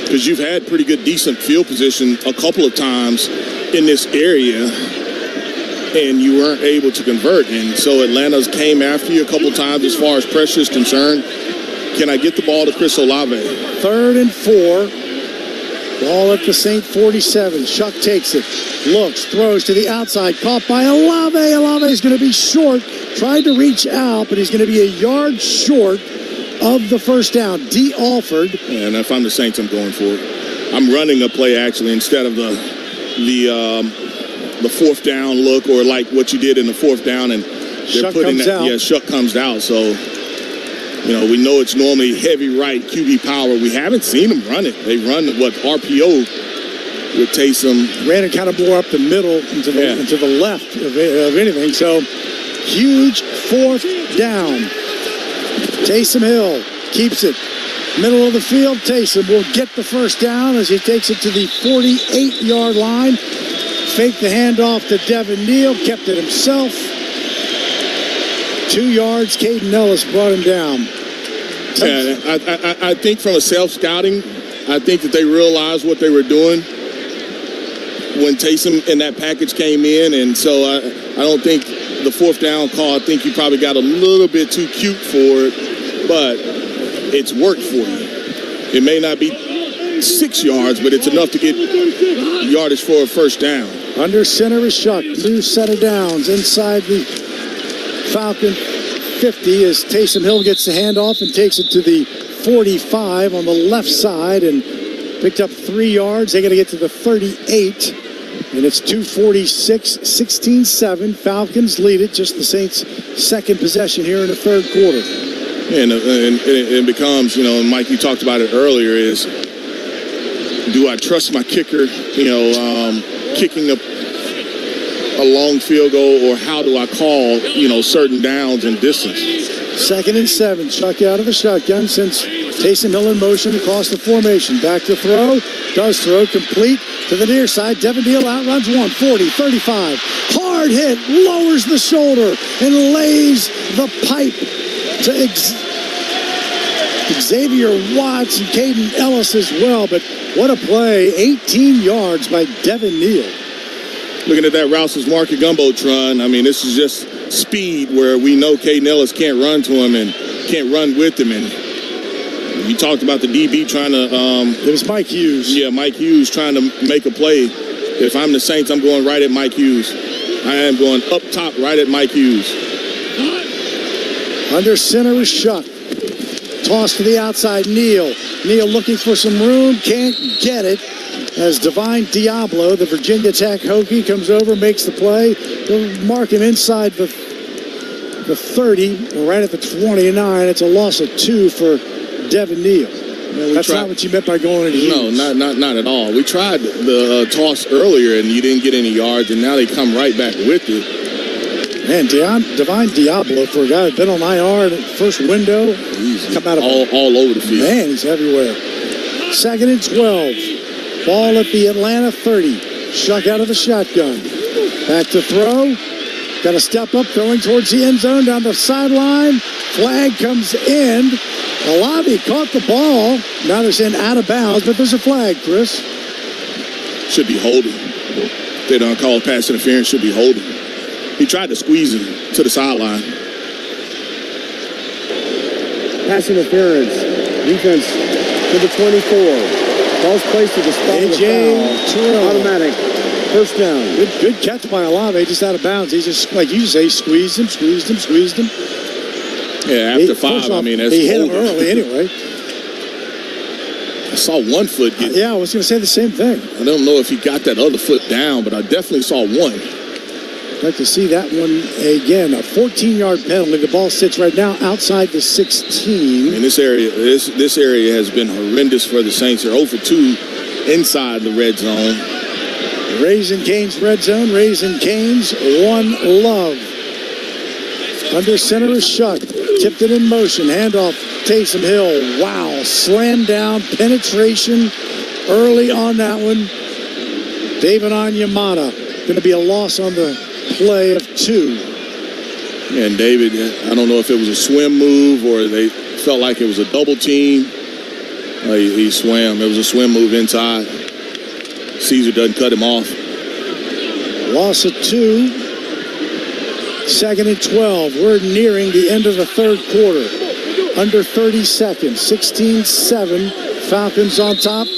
Because you've had pretty good, decent field position a couple of times in this area, and you weren't able to convert. And so Atlanta's came after you a couple of times as far as pressure is concerned. Can I get the ball to Chris Olave?
3rd and 4. Ball at the Saint 47. Shuck takes it. Looks, throws to the outside. Caught by Olave. Olave is going to be short. Tried to reach out, but he's going to be a yard short of the first down. D. Alford.
And if I'm the Saints, I'm going for it. I'm running a play, actually, instead of the 4th down look, or like what you did in the 4th down. And they're
Shuck
putting
comes
that.
out.
Yeah, Shuck comes out. So, we know it's normally heavy right QB power. We haven't seen them run it. They run RPO with Taysom.
Ran it kind of more up the middle into the left of anything. So huge 4th down. Taysom Hill keeps it. Middle of the field. Taysom will get the first down as he takes it to the 48-yard line. Faked the handoff to Devin Neal. Kept it himself. 2 yards. Caden Ellis brought him down.
Yeah, I think from a self-scouting, I think that they realized what they were doing when Taysom and that package came in. And so I don't think the 4th down call, I think you probably got a little bit too cute for it, but it's worked for you. It may not be 6 yards, but it's enough to get yardage for a first down.
Under center is Shuck. New set of downs inside the Falcon 50 as Taysom Hill gets the handoff and takes it to the 45 on the left side and picked up 3 yards. They got to get to the 38, and it's 2:46, 16-7. Falcons lead it. Just the Saints' second possession here in the third quarter.
And it becomes, Mike, you talked about it earlier, is do I trust my kicker, kicking a long field goal, or how do I call, certain downs and distance?
2nd and 7. Chuck out of the shotgun since Taysom Hill in motion across the formation. Back to throw. Does throw complete to the near side. Devin Neal outruns 1, 40, 35. Hard hit. Lowers the shoulder and lays the pipe to Xavier Watts and Caden Ellis as well. But what a play. 18 yards by Devin Neal.
Looking at that Rouse's Market Gumbotron, this is just speed where we know Caden Ellis can't run to him and can't run with him. And you talked about the DB trying to...
it was Mike Hughes.
Yeah, Mike Hughes trying to make a play. If I'm the Saints, I'm going right at Mike Hughes. I am going up top right at Mike Hughes.
Under center is Shuck. Toss to the outside, Neal. Neal looking for some room, can't get it. as Divine Diablo, the Virginia Tech Hokie, comes over, makes the play. They'll mark him inside the 30, right at the 29. It's a loss of 2 for Devin Neal. That's not what you meant by going into
No, not at all. We tried the toss earlier, and you didn't get any yards, and now they come right back with it.
Man, Divine Diablo, for a guy who's been on IR at first window, come out of
all over the field.
Man, he's everywhere. 2nd and 12. Ball at the Atlanta 30. Shuck out of the shotgun. Back to throw. Got to step up, throwing towards the end zone, down the sideline. Flag comes in. Olave caught the ball. Now they're saying out of bounds, but there's a flag, Chris.
Should be holding. If they don't call pass interference, should be holding. He tried to squeeze him to the sideline.
Pass interference. Defense to the 24. Ball's placed at the spot of the foul. Automatic. First down.
Good catch by Olave, just out of bounds. He just, like you say, squeezed him.
Yeah, after 5, I mean, that's
he hit him early anyway.
I saw one foot get.
Yeah, I was going to say the same thing.
I don't know if he got that other foot down, but I definitely saw one.
I'd like to see that one again. A 14-yard penalty. The ball sits right now outside the 16.
And this area has been horrendous for the Saints. They're 0 for 2 inside the red zone.
Raising Cane's red zone. Raising Cane's one love. Under center is Shuck. Tipped it in motion. Handoff. Taysom Hill. Wow. Slam down. Penetration early on that one. David Onyemata. Going to be a loss on the play of 2.
And David, I don't know if it was a swim move or they felt like it was a double team. He swam. It was a swim move inside. Caesar doesn't cut him off.
Loss of 2. 2nd and 12. We're nearing the end of the third quarter. Under 30 seconds. 16-7. Falcons on top.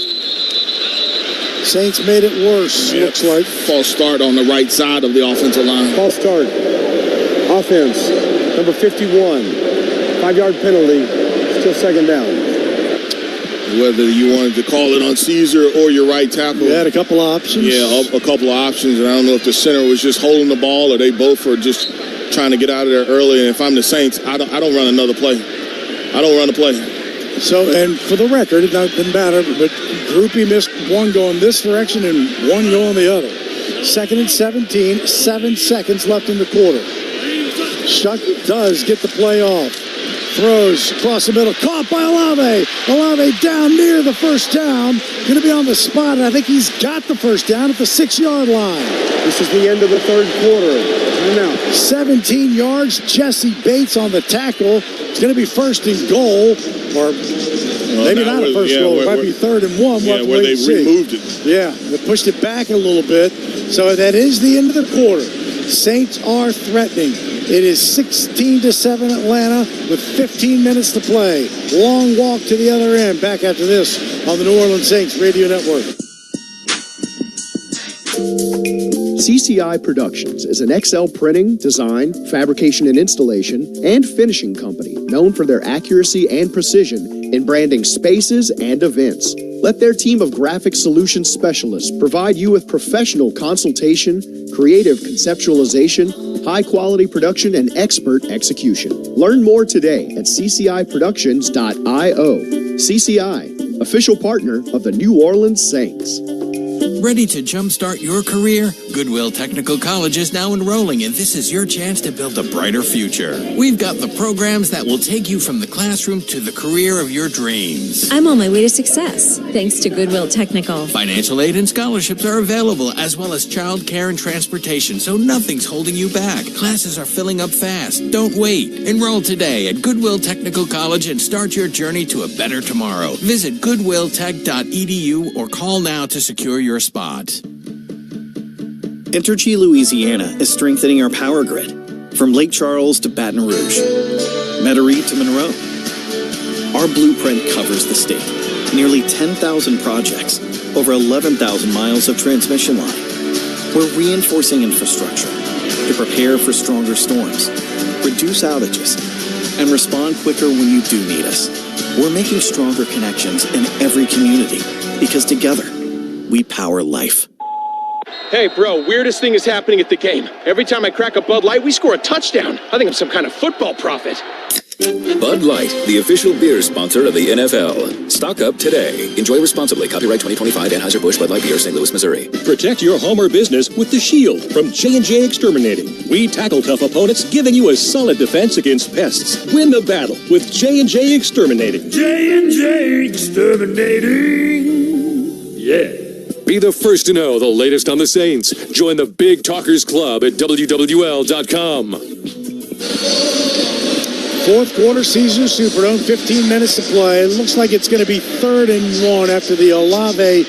Saints made it worse, looks like.
False start on the right side of the offensive line.
False start. Offense, number 51. 5-yard penalty. Still 2nd down.
Whether you wanted to call it on Caesar or your right tackle.
You had a couple of options.
Yeah, a couple of options. And I don't know if the center was just holding the ball or they both were just trying to get out of there early. And if I'm the Saints, I don't run another play. I don't run a play.
So, and for the record, it doesn't matter, but Groupie missed one going this direction and one going the other. 2nd and 17, 7 seconds left in the quarter. Shuck does get the play off. Throws across the middle, caught by Olave. Olave down near the first down. Going to be on the spot, and I think he's got the first down at the 6-yard line.
This is the end of the third quarter. Timeout.
17 yards. Jesse Bates on the tackle. It's going to be 1st and goal, or maybe not a first goal. It might be 3rd and 1.
Yeah, where they removed it.
Yeah, they pushed it back a little bit. So that is the end of the quarter. Saints are threatening. It is 16-7 Atlanta with 15 minutes to play. Long walk to the other end. Back after this on the New Orleans Saints Radio Network.
CCI Productions is an XL printing, design, fabrication and installation, and finishing company known for their accuracy and precision in branding spaces and events. Let their team of graphic solutions specialists provide you with professional consultation, creative conceptualization, high-quality production, and expert execution. Learn more today at ccIproductions.io. CCI, official partner of the New Orleans Saints.
Ready to jumpstart your career? Goodwill Technical College is now enrolling, and this is your chance to build a brighter future. We've got the programs that will take you from the classroom to the career of your dreams.
I'm on my way to success, thanks to Goodwill Technical.
Financial aid and scholarships are available, as well as child care and transportation, so nothing's holding you back. Classes are filling up fast. Don't wait. Enroll today at Goodwill Technical College and start your journey to a better tomorrow. Visit goodwilltech.edu or call now to secure your spot.
Entergy Louisiana is strengthening our power grid from Lake Charles to Baton Rouge, Metairie to Monroe. Our blueprint covers the state. Nearly 10,000 projects, over 11,000 miles of transmission line. We're reinforcing infrastructure to prepare for stronger storms, reduce outages, and respond quicker when you do need us. We're making stronger connections in every community because together, we power life.
Hey, bro, weirdest thing is happening at the game. Every time I crack a Bud Light, we score a touchdown. I think I'm some kind of football prophet.
Bud Light, the official beer sponsor of the NFL. Stock up today. Enjoy responsibly. Copyright 2025 Anheuser-Busch Bud Light Beer, St. Louis, Missouri.
Protect your home or business with the Shield from J&J Exterminating. We tackle tough opponents, giving you a solid defense against pests. Win the battle with J&J Exterminating.
J&J Exterminating. Yeah.
Be the first to know the latest on the Saints. Join the Big Talkers Club at WWL.com.
Fourth quarter, Caesars Superdome, 15 minutes to play. It looks like it's going to be 3rd and 1 after the Olave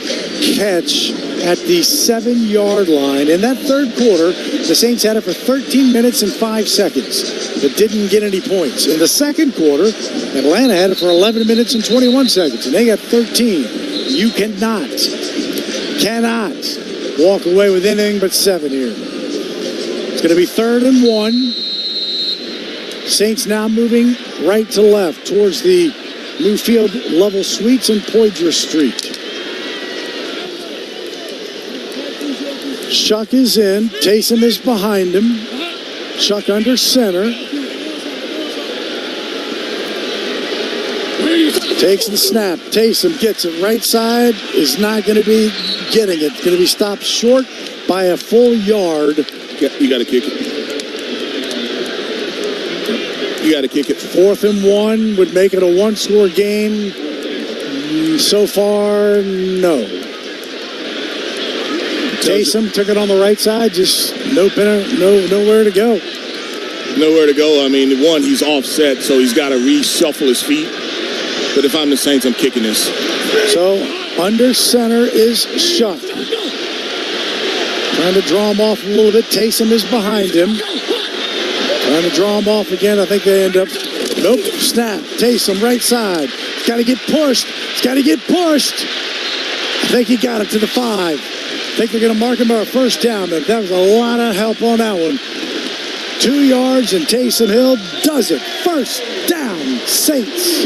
catch at the 7-yard line. In that third quarter, the Saints had it for 13 minutes and 5 seconds, but didn't get any points. In the second quarter, Atlanta had it for 11 minutes and 21 seconds, and they got 13. You cannot walk away with anything but 7 here. It's going to be 3rd and 1. Saints now moving right to left towards the new field level suites in Poydras Street. Shuck is in. Taysom is behind him. Shuck under center. Takes the snap. Taysom gets it right side. Is not going to be getting it. Going to be stopped short by a full yard.
You got to kick it. You got to kick it.
4th and 1 would make it a 1-score game. So far, no. Taysom took it on the right side. Just nowhere to go.
Nowhere to go. I mean, one, he's offset, so he's got to reshuffle his feet. But if I'm the Saints, I'm kicking this.
So under center is Shuck. Trying to draw him off a little bit. Taysom is behind him. Trying to draw him off again. I think they end up. Nope. Snap. Taysom right side. It's got to get pushed. It's got to get pushed. I think he got it to the 5. I think they're going to mark him for a first down. But that was a lot of help on that one. 2 yards and Taysom Hill does it. First down, Saints.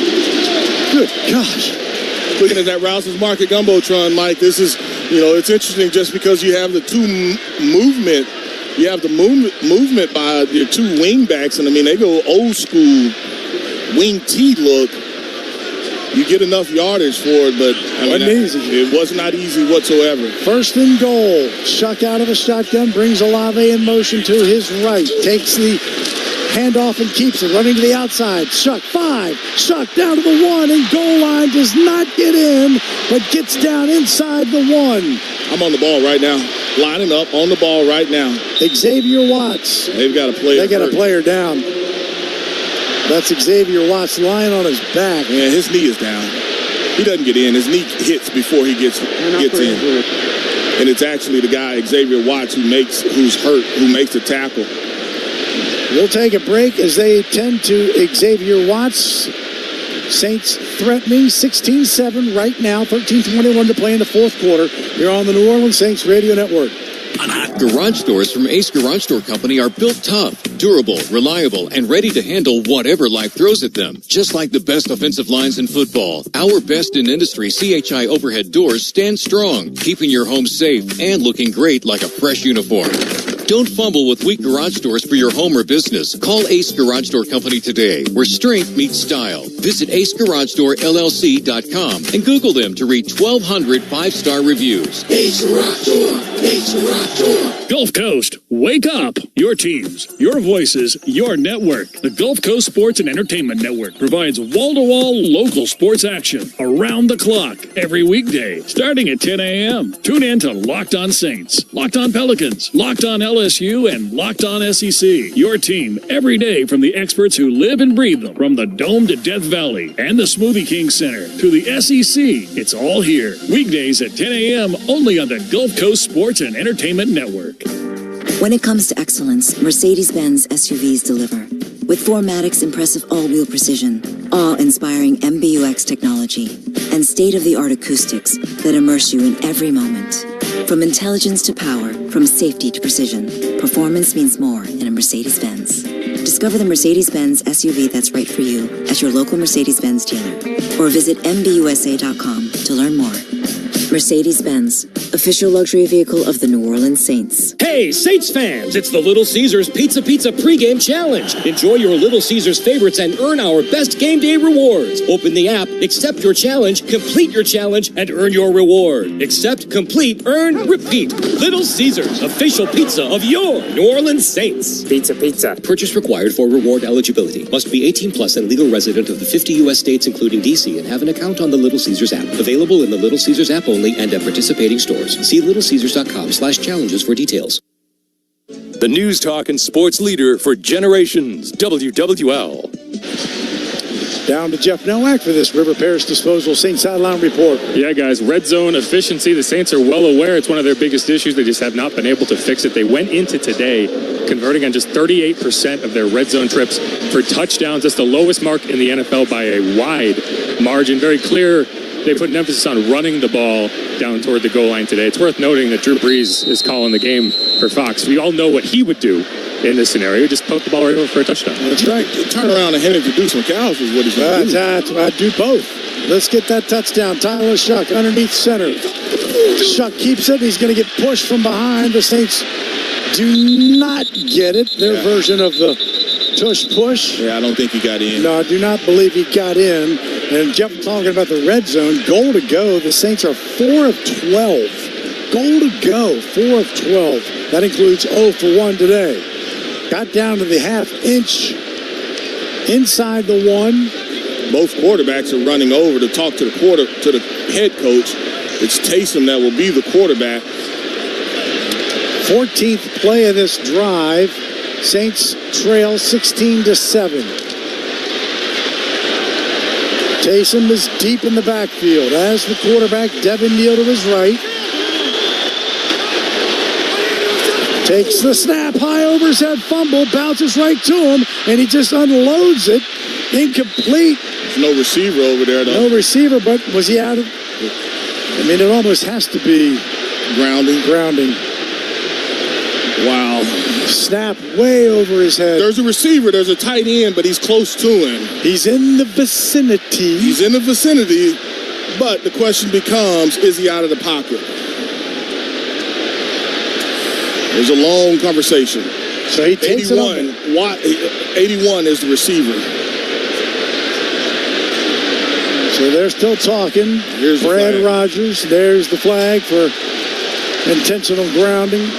Good gosh.
Looking at that Rouse's Market Gumbotron, Mike, this is, it's interesting just because you have the movement. You have the movement by your 2 wing backs, and I mean, they go old school wing T look. You get enough yardage for it, but it was not easy whatsoever.
1st and goal. Shuck out of the shotgun, brings Olave in motion to his right. Takes the handoff and keeps it, running to the outside. Shuck 5. Shuck down to the 1, and goal line does not get in, but gets down inside the 1.
I'm on the ball right now. Lining up on the ball right now.
Xavier Watts.
They've got a player.
They got a player down. That's Xavier Watts lying on his back.
Yeah, his knee is down. He doesn't get in. His knee hits before he gets in. And it's actually the guy, Xavier Watts, who's hurt, who makes the tackle.
We'll take a break as they tend to Xavier Watts. Saints threatening 16-7 right now, 13:21 to play in the fourth quarter. You're on the New Orleans Saints Radio Network.
Garage doors from Ace Garage Door Company are built tough, durable, reliable, and ready to handle whatever life throws at them. Just like the best offensive lines in football, our best in industry CHI overhead doors stand strong, keeping your home safe and looking great like a fresh uniform. Don't fumble with weak garage doors for your home or business. Call Ace Garage Door Company today, where strength meets style. Visit AceGarageDoorLLC.com and Google them to read 1,200 5-star reviews.
Ace Garage Door. Ace Garage Door. Gulf Coast, wake up! Your teams, your voices, your network. The Gulf Coast Sports and Entertainment Network provides wall-to-wall local sports action around the clock every weekday, starting at 10 a.m. Tune in to Locked On Saints, Locked On Pelicans, Locked On LSU, and Locked On SEC. Your team every day from the experts who live and breathe them. From the Dome to Death Valley and the Smoothie King Center to the SEC, it's all here. Weekdays at 10 a.m. only on the Gulf Coast Sports and Entertainment Network.
When it comes to excellence, Mercedes-Benz SUVs deliver. With 4MATIC's impressive all-wheel precision, awe-inspiring MBUX technology, and state-of-the-art acoustics that immerse you in every moment. From intelligence to power, from safety to precision, performance means more in a Mercedes-Benz. Discover the Mercedes-Benz SUV that's right for you at your local Mercedes-Benz dealer, or visit MBUSA.com to learn more. Mercedes-Benz, official luxury vehicle of the New Orleans Saints.
Hey, Saints fans, it's the Little Caesars Pizza pregame challenge. Enjoy your Little Caesars favorites and earn our best game day rewards. Open the app, accept your challenge, complete your challenge, and earn your reward. Accept, complete, earn, repeat. Little Caesars, official pizza of your New Orleans Saints.
Pizza.
Purchase required for reward eligibility. Must be 18 plus and legal resident of the 50 U.S. states, including D.C., and have an account on the Little Caesars app. Available in the Little Caesars app only and at participating stores. See littlecaesars.com/challenges for details.
The news, talk, and sports leader for generations, WWL.
Down to Jeff Nowak for this River Parish Disposal Saints Sideline Report.
Yeah, guys, red zone efficiency. The Saints are well aware it's one of their biggest issues. They just have not been able to fix it. They went into today converting on just 38% of their red zone trips for touchdowns. That's the lowest mark in the NFL by a wide margin. Very clear. They put an emphasis on running the ball down toward the goal line today. It's worth noting that Drew Brees is calling the game for Fox. We all know what he would do in this scenario. Just poke the ball right over for a touchdown.
That's right. Turn around and hand it to Deuce McCows is what he's going to do.
I'd do both. Let's get that touchdown. Tyler Shuck underneath center. Shuck keeps it. He's going to get pushed from behind. The Saints do not get it. Their version of the tush push.
Yeah, I don't think he got in.
No, I do not believe he got in. And Jeff talking about the red zone. Goal to go. The Saints are 4 of 12. Goal to go. 4 of 12. That includes 0 for 1 today. Got down to the half-inch inside the 1.
Both quarterbacks are running over to talk to the head coach. It's Taysom that will be the quarterback.
14th play of this drive. Saints trail 16-7. Taysom is deep in the backfield. As the quarterback, Devin Neal to his right. Takes the snap, high over his head, fumble, bounces right to him, and he just unloads it. Incomplete.
There's no receiver over there, though.
No receiver, but was he out of... I mean, it almost has to be... Grounding.
Wow.
Snap way over his head.
There's a receiver. There's a tight end, but he's close to him.
He's in the vicinity.
But the question becomes, is he out of the pocket? There's a long conversation.
So he takes
81 is the receiver.
So they're still talking.
Here's
Brad Rogers. There's the flag for intentional grounding.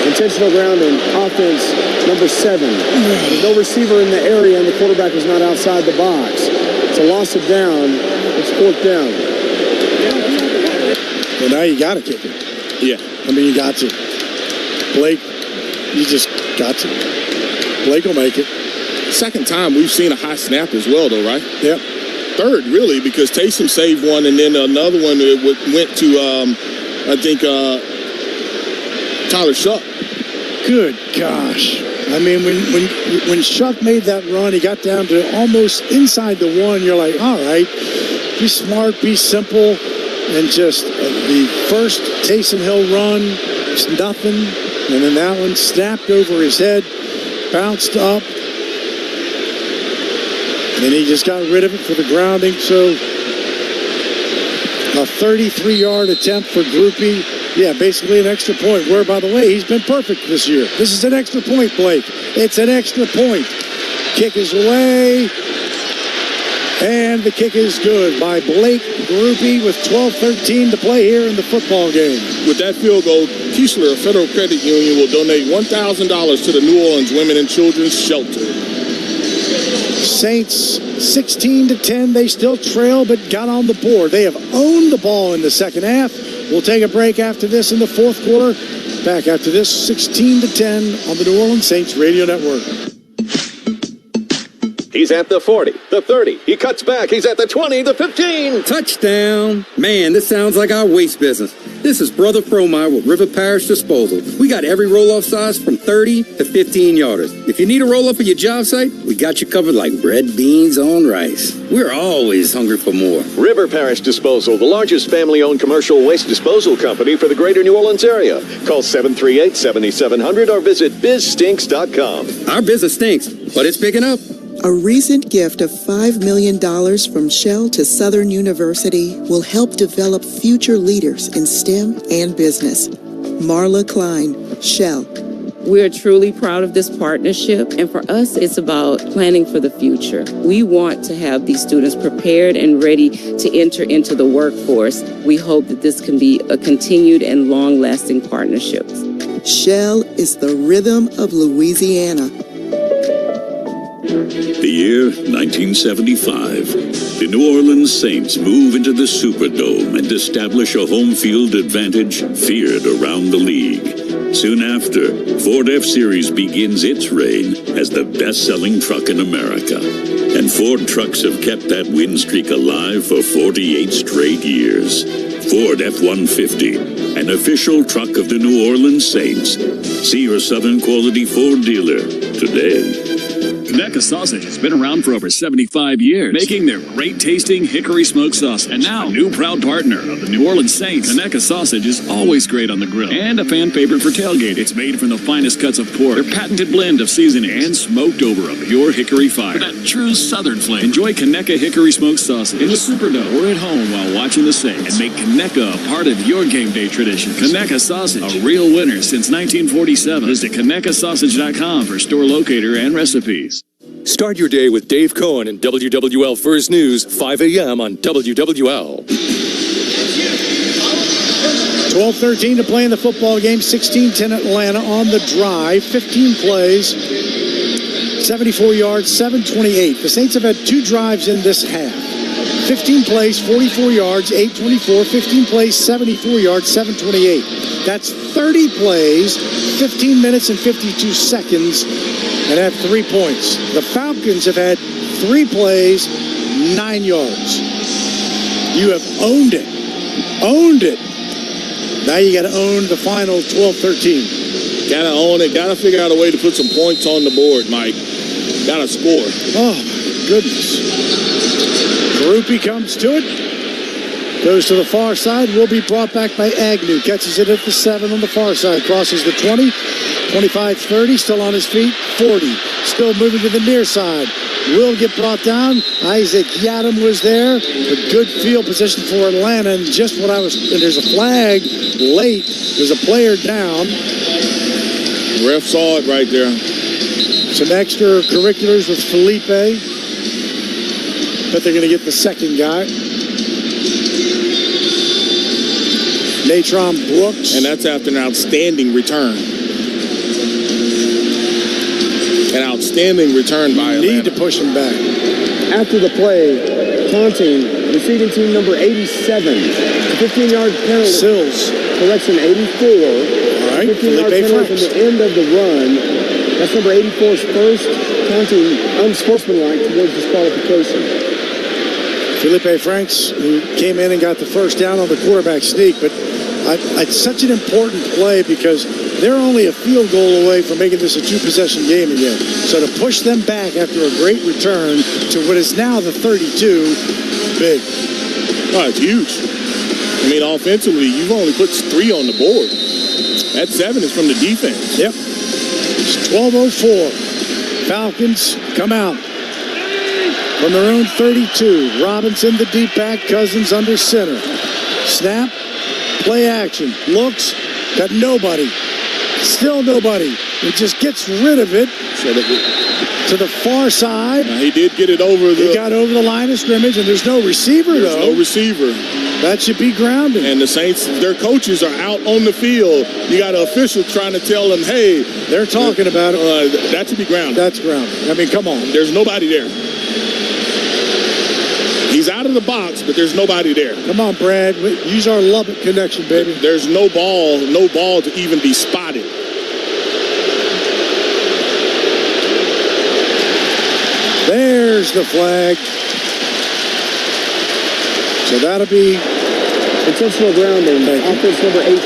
Intentional grounding, offense number 7. There's no receiver in the area, and the quarterback was not outside the box. It's a loss of down. It's 4th down.
Well, now you got to kick it.
Yeah.
I mean, you got to. Blake, you just got to. Blake will make it.
Second time we've seen a high snap as well, though, right?
Yep.
Third, really, because Taysom saved one, and then another one went to, I think, Tyler Shuck.
Good gosh. I mean, when Shuck made that run, he got down to almost inside the 1. You're like, all right, be smart, be simple. And just the first Taysom Hill run, it's nothing. And then that one snapped over his head, bounced up. And he just got rid of it for the grounding. So a 33-yard attempt for Groupie. Yeah, basically an extra point. Where, by the way, he's been perfect this year. This is an extra point, Blake. It's an extra point. Kick is away. And the kick is good by Blake Groupie with 12:13 to play here in the football game.
With that field goal, Keesler Federal Credit Union will donate $1,000 to the New Orleans Women and Children's Shelter.
Saints 16-10. They still trail, but got on the board. They have owned the ball in the second half. We'll take a break after this in the fourth quarter. Back after this, 16-10 on the New Orleans Saints Radio Network.
He's at the 40, the 30. He cuts back. He's at the 20, the 15.
Touchdown. Man, this sounds like our waste business. This is Brother Fromeyer with River Parish Disposal. We got every roll-off size from 30 to 15 yarders. If you need a roll-up at your job site, we got you covered like bread, beans on rice. We're always hungry for more.
River Parish Disposal, the largest family-owned commercial waste disposal company for the greater New Orleans area. Call 738-7700 or visit bizstinks.com.
Our business stinks, but it's picking up.
A recent gift of $5 million from Shell to Southern University will help develop future leaders in STEM and business. Marla Klein, Shell.
We're truly proud of this partnership, and for us, it's about planning for the future. We want to have these students prepared and ready to enter into the workforce. We hope that this can be a continued and long-lasting partnership.
Shell is the rhythm of Louisiana.
The year 1975. The New Orleans Saints move into the Superdome and establish a home field advantage feared around the league. Soon after, Ford F-Series begins its reign as the best-selling truck in America. And Ford trucks have kept that win streak alive for 48 straight years. Ford F-150, an official truck of the New Orleans Saints. See your Southern Quality Ford dealer today. Conecuh Sausage has been around for over 75 years, making their great-tasting hickory smoked sausage. And now, a new proud partner of the New Orleans Saints, Conecuh Sausage is always great on the grill and a fan favorite for tailgate. It's made from the finest cuts of pork, their patented blend of seasoning, and smoked over a pure hickory fire. For that true Southern flavor. Enjoy Conecuh hickory smoked sausage in the Superdome or at home while watching the Saints, and make Conecuh a part of your game day tradition. Conecuh Sausage, a real winner since 1947. Visit ConecuhSausage.com for store locator and recipes.
Start your day with Dave Cohen and WWL First News, 5 a.m. on WWL.
12-13 to play in the football game. 16-10 Atlanta on the drive. 15 plays, 74 yards, 728. The Saints have had 2 drives in this half. 15 plays, 44 yards, 824. 15 plays, 74 yards, 728. That's 30 plays, 15 minutes and 52 seconds, and have 3 points. The Falcons have had 3 plays, 9 yards. You have owned it. Owned it. Now you got to own the final 12-13.
Got to own it. Got to figure out a way to put some points on the board, Mike. Got to score.
Oh, my goodness. Garupi comes to it. Goes to the far side. Will be brought back by Agnew. Catches it at the 7 on the far side. Crosses the 20. 25-30. Still on his feet. 40. Still moving to the near side. Will get brought down. Isaac Yadam was there. A good field position for Atlanta. And just what I was... And there's a flag late. There's a player down.
Ref saw it right there.
Some extracurriculars with Felipe. But they're going to get the second guy. Natron Brooks.
And that's after an outstanding return. An outstanding return by Atlanta.
Need to push him back.
After the play, taunting, receiving team number 87. 15-yard penalty.
Sills.
Correction, 84.
All right.
15-yard penalty from the end of the run. That's number 84's first taunting unsportsmanlike towards disqualification.
Felipe Franks, who came in and got the first down on the quarterback sneak, but it's such an important play because they're only a field goal away from making this a 2-possession game again. So to push them back after a great return to what is now the 32, big.
Oh, it's huge. I mean, offensively, you've only put 3 on the board. That 7 is from the defense.
Yep. It's 12:04. Falcons come out from their own 32. Robinson, the deep back. Cousins under center. Snap. Play action. Looks. Got nobody. Still nobody. He just gets rid of it to the far side.
He did get it over the...
He got over the line of scrimmage, and there's no receiver,
There's no receiver.
That should be grounded.
And the Saints, their coaches are out on the field. You got an official trying to tell them, hey...
They're talking about it.
That should be grounded.
That's grounded. I mean, come on.
There's nobody there. He's out of the box, but there's nobody there.
Come on, Brad. Use our Lubbock connection, baby.
There's no ball to even be spotted.
There's the flag. So that'll be
intentional grounding. Offense number 18.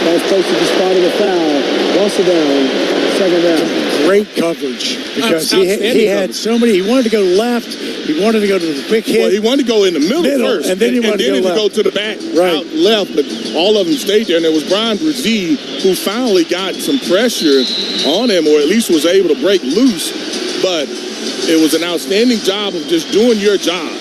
Ball's placed at the spot of the foul. Lost it down. Second down.
Great coverage because he had so many. He wanted to go left. He wanted to go to the quick hit.
Well, he wanted to go in the middle first.
And then he wanted to
go to the back, out left. But all of them stayed there. And there was Brian Brzee who finally got some pressure on him, or at least was able to break loose. But It was an outstanding job of just doing your job.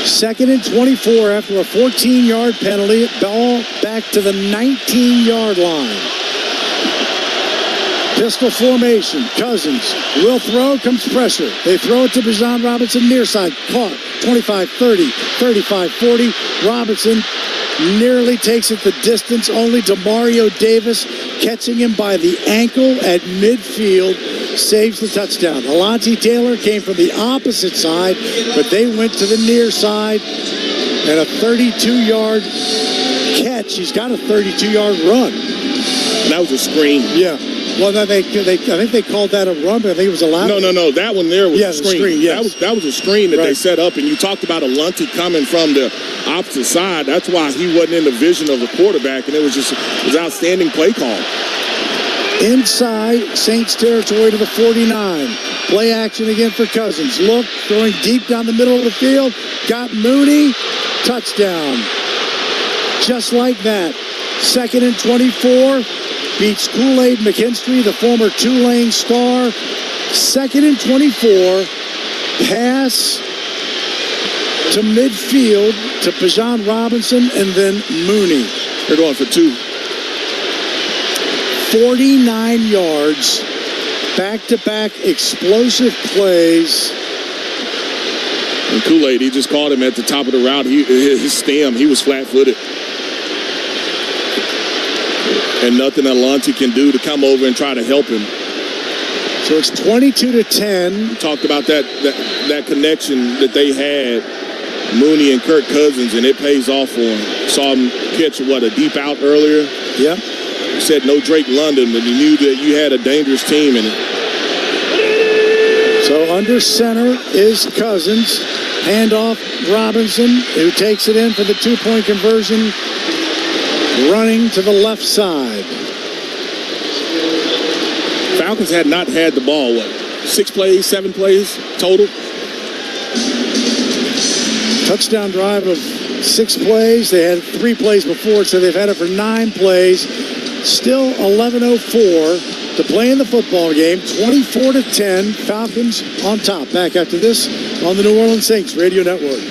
2nd and 24 after a 14-yard penalty. Ball back to the 19-yard line. Pistol formation. Cousins will throw. Comes pressure. They throw it to Bijan Robinson near side. Caught. 25-30, 35-40. Robinson nearly takes it the distance. Only to Mario Davis catching him by the ankle at midfield. Saves the touchdown. Alontae Taylor came from the opposite side, but they went to the near side. And a 32-yard catch. He's got a 32-yard run.
And that was a screen.
Yeah. Well, I think they called that a run, but I think it was a lap.
No. That one there was a screen.
Yes.
That was a screen that they set up, and you talked about Alontae coming from the opposite side. That's why he wasn't in the vision of the quarterback, and it was an outstanding play call.
Inside Saints territory to the 49. Play action again for Cousins. Look, throwing deep down the middle of the field. Got Mooney. Touchdown. Just like that. 2nd and 24. Beats Kool-Aid McKinstry, the former Tulane star. 2nd and 24. Pass to midfield to Bijan Robinson and then Mooney.
They're going for 2.
49 yards. Back-to-back explosive plays.
And Kool-Aid, he just caught him at the top of the route. His stem, he was flat-footed. And nothing Alontae can do to come over and try to help him.
So it's 22-10.
We talked about that connection that they had, Mooney and Kirk Cousins, and it pays off for him. Saw him catch, a deep out earlier?
Yep.
Said no Drake London, but he knew that you had a dangerous team in it.
So under center is Cousins. Handoff Robinson, who takes it in for the 2-point conversion. Running to the left side.
Falcons had not had the ball, 6 plays, 7 plays total?
Touchdown drive of 6 plays. They had 3 plays before, so they've had it for 9 plays. Still 11:04 to play in the football game. 24-10. Falcons on top. Back after this on the New Orleans Saints Radio Network.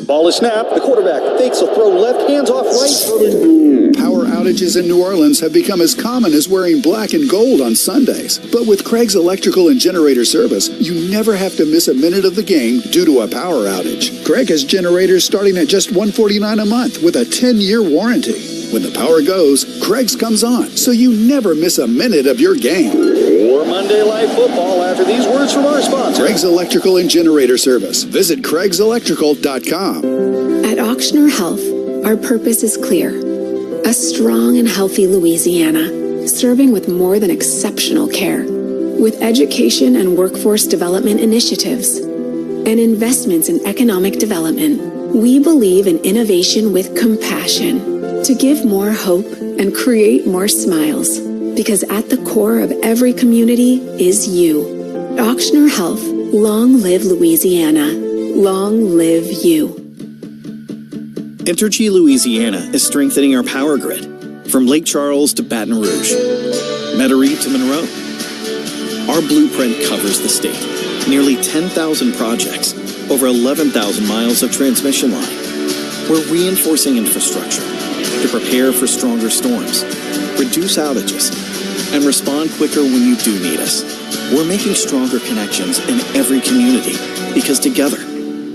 Ball is snapped. The quarterback fakes a throw left, hands off right.
Power outages in New Orleans have become as common as wearing black and gold on Sundays. But with Craig's Electrical and Generator Service, you never have to miss a minute of the game due to a power outage. Craig has generators starting at just $149 a month with a 10-year warranty. When the power goes, Craig's comes on, so you never miss a minute of your game.
More Monday Night Football after these words from our sponsor.
Craig's Electrical and Generator Service. Visit Craig'sElectrical.com.
At Auctioner Health, our purpose is clear. A strong and healthy Louisiana, serving with more than exceptional care. With education and workforce development initiatives and investments in economic development, we believe in innovation with compassion to give more hope and create more smiles. Because at the core of every community is you. Auctioner Health, long live Louisiana. Long live you.
Entergy Louisiana is strengthening our power grid from Lake Charles to Baton Rouge, Metairie to Monroe. Our blueprint covers the state. Nearly 10,000 projects, over 11,000 miles of transmission line. We're reinforcing infrastructure to prepare for stronger storms, reduce outages, and respond quicker when you do need us. We're making stronger connections in every community because together,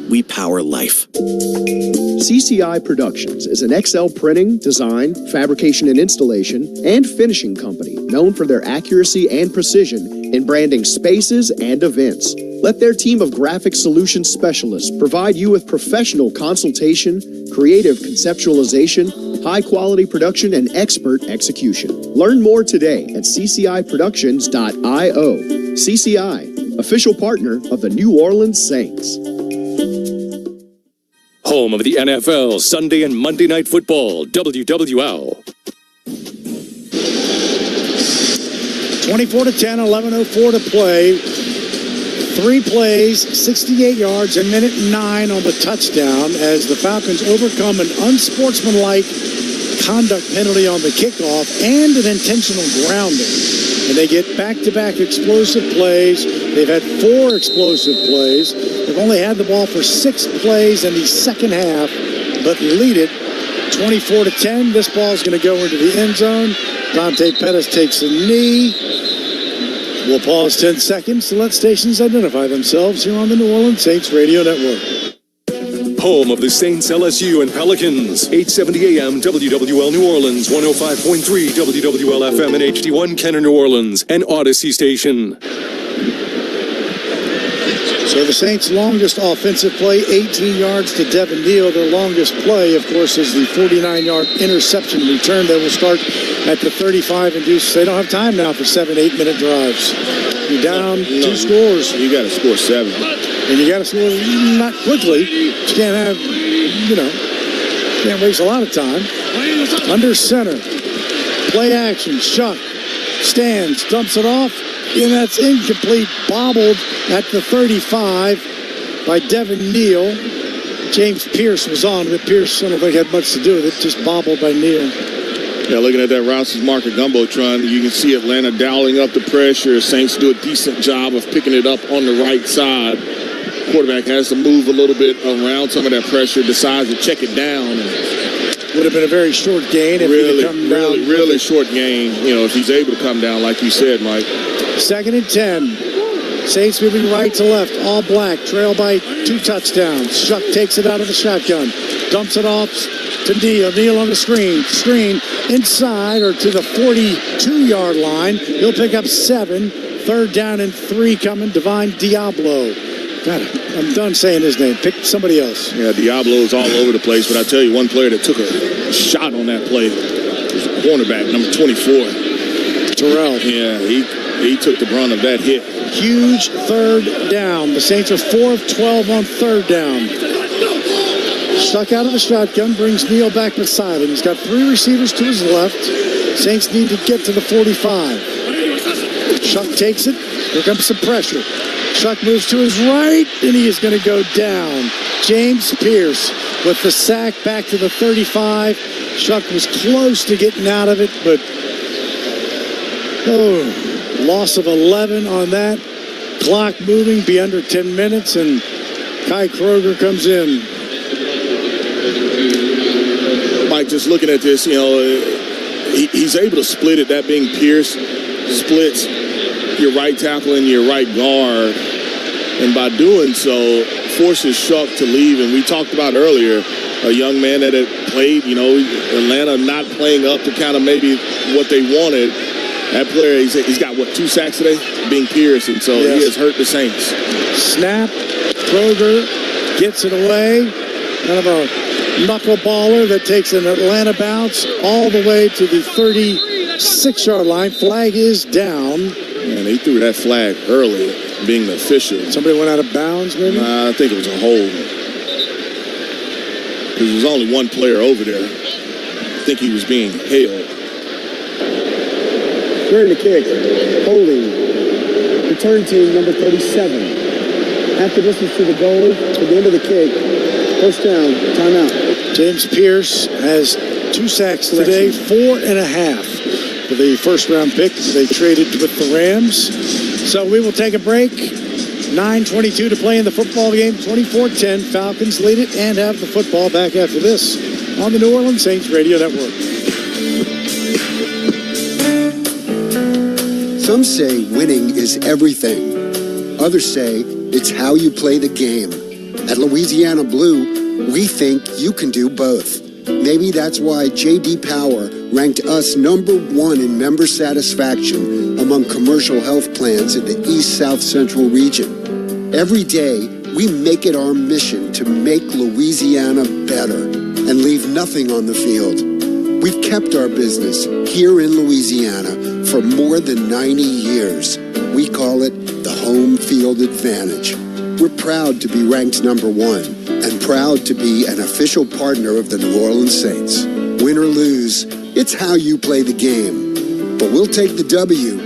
we power life.
CCI Productions is an XL printing, design, fabrication and installation, and finishing company known for their accuracy and precision in branding spaces and events. Let their team of graphic solutions specialists provide you with professional consultation, creative conceptualization, high-quality production, and expert execution. Learn more today at ccIproductions.io. CCI, official partner of the New Orleans Saints.
Home of the NFL, Sunday and Monday Night Football, WWL.
24-10, 11:04 to play. 3 plays, 68 yards, a minute 9 on the touchdown as the Falcons overcome an unsportsmanlike conduct penalty on the kickoff and an intentional grounding. and they get back-to-back explosive plays. They've had 4 explosive plays. They've only had the ball for 6 plays in the second half, but lead it 24-10. This ball is going to go into the end zone. Dante Pettis takes a knee. We'll pause 10 seconds to let stations identify themselves here on the New Orleans Saints Radio Network.
Home of the Saints, LSU, and Pelicans. 870 AM WWL New Orleans, 105.3 WWL FM and HD1 Kenner New Orleans, and Odyssey Station.
So the Saints' longest offensive play, 18 yards to Devin Neal. Their longest play, of course, is the 49-yard interception return. They will start at the 35 and do. They don't have time now for 7, 8-minute drives. You're down 2 scores.
You got to score 7.
And you got to score not quickly. You can't have, can't waste a lot of time. Under center. Play action. Shuck stands, dumps it off, and that's incomplete. Bobbled at the 35 by Devin Neal. James Pierce was on, but Pierce, I don't think had much to do with it. Just bobbled by Neal.
Yeah, looking at that Rouse's Market Gumbotron, you can see Atlanta dialing up the pressure. Saints do a decent job of picking it up on the right side. Quarterback has to move a little bit around some of that pressure, decides to check it down.
Would have been a very short gain if he had come down.
Really short gain, if he's able to come down, like you said, Mike.
2nd and 10. Saints moving right to left, all black, trail by 2 touchdowns. Shuck takes it out of the shotgun, dumps it off to Neal. Neal on the screen inside or to the 42-yard line. He'll pick up 7. 3rd down and 3 coming. Divine Diablo. God, I'm done saying his name. Pick somebody else.
Yeah, Diablo's all over the place, but I tell you, one player that took a shot on that play was the cornerback, number 24.
Terrell.
Yeah, he took the brunt of that hit.
Huge 3rd down. The Saints are 4 of 12 on 3rd down. Stuck out of the shotgun, brings Neal back beside him. He's got 3 receivers to his left. Saints need to get to the 45. Shuck takes it. Here comes some pressure. Shuck moves to his right, and he is going to go down. James Pierce with the sack back to the 35. Shuck was close to getting out of it, but loss of 11 on that. Clock moving, be under 10 minutes, and Kai Kroger comes in.
Mike, just looking at this, he's able to split it, that being Pierce, splits your right tackle and your right guard, and by doing so, forces Shuck to leave. And we talked about earlier, a young man that had played, Atlanta not playing up to kind of maybe what they wanted. That player, he's got, 2 sacks today? Being Pierce, and so he has hurt the Saints.
Snap, Kroger gets it away, kind of a knuckleballer that takes an Atlanta bounce all the way to the 36-yard line. Flag is down.
And he threw that flag early, being the official.
Somebody went out of bounds, maybe?
I think it was a hold. There was only one player over there. I think he was being hailed.
During the kick, holding. Return team number 37. Half the distance to the goal, to the end of the kick. 1st down, timeout.
James Pierce has 2 sacks today, 4.5. For the 1st-round pick they traded with the Rams. So we will take a break. 9:22 to play in the football game. 24-10. Falcons lead it and have the football back after this on the New Orleans Saints Radio Network.
Some say winning is everything. Others say it's how you play the game. At Louisiana Blue, we think you can do both. Maybe that's why J.D. Power ranked us #1 in member satisfaction among commercial health plans in the East South Central region. Every day, we make it our mission to make Louisiana better and leave nothing on the field. We've kept our business here in Louisiana for more than 90 years. We call it the home field advantage. We're proud to be ranked #1 and proud to be an official partner of the New Orleans Saints. Win or lose, it's how you play the game. But we'll take the W.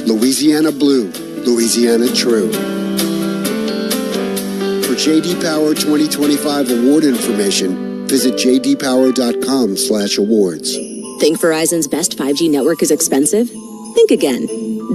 Louisiana Blue, Louisiana True. For J.D. Power 2025 award information, visit jdpower.com/awards.
Think Verizon's best 5G network is expensive?
Think again.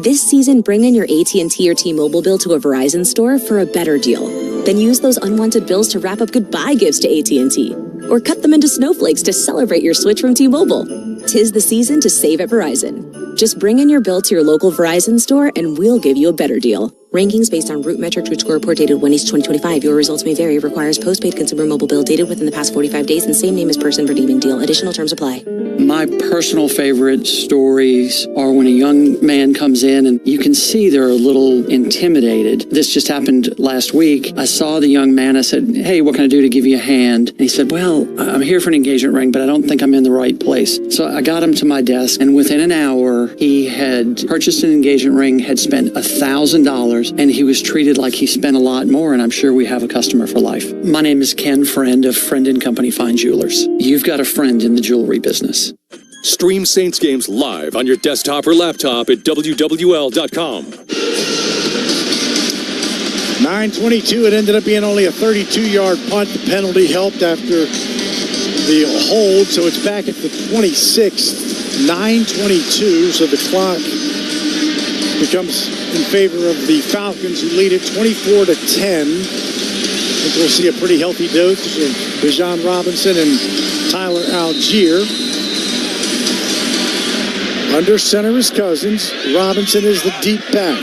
This season, bring in your AT&T or T-Mobile bill to a Verizon store for a better deal. Then use those unwanted bills to wrap up goodbye gifts to AT&T. Or cut them into snowflakes to celebrate your switch from T-Mobile. 'Tis the season to save at Verizon. Just bring in your bill to your local Verizon store and we'll give you a better deal. Rankings based on Root Metrics Root Score Report dated 1/8/2025. Your results may vary. Requires postpaid consumer mobile bill dated within the past 45 days and same name as person redeeming deal. Additional terms apply.
My personal favorite stories are when a young man comes in and you can see they're a little intimidated. This just happened last week. I saw the young man. I said, "Hey, what can I do to give you a hand?" And he said, "Well, I'm here for an engagement ring, but I don't think I'm in the right place." So I got him to my desk, and within an hour, he had purchased an engagement ring, had spent $1,000, and he was treated like he spent a lot more, and I'm sure we have a customer for life. My name is Ken Friend of Friend & Company Fine Jewelers. You've got a friend in the jewelry business.
Stream Saints games live on your desktop or laptop at WWL.com.
9:22. It ended up being only a 32-yard punt. The penalty helped after the hold, so it's back at the 26th. 9:22, so the clock becomes in favor of the Falcons, who lead it 24-10. I think we'll see a pretty healthy dose of Bijan Robinson and Tyler Algier. Under center is Cousins. Robinson is the deep back.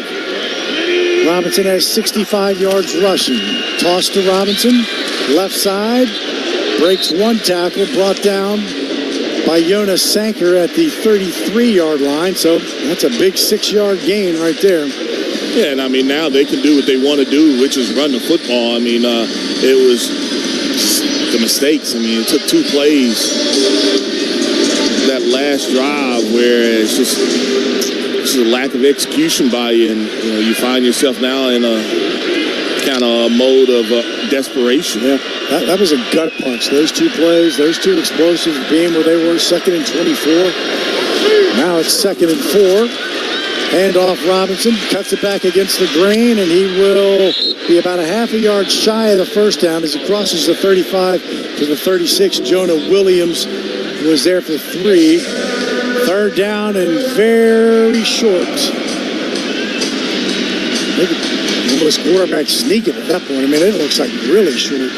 Robinson has 65 yards rushing. Toss to Robinson. Left side. Breaks one tackle. Brought down by Jonas Sanker at the 33-yard line. So that's a big 6-yard gain right there.
Yeah, and I mean, now they can do what they want to do, which is run the football. I mean, it was the mistakes. I mean, it took 2 plays that last drive where it's just a lack of execution by you, and you find yourself now in a kind of a mode of desperation.
Yeah, that was a gut punch. Those 2 plays, those 2 explosives being where they were, 2nd and 24. Now it's 2nd and 4. Hand off Robinson, cuts it back against the grain, and he will be about a half a yard shy of the first down as he crosses the 35 to the 36. Jonah Williams was there for 3. 3rd down and very short. Almost quarterback sneaking at that point. I mean, it looks like really short.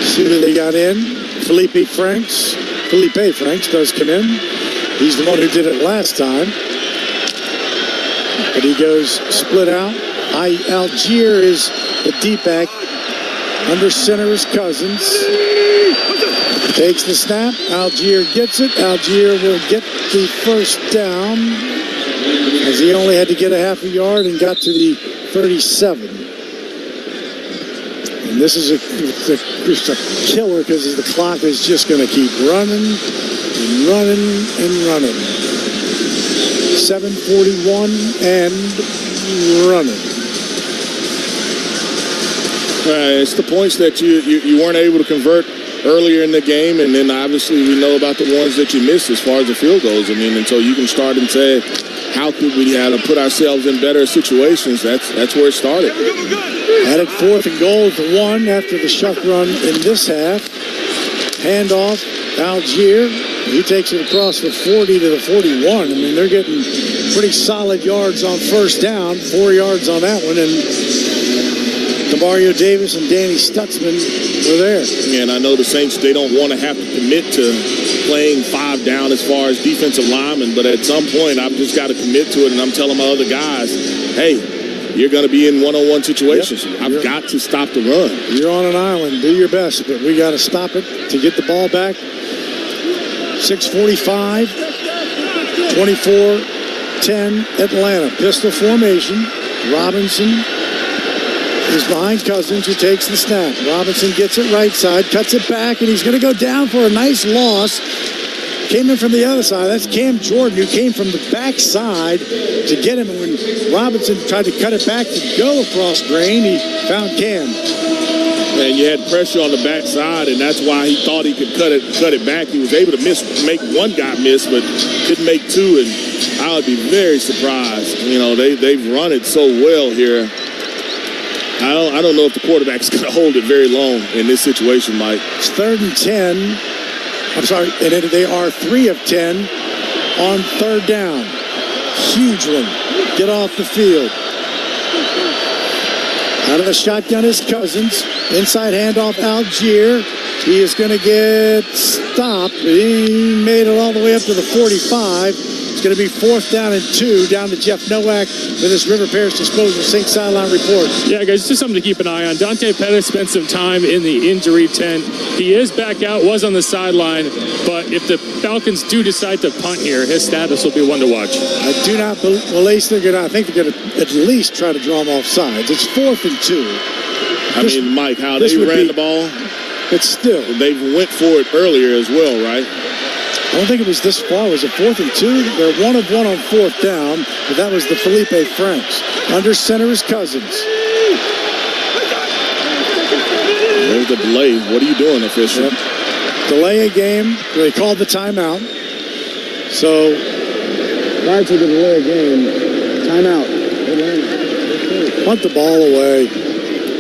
See who they got in. Felipe Franks does come in. He's the one who did it last time. But he goes split out. Algier is the deep back. Under center is Cousins. Takes the snap. Algier gets it. Algier will get the first down, as he only had to get a half a yard and got to the 37. And this is just a killer because the clock is just going to keep running and running and running. 7:41 and running.
It's the points that you weren't able to convert earlier in the game, and then obviously we know about the ones that you missed as far as the field goals. I mean, and so you can start and say, how could we have to put ourselves in better situations? That's where it started.
Had it 4th and goal at the 1 after the shuck run in this half. Handoff, Algier. He takes it across the 40 to the 41. I mean, they're getting pretty solid yards on first down. 4 yards on that one, and Demario Davis and Danny Stutzman were there.
And I know the Saints, they don't want to have to commit to playing 5 down as far as defensive linemen, but at some point I've just got to commit to it, and I'm telling my other guys, hey, you're going to be in one-on-one situations. Yep. I've got to stop the run.
You're on an island. Do your best, but we got to stop it to get the ball back. 6:45, 24-10 Atlanta. Pistol formation. Robinson is behind Cousins, who takes the snap. Robinson gets it right side, cuts it back, and he's going to go down for a nice loss. Came in from the other side. That's Cam Jordan, who came from the back side to get him. And when Robinson tried to cut it back to go across grain, he found Cam.
And you had pressure on the backside, and that's why he thought he could cut it back. He was able to make one guy miss, but couldn't make 2. And I would be very surprised. They've run it so well here. I don't know if the quarterback's going to hold it very long in this situation, Mike.
It's 3rd and 10. I'm sorry, and they are 3 of 10 on third down. Huge one. Get off the field. Out of the shotgun is Cousins. Inside handoff, Algier. He is going to get stopped. He made it all the way up to the 45. It's going to be 4th down and 2. Down to Jeff Nowak for this River Parish Disposal St. Sideline report.
Yeah, guys, just something to keep an eye on. Dante Pettis spent some time in the injury tent. He is back out, was on the sideline, but if the Falcons do decide to punt here, his status will be one to watch.
I do not believe, well, I think they're going to at least try to draw him off sides. It's 4th and 2.
Mike, how they ran the ball.
But still.
They went for it earlier as well, right?
I don't think it was this far. Was it 4th and 2? They're 1 of 1 on 4th down, but that was the Felipe Franks. Under center is Cousins.
There's the delay. What are you doing, official?
Yep. Delay a game. They called the timeout. So.
Prior to the delay of game, timeout.
Punt the ball away.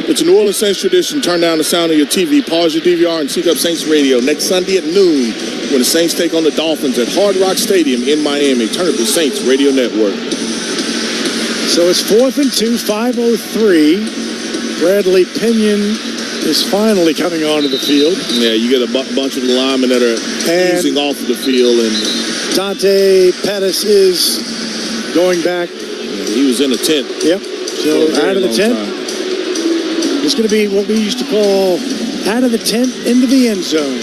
It's a New Orleans Saints tradition. Turn down the sound of your TV, pause your DVR, and sync up Saints Radio next Sunday at noon when the Saints take on the Dolphins at Hard Rock Stadium in Miami. Turn up the Saints Radio Network.
So it's 4th and 2, 5:03. Bradley Pinion is finally coming onto the field.
Yeah, you get a bunch of the linemen that are easing off of the field. And
Dante Pettis is going back.
He was in the tent.
Yep. So out of the tent. It's going to be what we used to call out of the tent into the end zone.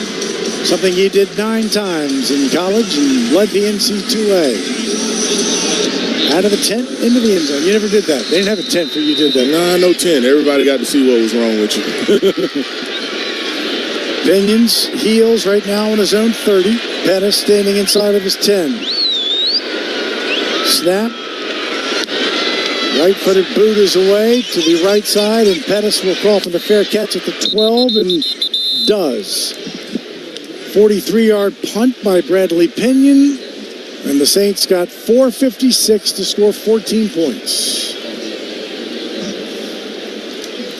Something he did 9 times in college and led the NC2A. Out of the tent into the end zone. You never did that. They didn't have a tent for you did that.
Nah, no tent. Everybody got to see what was wrong with you.
Pinion's heels right now on his own 30. Pettis standing inside of his 10. Snap. Right-footed boot is away to the right side, and Pettis will call for the fair catch at the 12, and does. 43-yard punt by Bradley Pinion, and the Saints got 4:56 to score 14 points.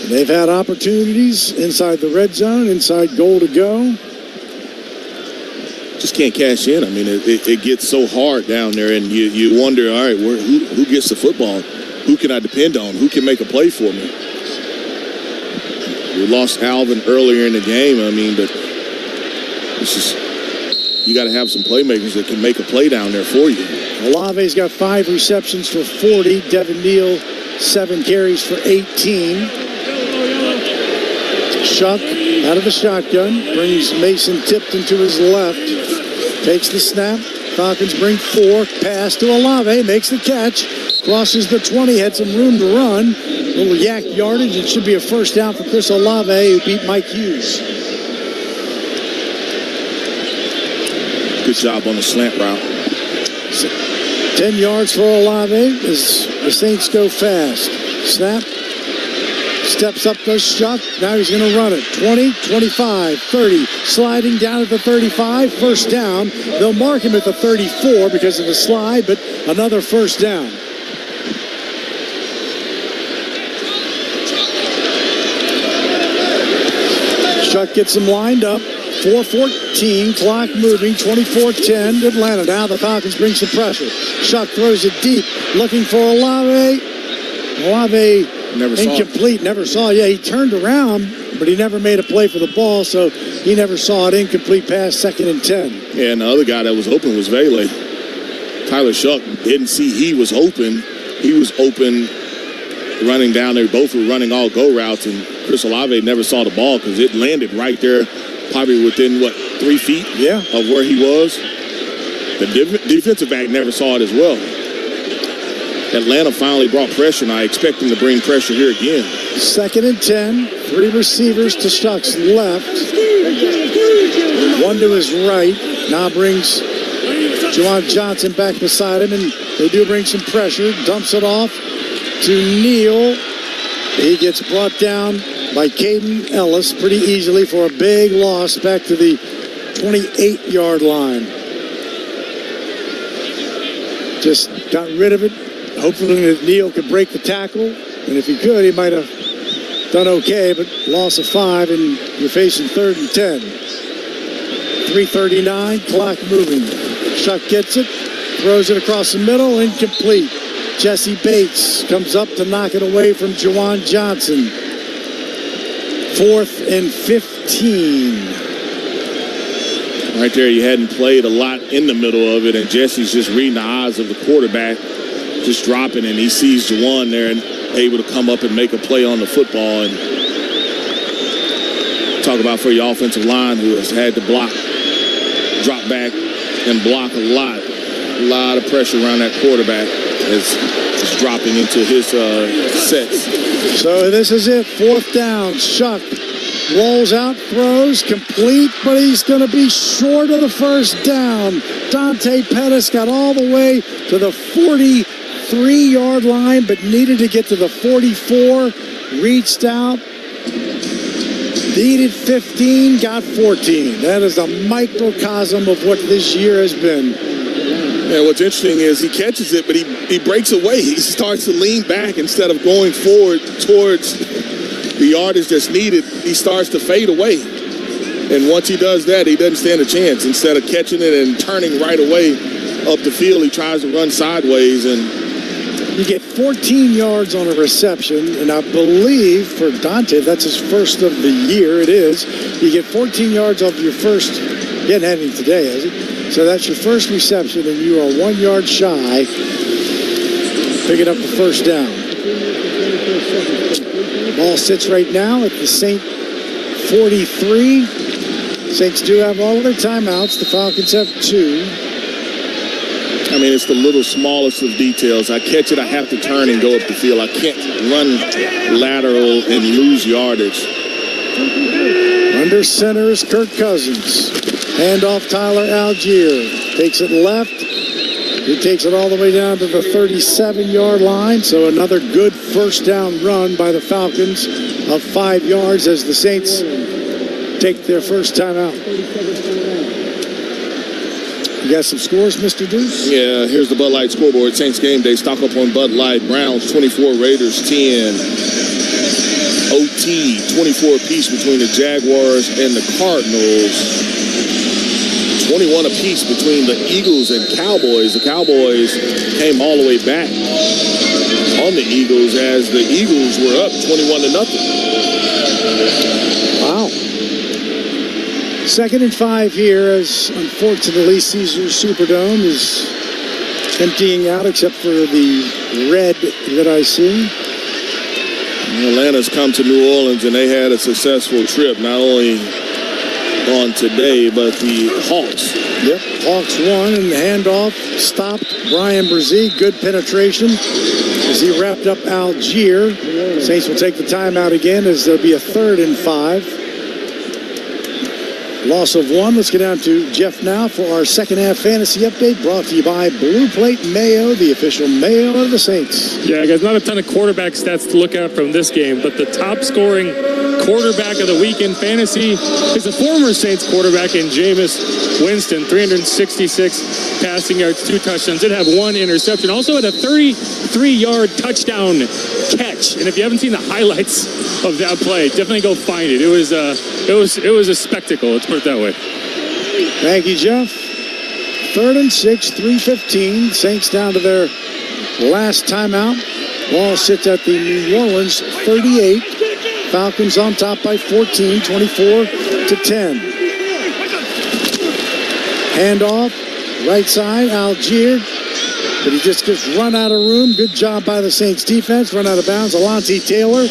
They've had opportunities inside the red zone, inside goal to go.
Just can't cash in. I mean, it gets so hard down there, and you wonder, all right, who gets the football? Who can I depend on? Who can make a play for me? We lost Alvin earlier in the game, but it's just, you got to have some playmakers that can make a play down there for you.
Olave's got 5 receptions for 40. Devin Neal, 7 carries for 18. Shuck out of the shotgun, brings Mason Tipton to his left. Takes the snap. Falcons bring 4. Pass to Olave, makes the catch. Crosses the 20, had some room to run. Little yak yardage. It should be a first down for Chris Olave, who beat Mike Hughes.
Good job on the slant route.
10 yards for Olave as the Saints go fast. Snap. Steps up, goes Shuck. Now he's going to run it. 20, 25, 30. Sliding down at the 35. First down. They'll mark him at the 34 because of the slide, but another first down. Shuck gets them lined up. 4:14, clock moving, 24-10, Atlanta. Now the Falcons bring some pressure. Shuck throws it deep, looking for Olave. Olave incomplete, never saw it. Yeah, he turned around, but he never made a play for the ball, so he never saw it. Incomplete pass, 2nd and 10.
Yeah, and the other guy that was open was Vele. Tyler Shuck didn't see he was open. He was open running down there. Both were running all go routes, and Chris Olave never saw the ball because it landed right there, probably within, 3 feet of where he was. The defensive back never saw it as well. Atlanta finally brought pressure, and I expect them to bring pressure here again.
2nd and 10, 3 receivers to Shuck's left, 1 to his right. Now brings Juwan Johnson back beside him, and they do bring some pressure. Dumps it off to Neal. He gets brought down by Caden Ellis pretty easily for a big loss back to the 28-yard line. Just got rid of it. Hopefully that Neal could break the tackle, and if he could, he might have done okay, but loss of 5, and you're facing 3rd and 10. 3:39, clock moving. Shuck gets it, throws it across the middle, incomplete. Jesse Bates comes up to knock it away from Juwan Johnson. 4th and 15.
Right there, you hadn't played a lot in the middle of it, and Jesse's just reading the eyes of the quarterback, just dropping, and he sees Juwan there and able to come up and make a play on the football. And talk about for your offensive line who has had to block, drop back, and block a lot of pressure around that quarterback as he's dropping into his sets.
So this is it, 4th down. Shuck rolls out, throws, complete, but he's going to be short of the first down. Dante Pettis got all the way to the 43-yard line, but needed to get to the 44, reached out, needed 15, got 14. That is a microcosm of what this year has been.
And what's interesting is he catches it, but he breaks away. He starts to lean back instead of going forward towards the yardage that's needed. He starts to fade away. And once he does that, he doesn't stand a chance. Instead of catching it and turning right away up the field, he tries to run sideways. And
you get 14 yards on a reception, and I believe for Dante, that's his first of the year. It is. You get 14 yards off your first. He hasn't had any today, has he? So that's your first reception, and you are 1 yard shy, picking up the first down. Ball sits right now at the Saint 43. Saints do have all of their timeouts. The Falcons have 2.
I mean, it's the little smallest of details. I catch it, I have to turn and go up the field. I can't run lateral and lose yardage.
Under center is Kirk Cousins. Hand off Tyler Algier. Takes it left. He takes it all the way down to the 37-yard line. So another good first down run by the Falcons of 5 yards as the Saints take their first time out. You got some scores, Mr. Deuce?
Yeah, here's the Bud Light scoreboard. Saints game day. Stock up on Bud Light. Browns 24, Raiders 10. OT 24 apiece between the Jaguars and the Cardinals. 21 apiece between the Eagles and Cowboys. The Cowboys came all the way back on the Eagles as the Eagles were up 21-0.
Wow. 2nd and 5 here as unfortunately Caesars Superdome is emptying out except for the red that I see.
Atlanta's come to New Orleans and they had a successful trip, not only on today, but the Hawks.
Yep, Hawks won, and the handoff stopped Brian Brzee. Good penetration as he wrapped up Algier. Saints will take the timeout again as there'll be a 3rd and 5. Loss of 1. Let's get down to Jeff now for our second half fantasy update, brought to you by Blue Plate Mayo, the official mayo of the Saints.
Yeah, guys, not a ton of quarterback stats to look at from this game, but the top scoring quarterback of the week in fantasy is the former Saints quarterback in Jameis Winston. 366 passing yards, 2 touchdowns. Did have 1 interception. Also had a 33-yard touchdown catch. And if you haven't seen the highlights of that play, definitely go find it. It was a spectacle. Let's put it that way.
Thank you, Jeff. 3rd and 6, 3:15. Saints down to their last timeout. Ball sits at the New Orleans 38. Falcons on top by 14, 24-10. Handoff, right side, Algier. But he just gets run out of room. Good job by the Saints defense. Run out of bounds. Alontae Taylor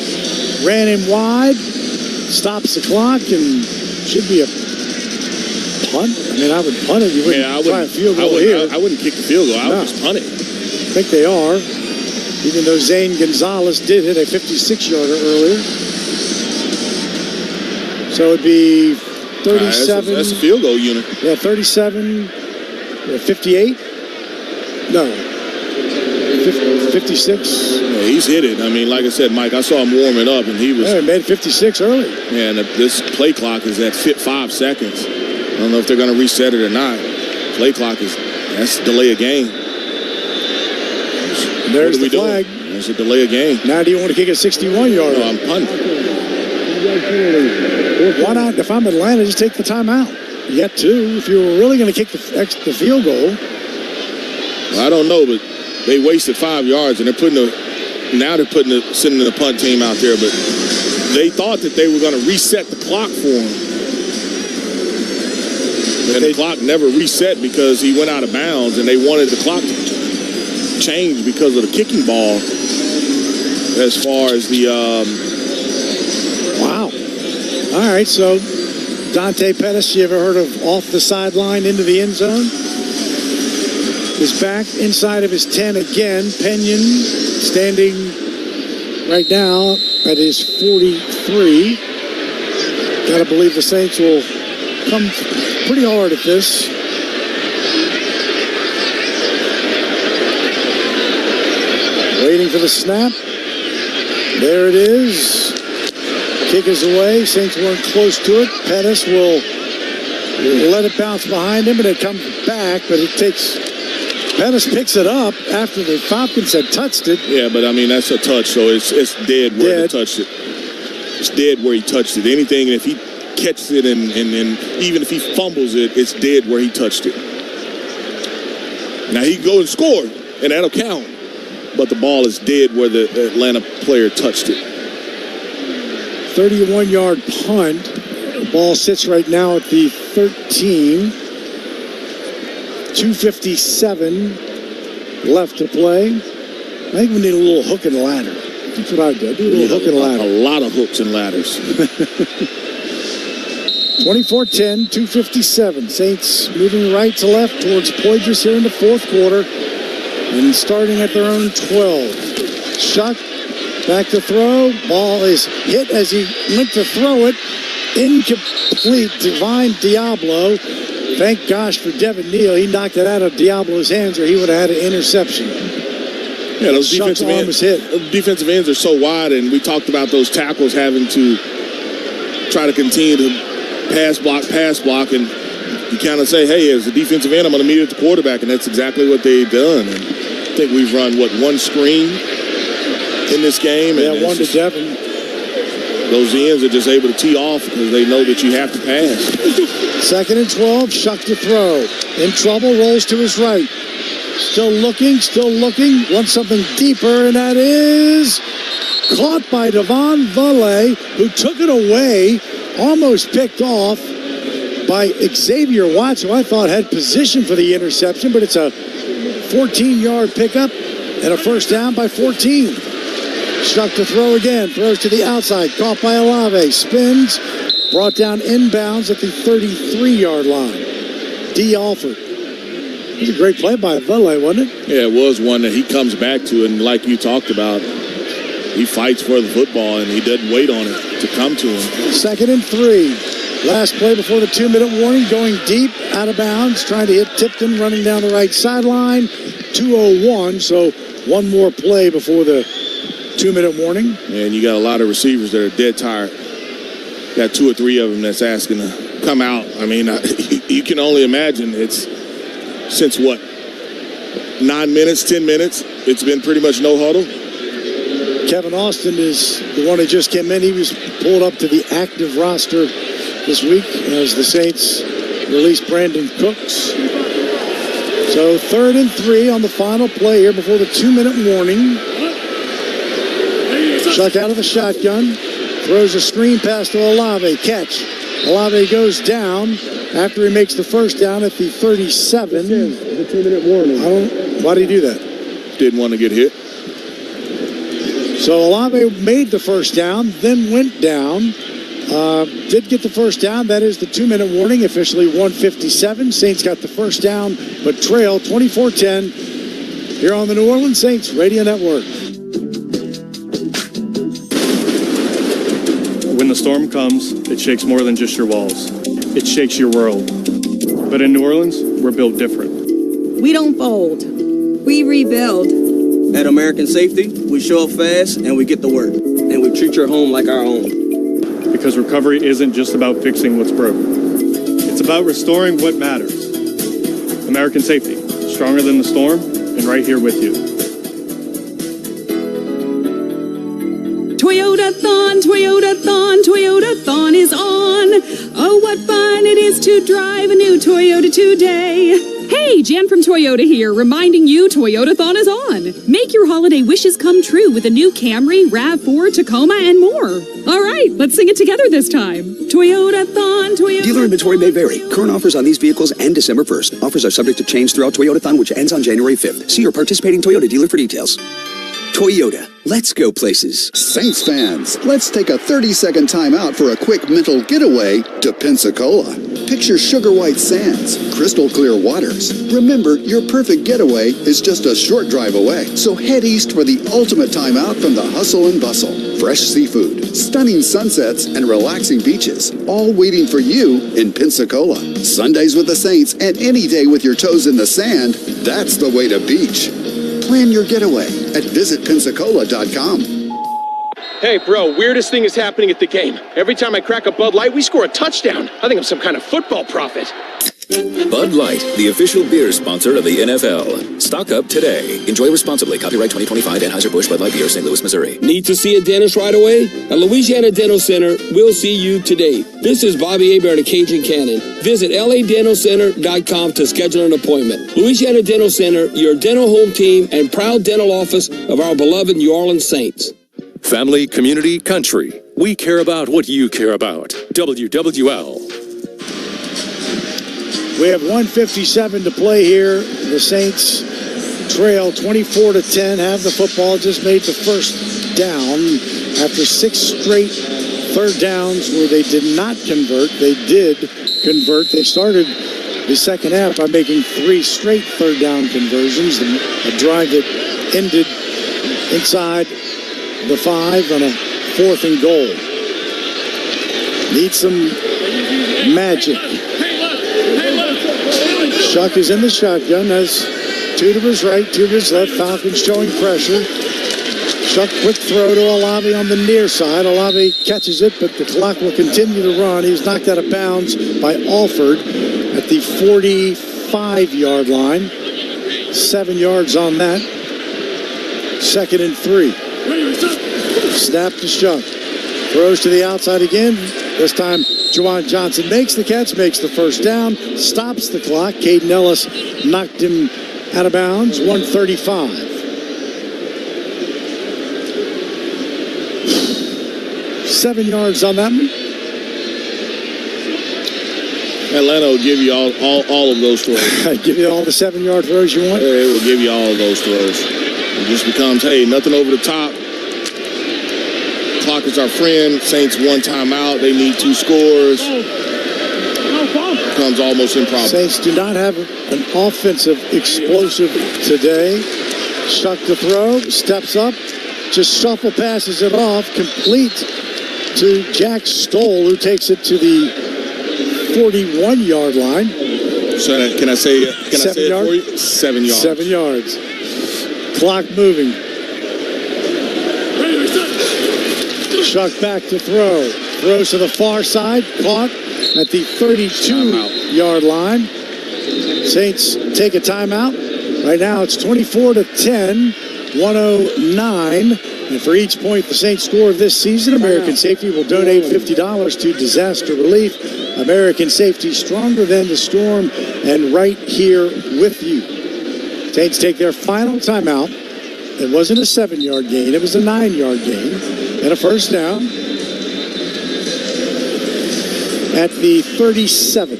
ran him wide. Stops the clock and should be a punt. I mean, I would punt it. You wouldn't try a field goal here.
I wouldn't kick the field goal. I would just punt it.
I think they are. Even though Zane Gonzalez did hit a 56-yarder earlier. So it'd be 37.
That's a field goal unit.
Yeah, 37, 58. No, 56.
Yeah, he's hit it. I mean, like I said, Mike, I saw him warming up, and he was.
Yeah, he made 56 early.
Yeah, and this play clock is at 5 seconds. I don't know if they're going to reset it or not. Play clock that's delay a game.
There's the flag.
There's a delay of game.
Now, do you want to kick a 61-yarder?
No, I'm punting.
Why not? If I'm Atlanta, just take the timeout. You got 2. If you were really going to kick the field goal,
Well, I don't know, but they wasted 5 yards, and they're sending the punt team out there, but they thought that they were going to reset the clock for him. And the clock never reset because he went out of bounds, and they wanted the clock to change because of the kicking ball as far as the...
Wow. All right, so Dante Pettis, you ever heard of off the sideline into the end zone? Is back inside of his 10 again. Pinion standing right now at his 43. Got to believe the Saints will come pretty hard at this. Waiting for the snap. There it is. Kick is away. Saints weren't close to it. Pettis will let it bounce behind him, and it comes back, but it takes... Pettis picks it up after the Falcons had touched it.
Yeah, but I mean, that's a touch, so it's dead where he touched it. It's dead where he touched it. Anything, if he catches it and even if he fumbles it, it's dead where he touched it. Now he can go and score, and that'll count. But the ball is dead where the Atlanta player touched it.
31-yard punt. The ball sits right now at the 13. 2:57 left to play. I think we need a little hook and ladder. That's what I do. I do a little hook and ladder.
A lot of hooks and ladders.
24-10, 2:57. Saints moving right to left towards Poydras here in the fourth quarter. And starting at their own 12. Shuck, back to throw. Ball is hit as he went to throw it. Incomplete. Divine Diablo. Thank gosh for Devin Neal. He knocked it out of Diablo's hands, or he would have had an interception.
Yeah, those defensive ends are so wide, and we talked about those tackles having to try to continue to pass block, and you kind of say, hey, as a defensive end, I'm going to meet at the quarterback, and that's exactly what they've done. And I think we've run, one screen in this game?
Yeah, 1-7.
Those ends are just able to tee off because they know that you have to pass.
2nd and 12, Shuck to throw. In trouble, rolls to his right. Still looking, wants something deeper, and that is caught by Devon Valle, who took it away, almost picked off by Xavier Watts, who I thought had position for the interception, but it's a 14-yard pickup and a first down by 14. Shuck to throw again, throws to the outside, caught by Olave, spins, brought down inbounds at the 33-yard line. D. Alford. It was a great play by Valle, wasn't it?
Yeah, it was one that he comes back to, and like you talked about, he fights for the football, and he doesn't wait on it to come to him.
2nd and 3. Last play before the 2-minute warning, going deep, out of bounds, trying to hit Tipton, running down the right sideline. 2:01, so one more play before the 2-minute warning.
And you got a lot of receivers that are dead tired. Got 2 or 3 of them that's asking to come out. I mean, you can only imagine it's since what, 9 minutes, 10 minutes, it's been pretty much no huddle.
Kevin Austin is the one who just came in. He was pulled up to the active roster this week as the Saints released Brandon Cooks. So 3rd and 3 on the final play here before the 2-minute warning. Shuck out of the shotgun. Throws a screen pass to Olave. Catch. Olave goes down after he makes the first down at the 37.
This is the 2-minute warning.
Why did he do that?
Didn't want to get hit.
So Olave made the first down, then went down. Did get the first down. That is the 2-minute warning. Officially 1:57. Saints got the first down, but trail 24-10 here on the New Orleans Saints Radio Network.
When the storm comes, it shakes more than just your walls. It shakes your world. But in New Orleans, we're built different.
We don't fold. We rebuild.
At American Safety, we show up fast and we get to work. And we treat your home like our own.
Because recovery isn't just about fixing what's broken. It's about restoring what matters. American Safety, stronger than the storm and right here with you.
Toyota-thon, Toyota-thon, Toyota-thon is on. Oh, what fun it is to drive a new Toyota today. Hey, Hey, Jan from Toyota here, reminding you Toyotathon is on. Make your holiday wishes come true with a new Camry, RAV4, Tacoma, and more. All right, let's sing it together this time. Toyotathon, Toyota.
Dealer inventory may vary. Current offers on these vehicles end December 1st. Offers are subject to change throughout Toyotathon, which ends on January 5th. See your participating Toyota dealer for details. Toyota. Let's go places.
Saints fans, let's take a 30-second timeout for a quick mental getaway to Pensacola. Picture sugar white sands, crystal clear waters. Remember, your perfect getaway is just a short drive away. So head east for the ultimate timeout from the hustle and bustle. Fresh seafood, stunning sunsets, and relaxing beaches, all waiting for you in Pensacola. Sundays with the Saints and any day with your toes in the sand, that's the way to beach. Plan your getaway at visitpensacola.com.
Hey, bro, weirdest thing is happening at the game. Every time I crack a Bud Light, we score a touchdown. I think I'm some kind of football prophet.
Bud Light, the official beer sponsor of the NFL. Stock up today. Enjoy responsibly. Copyright 2025 Anheuser-Busch Bud Light Beer, St. Louis, Missouri.
Need to see a dentist right away? At Louisiana Dental Center, we'll see you today. This is Bobby Hebert and Cajun Cannon. Visit ladentalcenter.com to schedule an appointment. Louisiana Dental Center, your dental home team and proud dental office of our beloved New Orleans Saints.
Family, community, country. We care about what you care about. WWL.
We have 1:57 to play here. The Saints trail 24-10, have the football, just made the first down after 6 straight third downs where they did not convert. They did convert. They started the second half by making 3 straight third down conversions. A drive that ended inside the 5 on a 4th and goal. Need some magic. Shuck is in the shotgun, has 2 to his right, 2 to his left. Falcons showing pressure. Shuck, quick throw to Olave on the near side. Olave catches it, but the clock will continue to run. He was knocked out of bounds by Alford at the 45-yard line. 7 yards on that. 2nd and 3. Snap to Shuck. Throws to the outside again. This time, Juwan Johnson makes the catch, makes the first down, stops the clock. Caden Ellis knocked him out of bounds. 1:35. Seven yards on that one.
Atlanta will give you all of those throws.
Give you all the 7-yard throws you want?
It will give you all of those throws. It just becomes, hey, nothing over the top. Clock is our friend. Saints 1 timeout. They need 2 scores. Becomes almost improbable.
Saints do not have an offensive explosive today. Shuck the throw, steps up, just shuffle passes it off, complete to Jack Stoll, who takes it to the 41-yard line.
So can I say it for you? 7 yards.
7 yards. Clock moving. Shuck back to throw. Throws to the far side. Caught at the 32-yard line. Saints take a timeout. Right now it's 24-10, 109. And for each point the Saints score this season, American Safety will donate $50 to disaster relief. American Safety, stronger than the storm, and right here with you. Saints take their final timeout. It wasn't a 7-yard gain. It was a 9-yard gain. And a first down at the 37.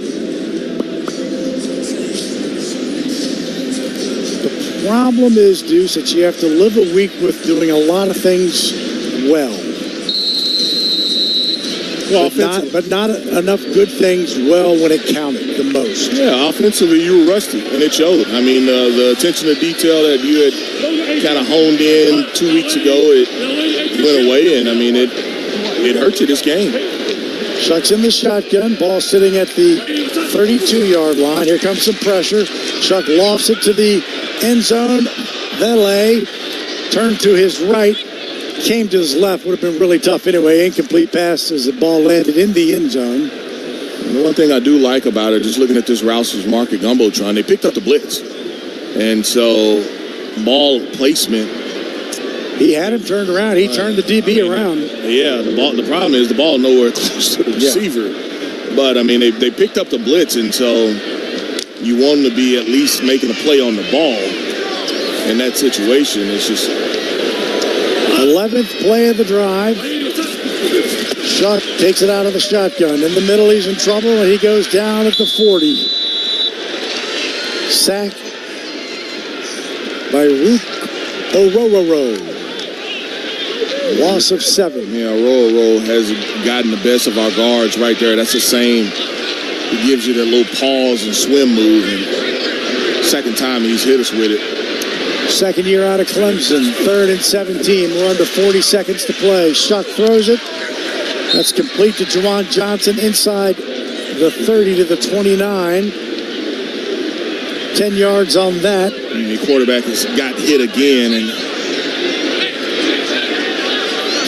The problem is, Deuce, that you have to live a week with doing a lot of things well. But not enough good things well when it counted the most.
Yeah, offensively you were rusty, and it showed. I mean, the attention to detail that you had kind of honed in 2 weeks ago, it went away, and I mean, it hurt you this game.
Shuck's in the shotgun. Ball sitting at the 32-yard line. Here comes some pressure. Shuck lofts it to the end zone. Valet turned to his right. Came to his left. Would have been really tough anyway. Incomplete pass as the ball landed in the end zone.
The one thing I do like about it, just looking at this Rouse's Market Gumbotron, they picked up the blitz. And so, ball placement.
He had him turned around. He turned the DB around.
Yeah, the problem is the ball nowhere close to the receiver. But, I mean, they picked up the blitz, and so You want him to be at least making a play on the ball. In that situation, it's just
11th play of the drive. Shuck takes it out of the shotgun. In the middle, he's in trouble, and he goes down at the 40. Sack by Rook Orororo. Loss of 7.
Yeah, Orororo has gotten the best of our guards right there. That's the same. It gives you that little pause and swim move. And second time he's hit us with it.
Second year out of Clemson. 3rd and 17. We're under 40 seconds to play. Shuck throws it. That's complete to Juwan Johnson inside the 30 to the 29. 10 yards on that.
And the quarterback has got hit again. And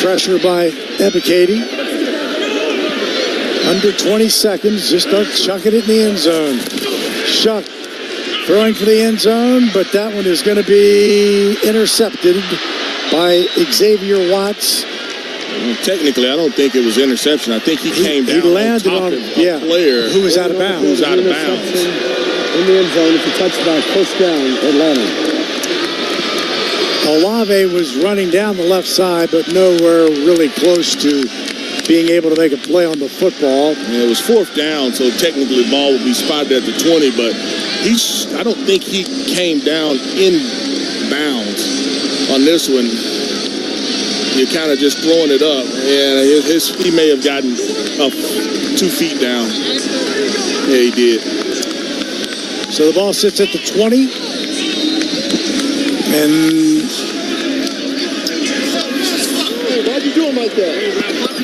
pressure by Ebiketie. Under 20 seconds. Just start chucking it in the end zone. Shuck throwing for the end zone, but that one is going to be intercepted by Xavier Watts.
Well, technically, I don't think it was interception. I think he came down.
He landed
on top
on
of a player
who was out of bounds.
Who was out of bounds.
In the end zone, it's a touchdown, first down, Atlanta.
Olave was running down the left side, but nowhere really close to being able to make a play on the football.
Yeah, it was 4th down, so technically the ball would be spotted at the 20, but I don't think he came down in bounds on this one. You're kind of just throwing it up, and he may have gotten up 2 feet down. Yeah, he did.
So the ball sits at the 20, and
why'd you do him like that?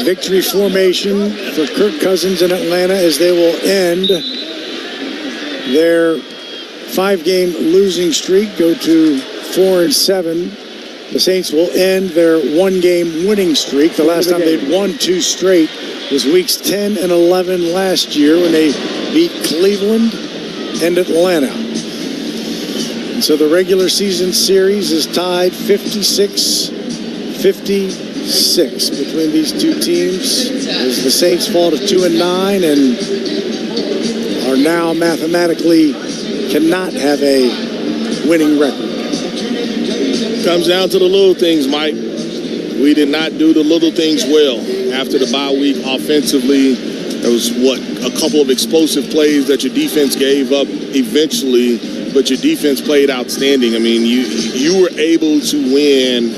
Victory formation for Kirk Cousins in Atlanta as they will end their 5-game losing streak, go to 4-7. The Saints will end their 1-game winning streak. The last time they'd won 2 straight was weeks 10 and 11 last year when they beat Cleveland and Atlanta. And so the regular season series is tied 56-56 between these two teams as the Saints fall to 2-9 and are now mathematically cannot have a winning record.
Comes down to the little things, Mike. We did not do the little things well after the bye week offensively. There was, a couple of explosive plays that your defense gave up eventually, but your defense played outstanding. I mean, you were able to win